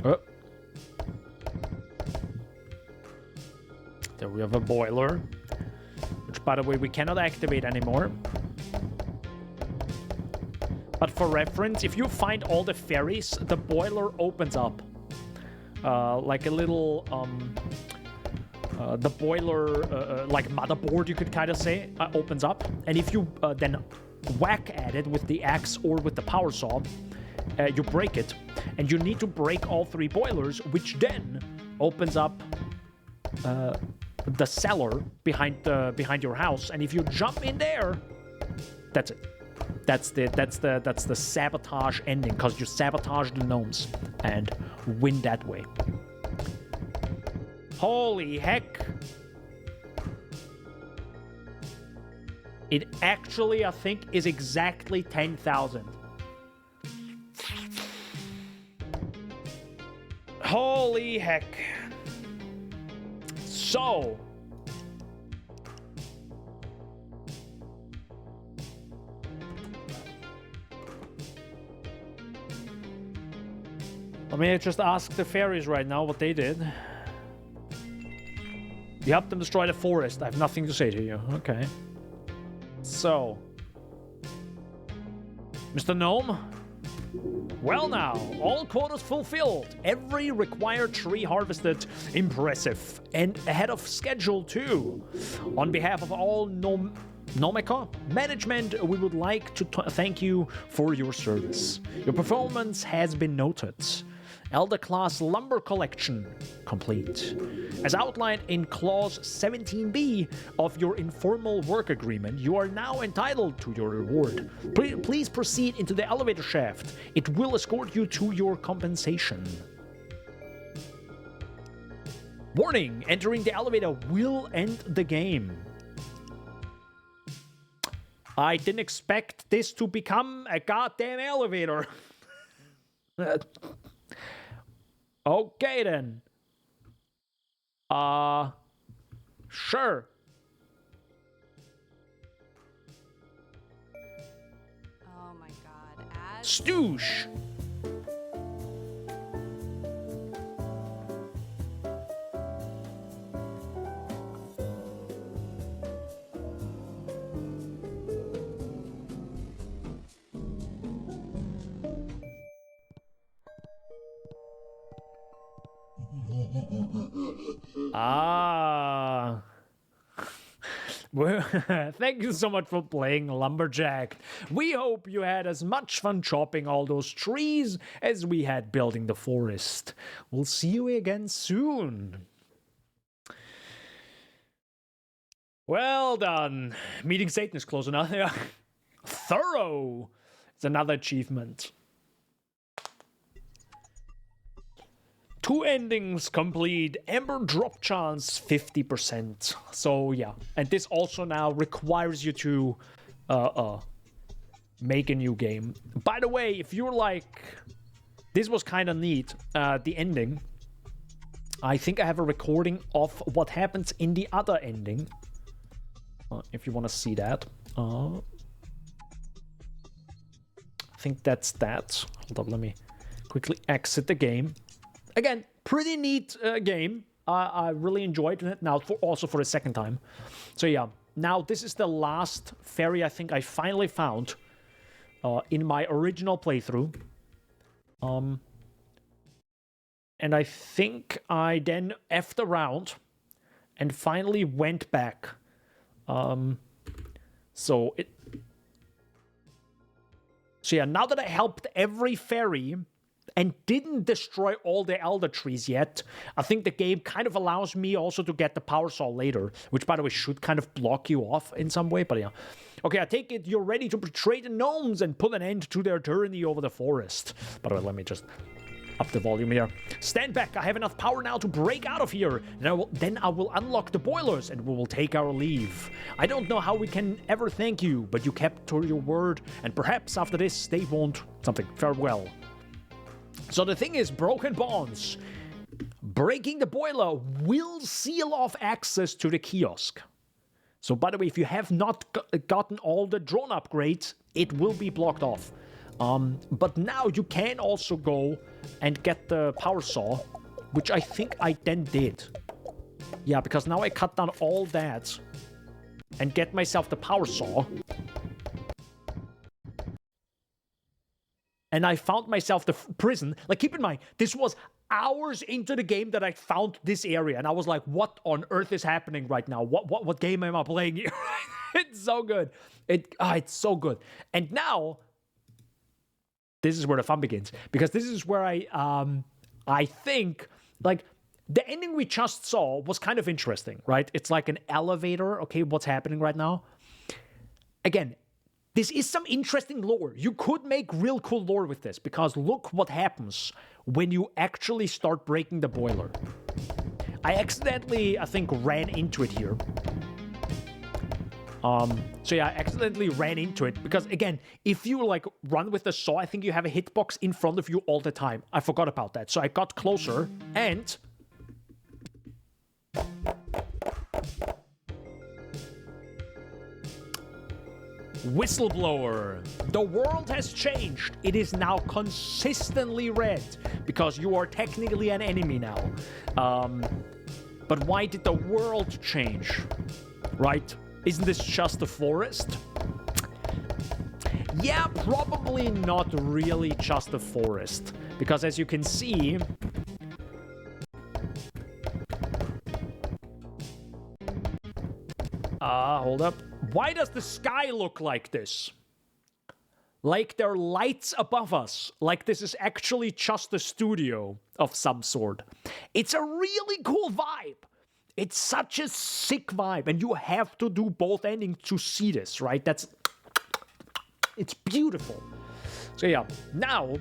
Speaker 1: Oh. There we have a boiler. Which, by the way, we cannot activate anymore. But for reference, if you find all the ferries, the boiler opens up. Like a little, the boiler, like motherboard, you could kind of say, opens up. And if you then whack at it with the axe or with the power saw, you break it, and you need to break all 3 boilers, which then opens up the cellar behind your house. And if you jump in there, that's it. That's the sabotage ending, because you sabotage the gnomes and win that way. Holy heck! It actually, I think, is exactly 10,000. Holy heck. So... let me just ask the fairies right now what they did. You helped them destroy the forest. I have nothing to say to you. Okay. So, Mr. Gnome? Well now, all quotas fulfilled. Every required tree harvested. Impressive. And ahead of schedule too. On behalf of all Nomica management, we would like to thank you for your service. Your performance has been noted. Elder Class Lumber Collection complete. As outlined in Clause 17b of your informal work agreement, you are now entitled to your reward. Please proceed into the elevator shaft. It will escort you to your compensation. Warning, entering the elevator will end the game. I didn't expect this to become a goddamn elevator. Okay then. Sure.
Speaker 3: Oh my god.
Speaker 1: Stoosh. Ah. Well, thank you so much for playing Lumberjacked. We hope you had as much fun chopping all those trees as we had building the forest. We'll see you again soon. Well done. Meeting Satan is close enough. Thorough. It's another achievement. 2 endings complete. Ember drop chance 50%. So yeah, and this also now requires you to make a new game. By the way, if you're like, this was kind of neat, the ending. I think I have a recording of what happens in the other ending. If you want to see that. I think that's that. Hold up, let me quickly exit the game. Again, pretty neat game. I really enjoyed it now, also for the second time. So yeah, now this is the last fairy I think I finally found in my original playthrough. And I think I then effed around and finally went back. So yeah, now that I helped every fairy and didn't destroy all the elder trees yet, I think the game kind of allows me also to get the power saw later, which by the way should kind of block you off in some way, but yeah. Okay, I take it you're ready to betray the gnomes and put an end to their tyranny over the forest. By the way, let me just up the volume here. Stand back, I have enough power now to break out of here, and then I will unlock the boilers and we will take our leave. I don't know how we can ever thank you, but you kept to your word, and perhaps after this they won't something. Farewell. So the thing is, broken bonds. Breaking the boiler will seal off access to the kiosk. So by the way, if you have not gotten all the drone upgrades, it will be blocked off. But now you can also go and get the power saw, which I think I then did. Yeah, because now I cut down all that and get myself the power saw. And I found myself the prison. Like, keep in mind, this was hours into the game that I found this area, and I was like, what on earth is happening right now? What game am I playing here? It's so good. It's so good. And now, this is where the fun begins, because this is where I think, like, the ending we just saw was kind of interesting, right? It's like an elevator. Okay, what's happening right now? Again, this is some interesting lore. You could make real cool lore with this, because look what happens when you actually start breaking the boiler. I accidentally, I think, ran into it here. So yeah, I accidentally ran into it, because again, if you like run with the saw, I think you have a hitbox in front of you all the time. I forgot about that. So I got closer and... Whistleblower. The world has changed. It is now consistently red because you are technically an enemy now. But why did the world change? Right? Isn't this just a forest? Yeah, probably not really just a forest. Because as you can see... hold up. Why does the sky look like this? Like there are lights above us. Like this is actually just a studio of some sort. It's a really cool vibe. It's such a sick vibe. And you have to do both endings to see this, right? It's beautiful. So yeah, now,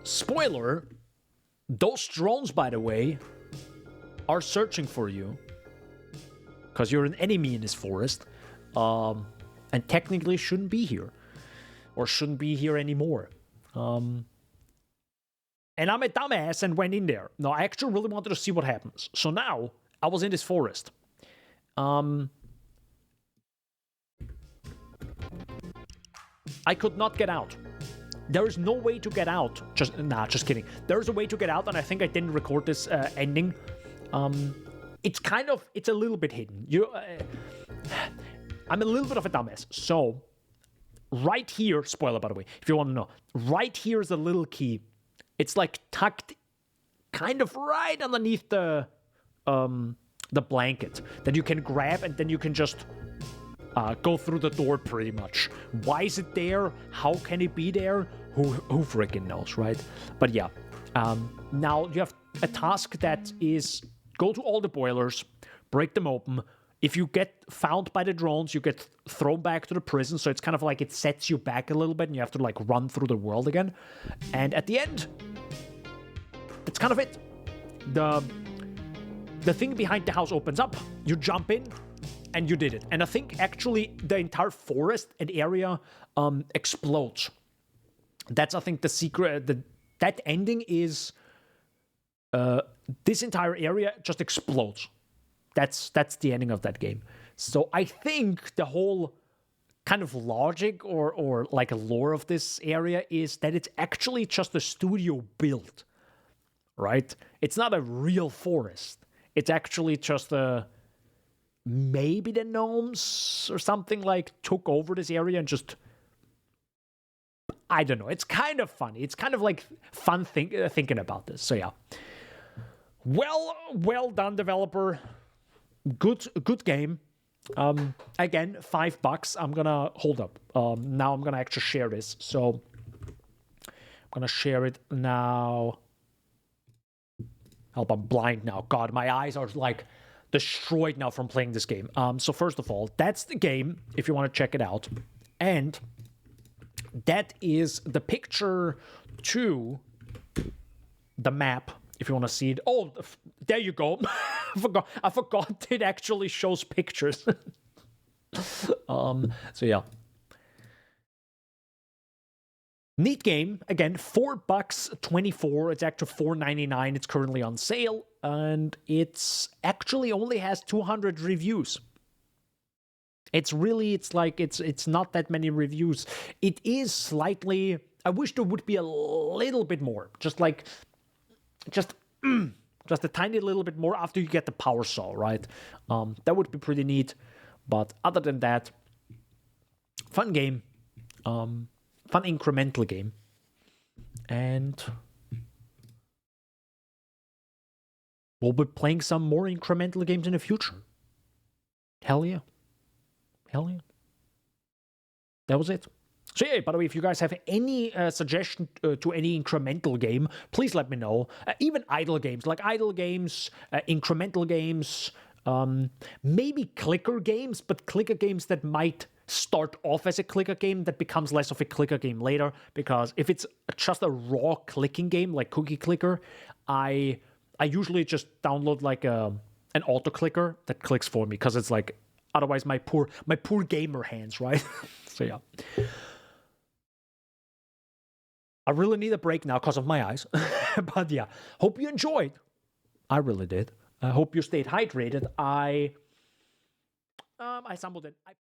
Speaker 1: spoiler, those drones, by the way, are searching for you. Because you're an enemy in this forest. And technically shouldn't be here. Or shouldn't be here anymore. And I'm a dumbass and went in there. No, I actually really wanted to see what happens. So now, I was in this forest. I could not get out. There is no way to get out. Just kidding. There's a way to get out, and I think I didn't record this ending. It's a little bit hidden. I'm a little bit of a dumbass. So, right here, spoiler by the way, if you want to know, right here is a little key. It's like tucked kind of right underneath the blanket that you can grab, and then you can just go through the door pretty much. Why is it there? How can it be there? Who freaking knows, right? But yeah, now you have a task that is go to all the boilers, break them open. If you get found by the drones, you get thrown back to the prison. So it's kind of like it sets you back a little bit and you have to like run through the world again. And at the end, it's kind of it. The thing behind the house opens up. You jump in and you did it. And I think actually the entire forest and area explodes. That's, I think, the secret. That ending is this entire area just explodes. That's the ending of that game. So I think the whole kind of logic or like a lore of this area is that it's actually just a studio built, right? It's not a real forest. It's actually just maybe the gnomes or something like took over this area and just, I don't know. It's kind of funny. It's kind of like fun thinking about this. So yeah. Well done, developer. Good game. Again, $5. I'm gonna hold up. Now I'm gonna actually share this. So I'm gonna share it now. Help, I'm blind now. God, my eyes are like destroyed now from playing this game. So first of all, that's the game if you want to check it out. And that is the picture to the map. If you want to see it. Oh, there you go. I forgot it actually shows pictures. So yeah. Neat game. Again, $4.24. It's actually $4.99. It's currently on sale. And it's actually only has 200 reviews. It's not that many reviews. It is slightly... I wish there would be a little bit more. Just a tiny little bit more after you get the power saw, right? That would be pretty neat. But other than that, fun game. Fun incremental game. And we'll be playing some more incremental games in the future. Hell yeah. Hell yeah. That was it. So yeah, by the way, if you guys have any suggestion to any incremental game, please let me know. Even idle games, like idle games, incremental games, maybe clicker games, but clicker games that might start off as a clicker game that becomes less of a clicker game later. Because if it's just a raw clicking game like Cookie Clicker, I usually just download like an auto clicker that clicks for me, because it's like otherwise my poor gamer hands, right? So yeah. I really need a break now because of my eyes. But yeah, hope you enjoyed. I really did. I hope you stayed hydrated. I stumbled it.